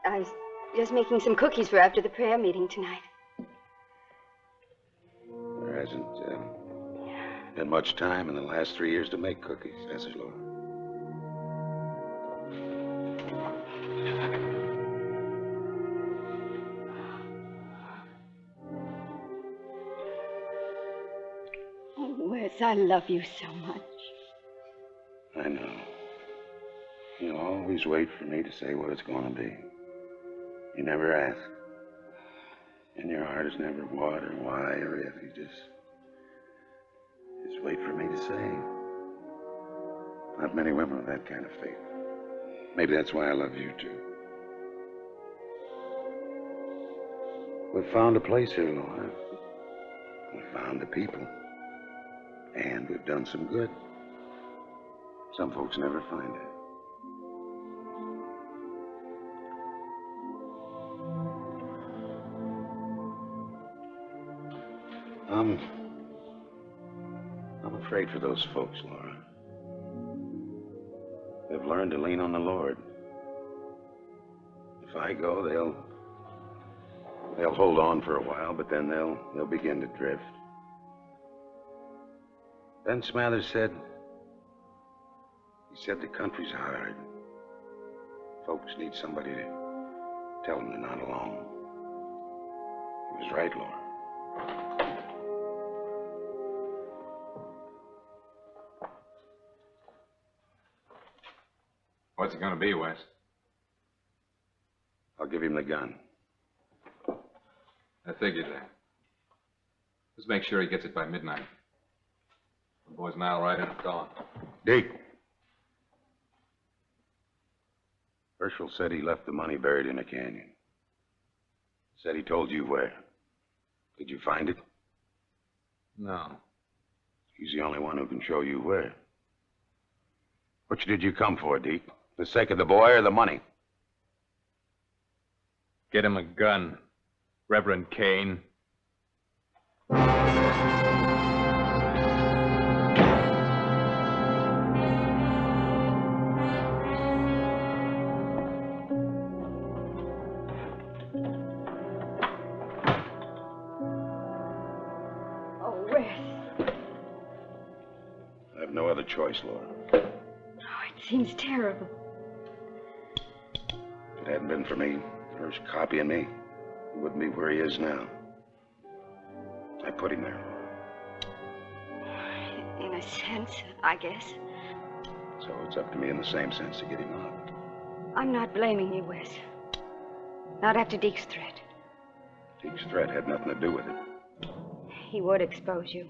I was just making some cookies for after the prayer meeting tonight. There hasn't been much time in the last 3 years to make cookies, has there, Laura? Oh, Wes, I love you so much. I know. You always wait for me to say what it's going to be. You never ask. And your heart is never what or why or if. You just wait for me to say. Not many women have that kind of faith. Maybe that's why I love you, too. We've found a place here, Laura. We've found the people. And we've done some good. Some folks never find it. I'm afraid for those folks, Laura. They've learned to lean on the Lord. If I go, they'll hold on for a while, but then they'll begin to drift. Ben Smathers said, the country's hard. Folks need somebody to tell them they're not alone. He was right, Laura. What's it gonna be, Wes? I'll give him the gun. I figured that. Just make sure he gets it by midnight. The boys and I'll ride in at dawn. Deke. Herschel said he left the money buried in a canyon. Said he told you where. Did you find it? No. He's the only one who can show you where. Which did you come for, Deke? The sake of the boy or the money? Get him a gun, Reverend Kane. Oh, Wes. I have no other choice, Laura. Oh, it seems terrible. If it hadn't been for me, first copying me, he wouldn't be where he is now. I put him there. In a sense, I guess. So it's up to me in the same sense to get him out. I'm not blaming you, Wes. Not after Deke's threat. Deke's threat had nothing to do with it. He would expose you.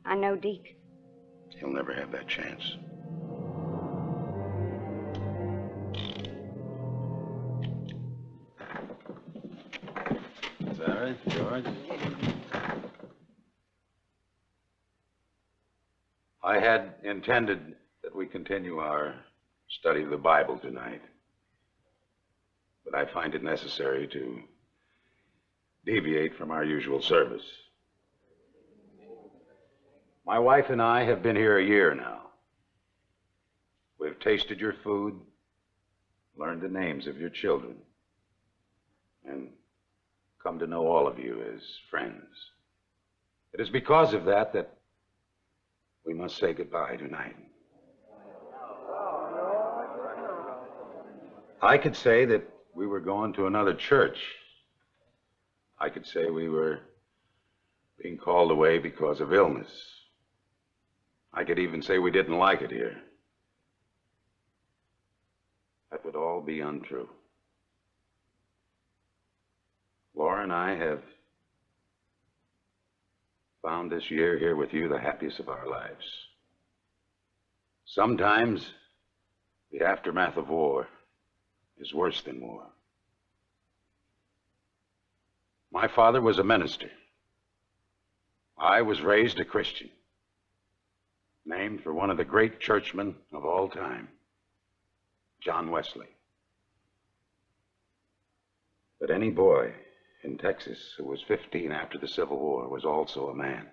I know Deke. He'll never have that chance. Is that right, George? I had intended that we continue our study of the Bible tonight. But I find it necessary to deviate from our usual service. My wife and I have been here a year now. We've tasted your food, learned the names of your children, and come to know all of you as friends. It is because of that that we must say goodbye tonight. I could say that we were going to another church. I could say we were being called away because of illness. I could even say we didn't like it here. That would all be untrue. Laura and I have found this year here with you the happiest of our lives. Sometimes the aftermath of war is worse than war. My father was a minister. I was raised a Christian, named for one of the great churchmen of all time, John Wesley. But any boy in Texas who was 15 after the Civil War was also a man.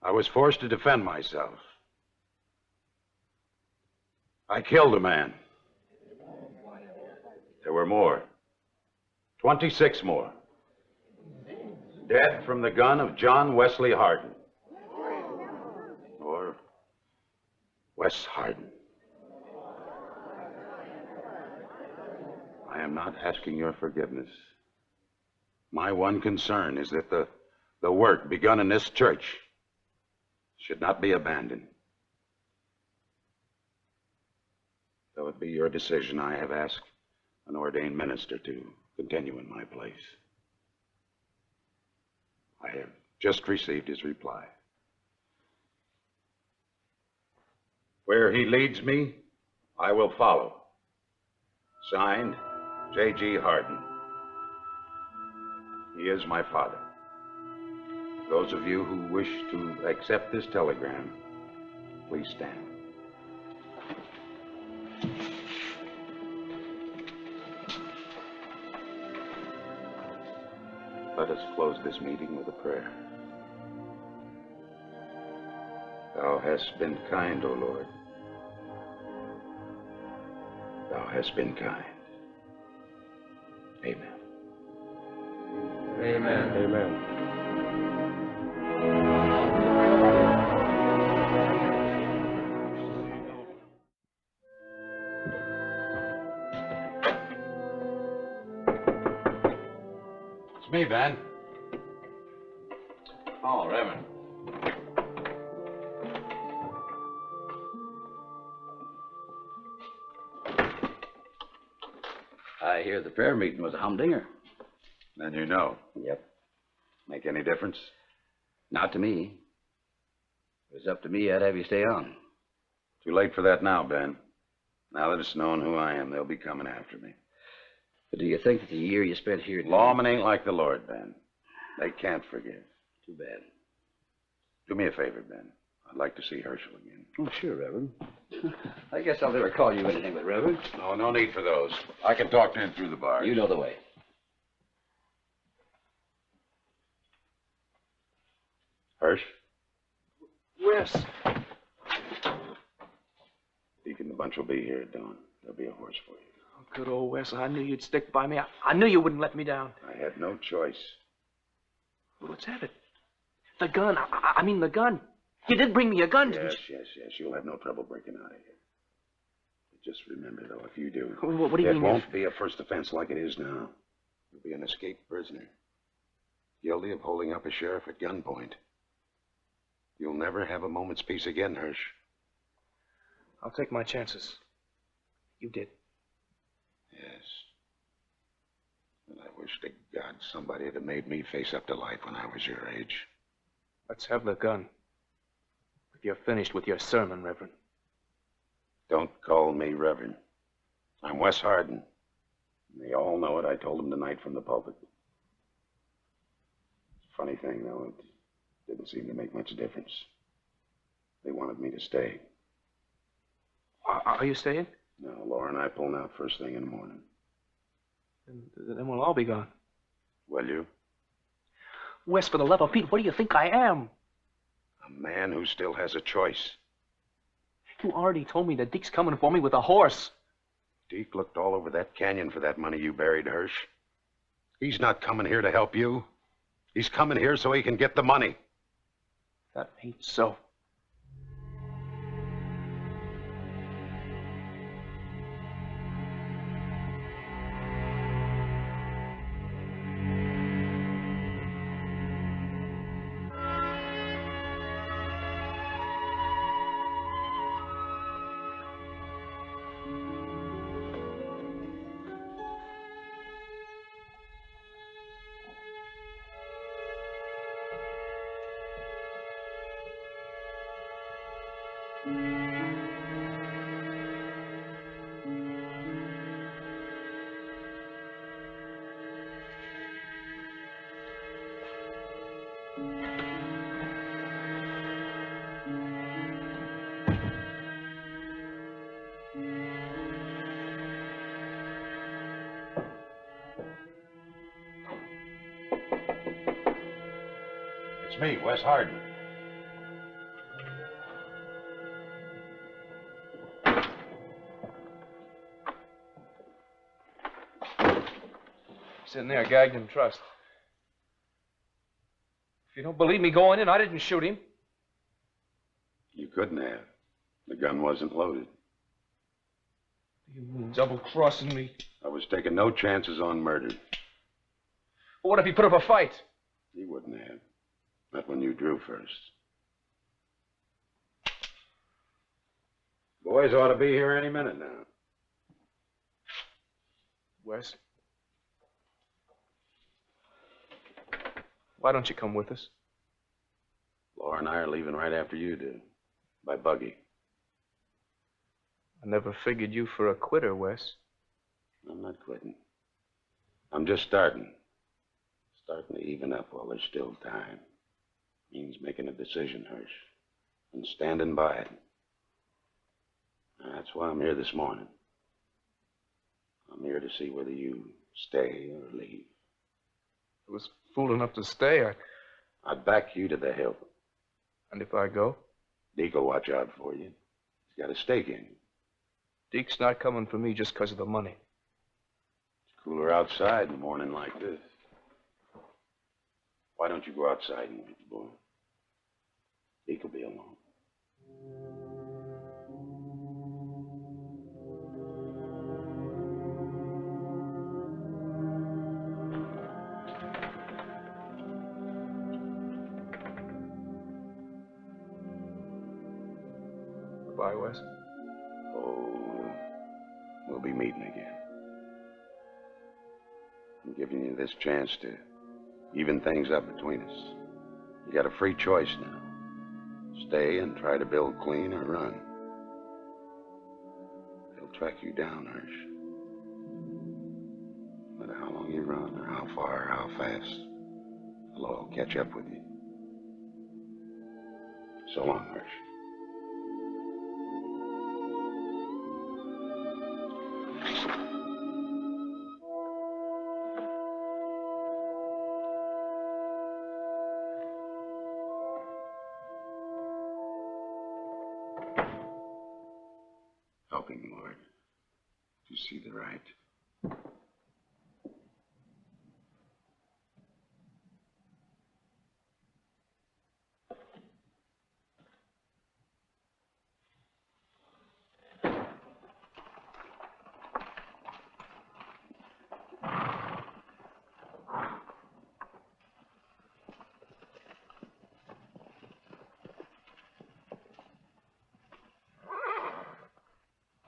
I was forced to defend myself. I killed a man. There were more. 26 more. Dead from the gun of John Wesley Hardin. Or Wes Hardin. I am not asking your forgiveness. My one concern is that the work begun in this church should not be abandoned. Though it be your decision, I have asked an ordained minister to continue in my place. I have just received his reply. Where he leads me, I will follow. Signed, J.G. Hardin. He is my father. Those of you who wish to accept this telegram, please stand. Let us close this meeting with a prayer. Thou hast been kind, O Lord. Thou hast been kind. Amen. Amen. Amen. It's me, Ben. Oh, Reverend. I hear the prayer meeting was a humdinger. Then you know. Yep. Make any difference? Not to me. If it was up to me, I'd have you stay on. Too late for that now, Ben. Now that it's known who I am, they'll be coming after me. But do you think that the year you spent here... Lawmen ain't like the Lord, Ben. They can't forgive. Too bad. Do me a favor, Ben. I'd like to see Herschel again. Oh, sure, Reverend. I guess I'll never call you anything but Reverend. No, no need for those. I can talk to him through the bars. You know the way. Hirsch? Wes. Deacon and the bunch will be here at dawn. There'll be a horse for you. Oh, good old Wes. I knew you'd stick by me. I knew you wouldn't let me down. I had no choice. Well, let's have it. The gun. I mean the gun. You did bring me a gun, didn't you? Yes. You'll have no trouble breaking out of here. Just remember, though, if you do, What do you mean? It won't be a first offense like it is now. You'll be an escaped prisoner. Guilty of holding up a sheriff at gunpoint. You'll never have a moment's peace again, Hirsch. I'll take my chances. You did. Yes. But I wish to God somebody had made me face up to life when I was your age. Let's have the gun. If you're finished with your sermon, Reverend. Don't call me Reverend. I'm Wes Hardin. They all know it. I told them tonight from the pulpit. Funny thing, though, it didn't seem to make much difference. They wanted me to stay. Are you staying? No, Laura and I pulling out first thing in the morning. Then we'll all be gone. Will you? Wes, for the love of Pete, what do you think I am? A man who still has a choice. You already told me that Deke's coming for me with a horse. Deke looked all over that canyon for that money you buried, Hirsch. He's not coming here to help you. He's coming here so he can get the money. That ain't so. It's me, Wes Hardin. He's in there, gagged in trust. If you don't believe me, go on in. I didn't shoot him. You couldn't have. The gun wasn't loaded. You mean double-crossing me? I was taking no chances on murder. Well, what if he put up a fight? He wouldn't have. Not when you drew first. Boys ought to be here any minute now. Wes? Why don't you come with us? Laura and I are leaving right after you do. By buggy. I never figured you for a quitter, Wes. I'm not quitting. I'm just starting. Starting to even up while there's still time. Means making a decision, Hirsch. And standing by it. That's why I'm here this morning. I'm here to see whether you stay or leave. I was fool enough to stay. I'd back you to the hilt. And if I go? Deke will watch out for you. He's got a stake in you. Deke's not coming for me just because of the money. It's cooler outside in a morning like this. Why don't you go outside and meet the boy? Deke will be alone. Bye, Wes. Oh, we'll be meeting again. I'm giving you this chance to even things up between us. You got a free choice now. Stay and try to build clean or run. They'll track you down, Hirsch. No matter how long you run or how far or how fast, the law will catch up with you. So long, Hirsch. Help him, Lord, to see the right.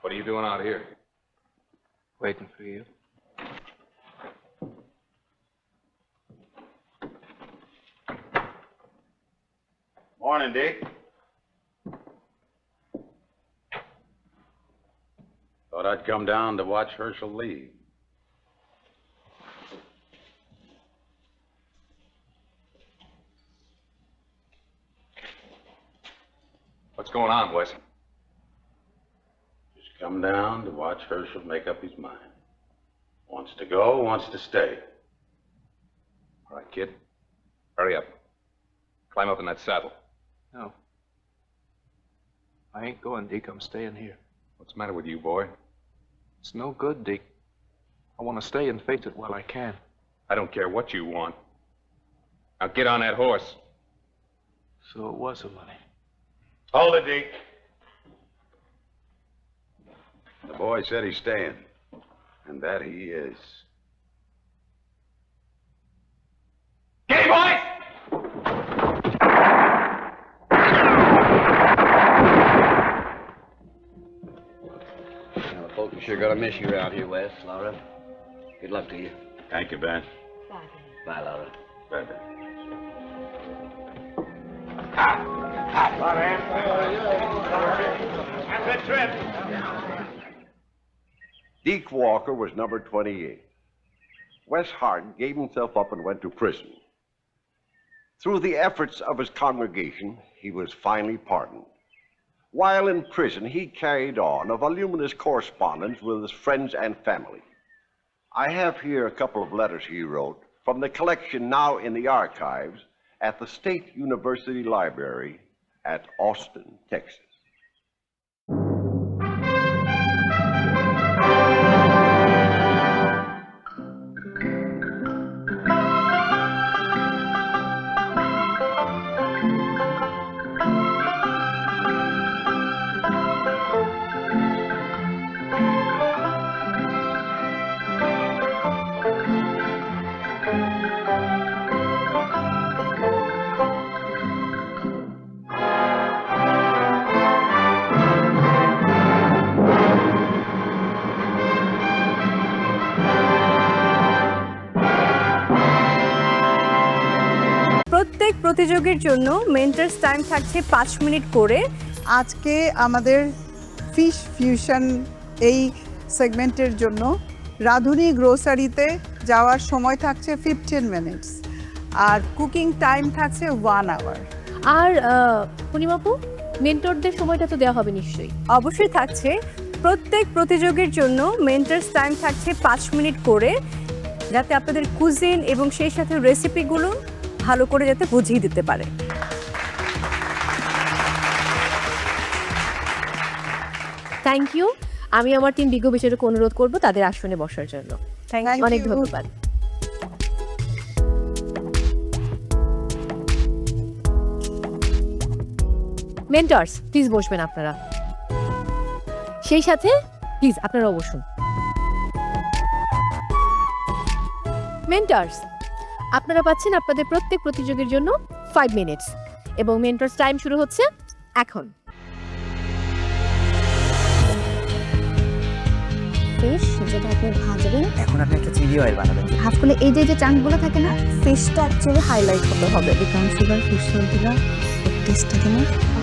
What are you doing out here? Waiting for you. Morning, Dick. Thought I'd come down to watch Herschel leave. What's going on, Wes? Just come down to watch Herschel make up his mind. Wants to go, wants to stay. All right, kid. Hurry up. Climb up in that saddle. No. I ain't going, Deke. I'm staying here. What's the matter with you, boy? It's no good, Deke. I want to stay and face it while I can. I don't care what you want. Now get on that horse. So it was the money. Hold it, Deke. The boy said he's staying. And that he is. Get him, boys! Now, the folks are sure gonna miss you around here, Wes. Laura, good luck to you. Thank you, Ben. Bye. Bye, Laura. Bye, Ben. That's a trip. Deke Walker was number 28. Wes Hart gave himself up and went to prison. Through the efforts of his congregation, he was finally pardoned. While in prison, he carried on a voluminous correspondence with his friends and family. I have here a couple of letters he wrote from the collection now in the archives at the State University Library at Austin, Texas. প্রতিযোগীর জন্য mentors time থাকছে 5 minute করে। আজকে আমাদের fish fusion এই সেগমেন্টের জন্য রাঁধুনি গ্রোসারিতে যাওয়ার সময় থাকছে 15 মিনিটস আর কুকিং টাইম থাকছে 1 আওয়ার। আর পূর্ণিমাপু, মেন্টরদের সময়টা তো দেওয়া হবে নিশ্চয়ই? অবশ্যই থাকছে। প্রত্যেক প্রতিযোগীর জন্য মেন্টরস টাইম থাকছে 5 মিনিট করে, যাতে আপনাদের কুজিন এবং সেই সাথে রেসিপিগুলো ভালো করে যাতে বুঝিয়ে দিতে পারে। Thank you. আমি আমার 3 বিজ্ঞ বিচারক অনুরোধ করব তাদের আসনে বসার জন্য। অনেক ধন্যবাদ। মেন্টরস, প্লিজ বসবেন আপনারা। সেই সাথে প্লিজ আপনারাও বসুন। মেন্টরস, আপনারা পাচ্ছেন আপনাদের প্রত্যেক প্রতিযোগীর জন্য 5 মিনিটস এবং মেন্টরস টাইম শুরু হচ্ছে এখন। ফিশ যেটা আপনি ভাজবেন, এখন আপনি একটা চিলি অয়েল বানাবেন। হাফ করলে এই যে চাঙ্কগুলো থাকে না, ফিশটা অ্যাকচুয়ালি হাইলাইট হতে হবে। বিকম সুগার ফিশ সল্টগুলো টেস্টটা দেন।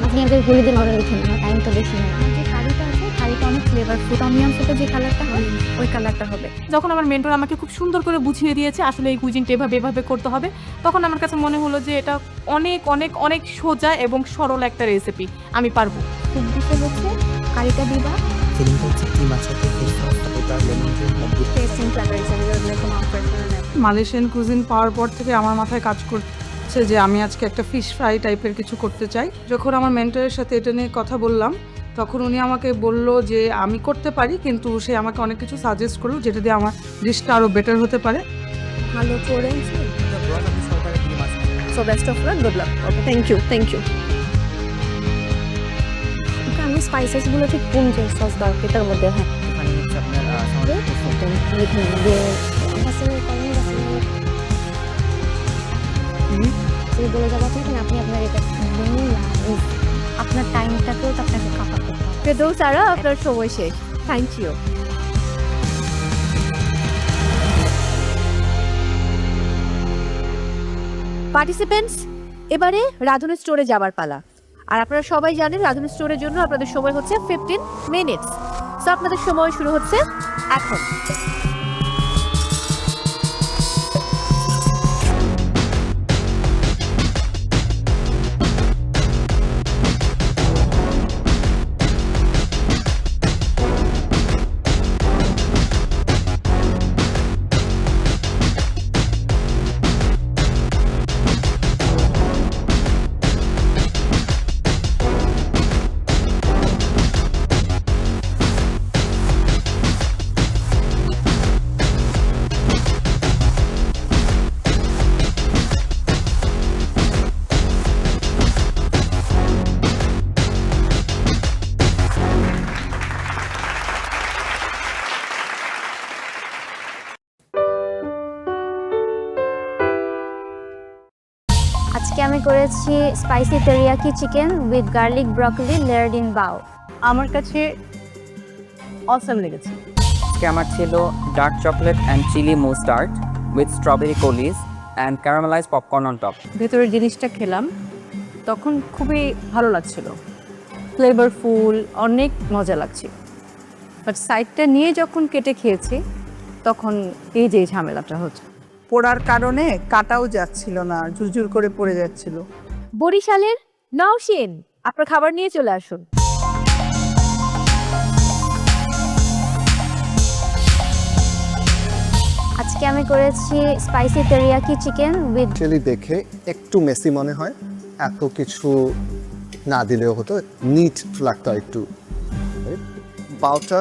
আপনি আমাদের গুলি দিন অর্ডার লিখে নিন, টাইমটা বেশি নেই। যে কারিটা আছে, কারিটা অনেক ফ্লেভারফুল। অনিয়ন সুপে যে কালারটা হয় ওই কালারটা হবে। যখন আমার মেন্টর আমাকে খুব সুন্দর করে বুঝিয়ে দিয়েছে আসলে এই কুজিনটা এভাবে করতে হবে, তখন আমার কাছে মনে হলো যে এটা অনেক অনেক অনেক সোজা এবং সরল একটা রেসিপি, আমি পারবো। খুব দিতে হচ্ছে কারিটা দিবা, ফিলিংটা হচ্ছে কি মাছের fish sauce, paper, lemon juice, মধ্যে টেস্টিং ফ্লেভার হিসেবে এরকম অফার করে নেব। মালয়েশিয়ান কুজিন পাওয়ার পর থেকে আমার মাথায় কাজ করছে যে আমি আজকে একটা ফিশ ফ্রাই টাইপের কিছু করতে চাই। যখন আমার মেন্টরের সাথে এটা নিয়ে কথা বললাম, তখন উনি আমাকে বলল যে আমি করতে পারি, কিন্তু সে আমাকে অনেক কিছু সাজেস্ট করলো যেটা দিয়ে আমার ডিশটা আরও বেটার হতে পারে। ভালো করে so best of luck, good luck. Okay, thank you, thank you. আমি স্পাইসেসগুলো ঠিক কোন যে সস দরকার এটার মধ্যে হ্যাঁ মানে হচ্ছে আপনার লিখে নিন যে আমাদের কলেজ আছে তুমি বলে যাবো আপনি আপনার এটা আপনার টাইমটাকেও তো আপনাকে কাপড় করতে হবে। ফেরদৌস আরা, আপনার সময় শেষ। Thank you. পার্টিসিপেন্টস, এবারে রাধুনী স্টোরে যাবার পালা। আর আপনারা সবাই জানেন রাধুনী স্টোরের জন্য আপনাদের সময় হচ্ছে 15 মিনিটস। সো আপনাদের সময় শুরু হচ্ছে এখন। আজকে আমি করেছি spicy teriyaki chicken with garlic broccoli layered in bao. আমার কাছে অসাম লেগেছে। আজকে আমার ছিল dark chocolate and chilli mustard with strawberry coulis and caramelise popcorn on top. ভেতরের জিনিসটা খেলাম তখন খুবই ভালো লাগছিল, ফ্লেভারফুল, অনেক মজা লাগছে। বাট সাইডটা নিয়ে যখন কেটে খেয়েছি তখন এই যে ঝামেলাটা হচ্ছে, পোড়ার কারণে কাটাও যাচ্ছিল না, ঝুরঝুর করে পড়ে যাচ্ছিল। বরিশালের নওশিন, আপনার খাবার নিয়ে চলে আসুন। আজকে আমি করেছি spicy teriyaki chicken with actually দেখে একটু মেসি মনে হয়, এত কিছু না দিলেও হতো, নিট লাগতো একটু। বাউটা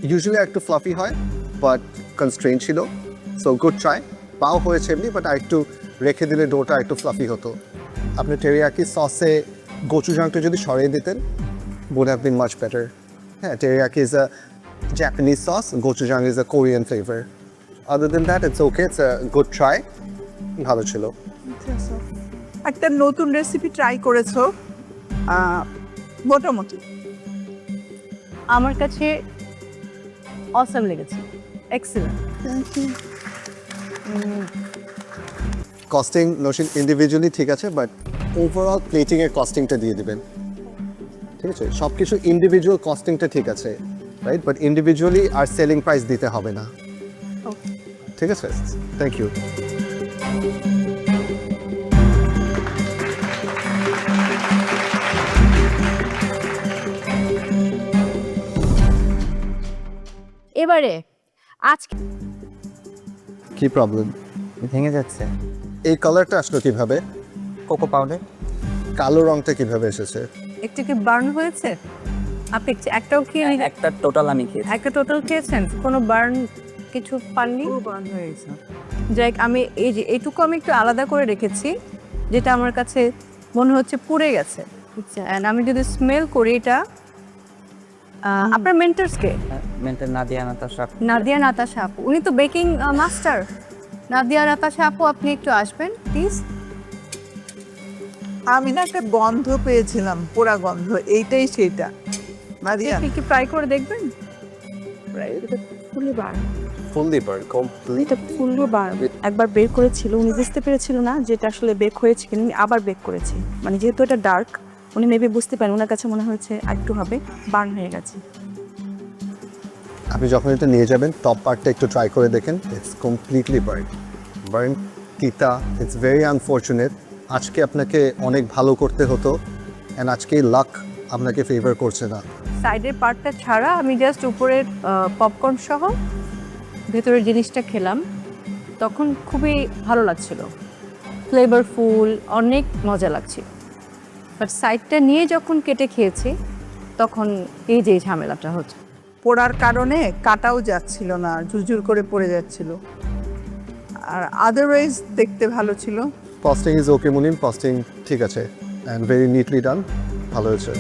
ইউজুয়ালি একটু ফ্লাফি হয় বাট কনস্ট্রেন ছিল, সো গুড ট্রাই। পাও হয়েছে এমনি, বাট আর একটু রেখে দিলে ডোটা একটু ফ্লাফি হতো। আপনি টেরিয়াকি সসে গোচুজাংটা যদি সরিয়ে দিতেন would have been much better. হ্যাঁ, teriyaki is a Japanese sauce, gochujang is a Korean flavor. Other than that, it's okay. It's a good try. ভালো ছিল। একটা নতুন রেসিপি ট্রাই করেছো, মোটামুটি। আমার কাছে অসাম লেগেছে, এক্সেলেন্ট। কস্টিং নসীন ইন্ডিভিজুয়ালি ঠিক আছে, বাট ওভারঅল প্লেটিংয়ের কস্টিংটা দিয়ে দিবেন, ঠিক আছে? সব কিছু ইন্ডিভিজুয়াল কস্টিংটা ঠিক আছে, রাইট? বাট ইন্ডিভিজুয়ালি আর সেলিং প্রাইস দিতে হবে না, ঠিক আছে? Thank you. এবারে আজকে কি প্রবলেম? ভেঙে যাচ্ছে। এই কালারটা আসলো কিভাবে? Cocoa powder. কালো রংটা কিভাবে এসেছে? একটু কি বার্ন হয়েছে? আপনি একটাও খেয়ে একটা টোটাল আমি খেয়েছি। একটা টোটাল খেয়েছেন, কোনো বার্ন কিছু পাননি? বার্ন হয়ে গেছে। যাই হোক, আমি এই যে এইটুকু আমি একটু আলাদা করে রেখেছি, যেটা আমার কাছে মনে হচ্ছে পুড়ে গেছে। অ্যান্ড আমি যদি স্মেল করি এটা, আপনার মেন্টার্সকে? মেন্টার নাদিয়া নাতাশা। নাদিয়া নাতাশা আপু, উনি তো বেকিং মাস্টার। নাদিয়া নাতাশা আপু, আপনি একটু আসবেন প্লিজ। আমি না একটা গন্ধ পেয়েছিলাম, পোড়া গন্ধ, এইটাই সেইটা। নাদিয়া আপনি কি ট্রাই করে দেখবেন? ফুলি বার, ফুললি বার্ন কমপ্লিট। এটা ফুলি বার একবার বের করেছিল, উনি বুঝতে পেরেছিল না যেটা আসলে বেক হয়েছে, কিন্তু উনি আবার বেক করেছে। মানে যেহেতু এটা ডার্ক, উনি মেবি বুঝতে পারেন, ওনার কাছে মনে হয়েছে একটু হবে বার্ন হয়ে গেছে। আপনি যখন এটা নিয়ে যাবেন টপ পার্টটা একটু ট্রাই করে দেখেন, ইটস কমপ্লিটলি বার্ন। বার্ন তিতা, ইটস ভেরি আনফর্চুনেট। আজকে আপনাকে অনেক ভালো করতে হতো, অ্যান্ড আজকে লাক আপনাকে ফেভার করছে না। সাইডের পার্টটা ছাড়া আমি জাস্ট উপরের পপকর্ন সহ ভেতরের জিনিসটা খেলাম, তখন খুবই ভালো লাগছিল, ফ্লেভারফুল, অনেক মজা লাগছিল। বাট সাইডটা নিয়ে যখন কেটে খেয়েছি তখন এই যে ঝামেলাটা হচ্ছে। পোড়ার কারণে কাটাও যাচ্ছিল না, ঝুরঝুর করে পড়ে যাচ্ছিল। আর আদারওয়াইজ দেখতে ভালো ছিল। Costing is okay Munim, costing ঠিক আছে, অ্যান্ড ভেরি নিটলি ডান, ভালো হয়েছে।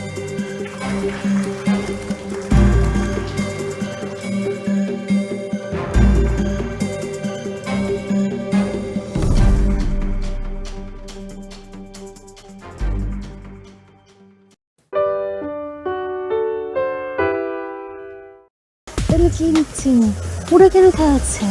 তাহলে কি নিচ্ছি, পুরো কেন খাওয়াচ্ছে?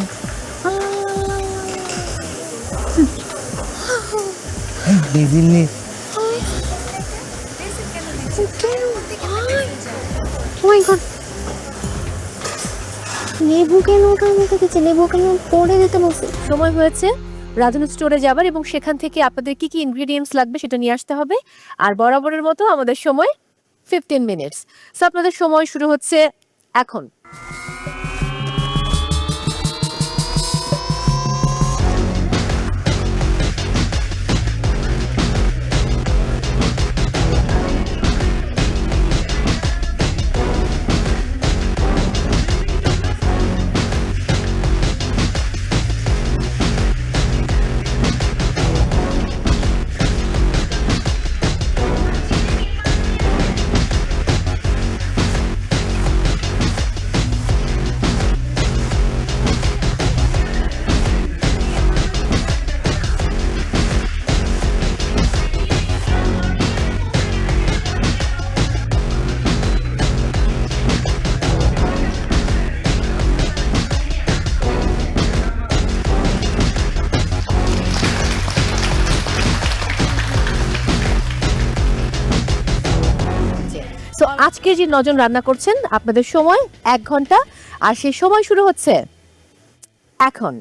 লেবু কেন ওটার মধ্যে দিচ্ছে? লেবু কেন পরে দিতে বলছে? সময় হয়েছে রাধুনী স্টোরে যাবার এবং সেখান থেকে আপনাদের কি কি ইনগ্রেডিয়েন্টস লাগবে সেটা নিয়ে আসতে হবে। আর বরাবরের মতো আমাদের সময় 15 মিনিটস। সো আপনাদের সময় শুরু হচ্ছে এখন। তো আজকে যে নজন রান্না করছেন আপনাদের সময় 1 ঘন্টা, আর সেই সময় শুরু হচ্ছে এখন।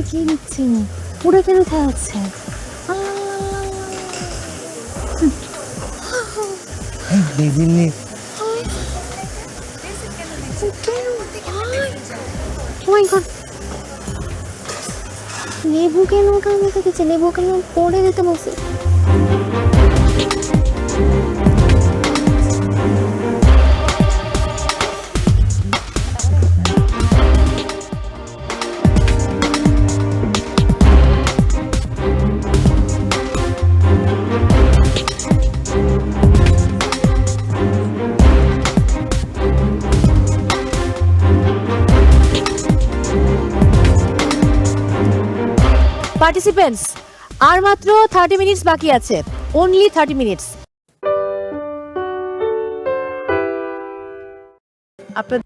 খেয়ে নিচ্ছে ওরা কেন খাওয়াচ্ছে লেবু কেন ওটা আমাকে দিচ্ছে লেবু কেন পড়ে দিতে বলছে পার্টিসিপেন্টস আর মাত্র 30 মিনিটস বাকি আছে অনলি 30 মিনিটস আপনার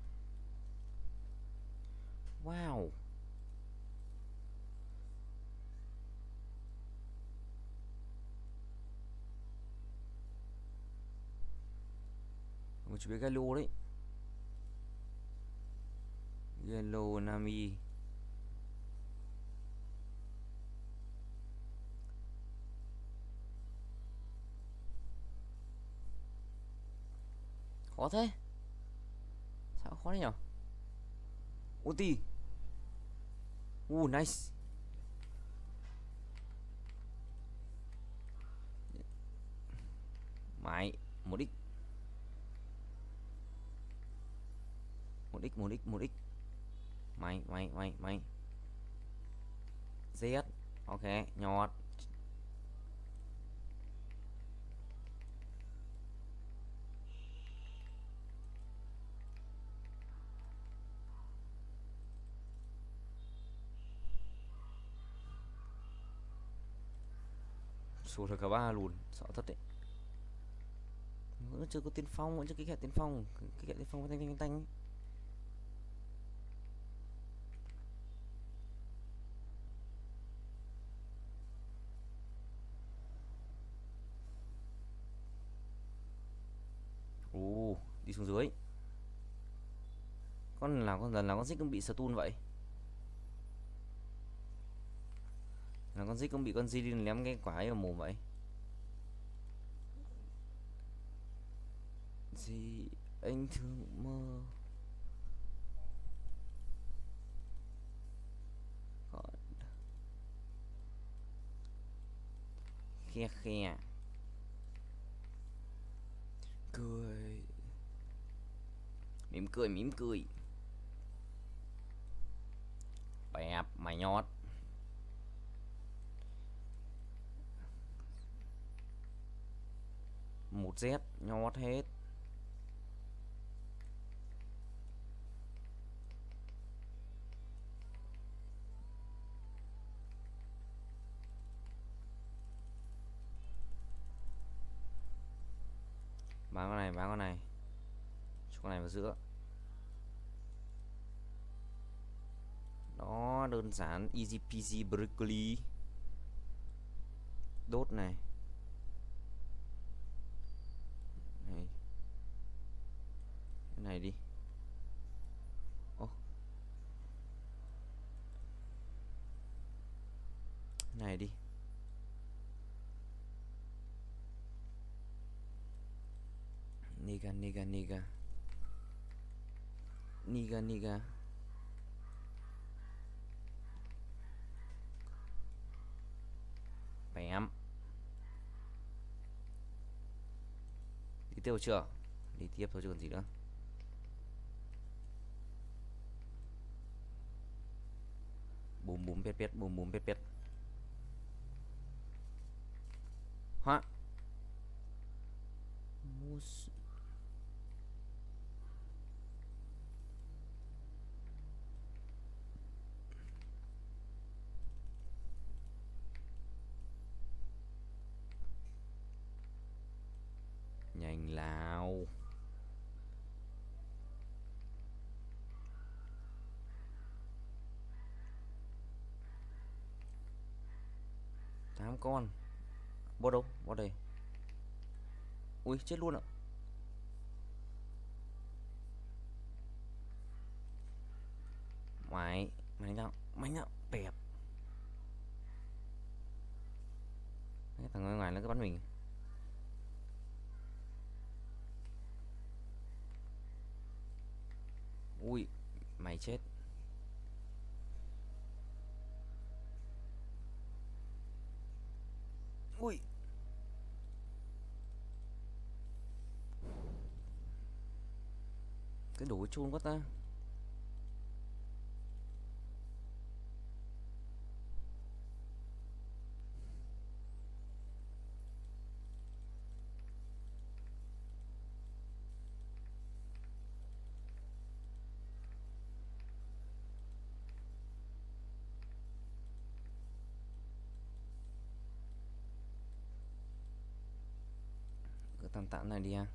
Wow. Một chú bé Galo đấy. Galo Nami. Khó thế. Sao khó thế nhở? Ulti. Nice. Mày, một x. Một x. Mày. Z. Ok, nhọt. Sụt được cả ba luôn, sợ thật đấy. Vẫn chưa có tiên phong, vẫn chưa kích hệ tiên phong. Kích hệ tiên phong tanh. Đi xuống dưới. Con lần là con xích cũng bị stun vậy. Là con xích cũng bị con Zilin ném cái quả ấy vào mồm vậy. Gì anh thường mơ. Còn khe cười, mỉm cười. Bẹp mày nhót. Một Z nhót hết. Bán con này. Cho con này vào giữa. Đó, đơn giản, easy peasy broccoli. Đốt này. Cái này đi. Cái này đi. Niga. Bém. Đi tiếp chưa? Đi tiếp thôi chứ còn gì nữa. Bùm pét. Hóa. Nhanh lao. Tám con. Bot đâu? Bot đây. Ui chết luôn ạ. Mày nào bẹp. Thằng ở ngoài nó cứ bắn mình. Ui, mày chết. Ui. Cái đồ chun quá ta. Cứ tạm tạm này đi ha.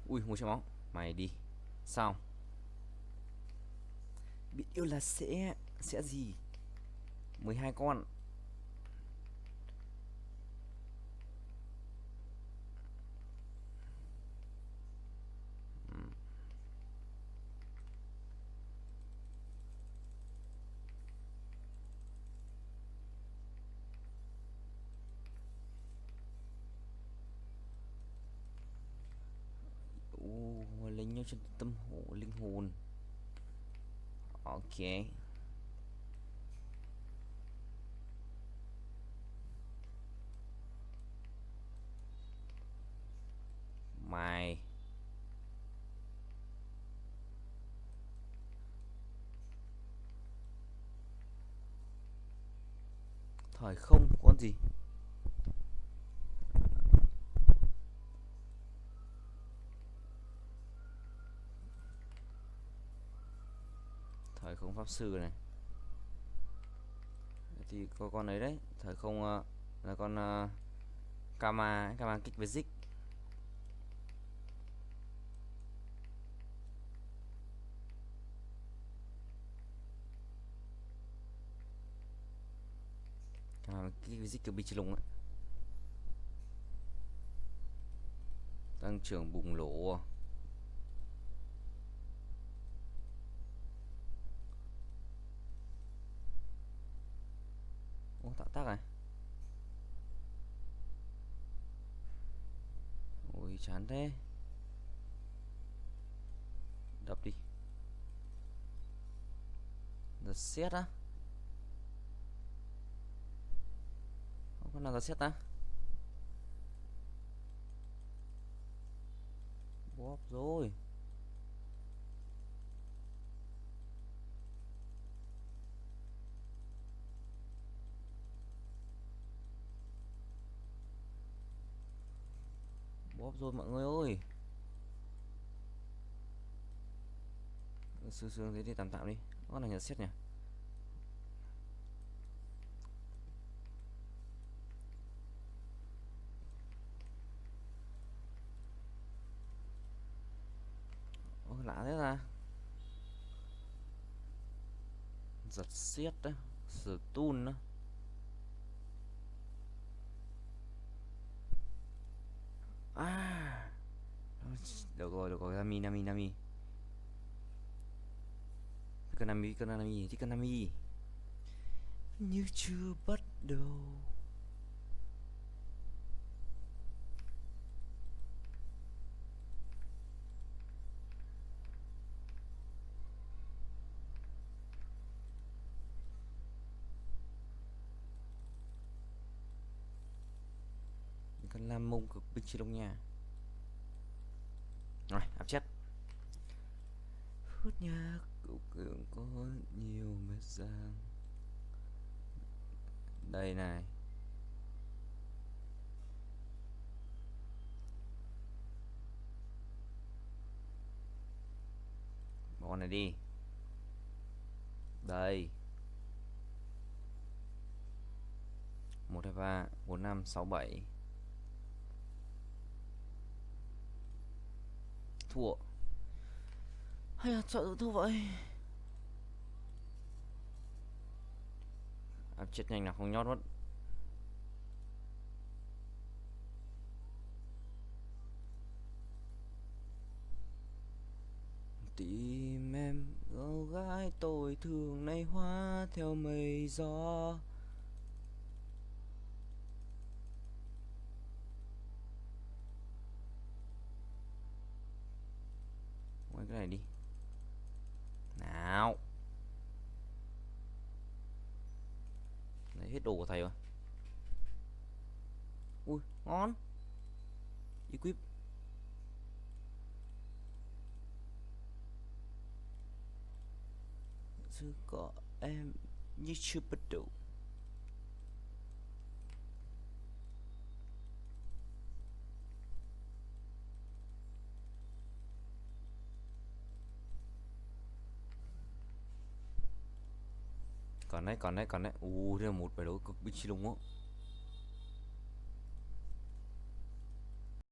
Ui, một chai máu. Mày đi. Sao? Biết yêu là sẽ gì? 12 con. Lấy nhau cho tâm hồn, linh hồn. Ok. Mày. Thời không con gì? Thời không pháp sư này. Thì có con ấy đấy, thời không là con Kama kích với Zik. Kama kích với Zik kiểu bị lùng ấy. Tăng trưởng bùng nổ. Ô, tạo tác này. Ôi chán thế. Đập đi. Giật xét á. Không có nào giật xét ta. Bóp rồi. Bóp rồi mọi người ơi. Sương thế thì tạm tạm đi. Con này nhận xét nhỉ. Ôi lạ thế ra. Giật xiết đó. Sử tun đó. À. Được rồi, Nami. Thích Nami. Như chưa bắt đầu. Cần làm mông cực binh chi đông nha. Rồi, áp chết. Phút nhạc cậu cường có nhiều mét giang. Đây này. Bỏ con này đi. Đây. 1, 2, 3, 4, 5, 6, 7. Thua. Hay là sợ thua vậy. Chết nhanh là không nhót mất. Tìm em cô gái mãi tôi thường nay hóa theo mây gió. Quay cái này đi. Nào. Đấy, hết đồ của thầy rồi. Ui, ngon. Equip. Chứ có em như chưa bắt đầu. Còn đấy. Thế là một bài đấu cực binh chi lùng á.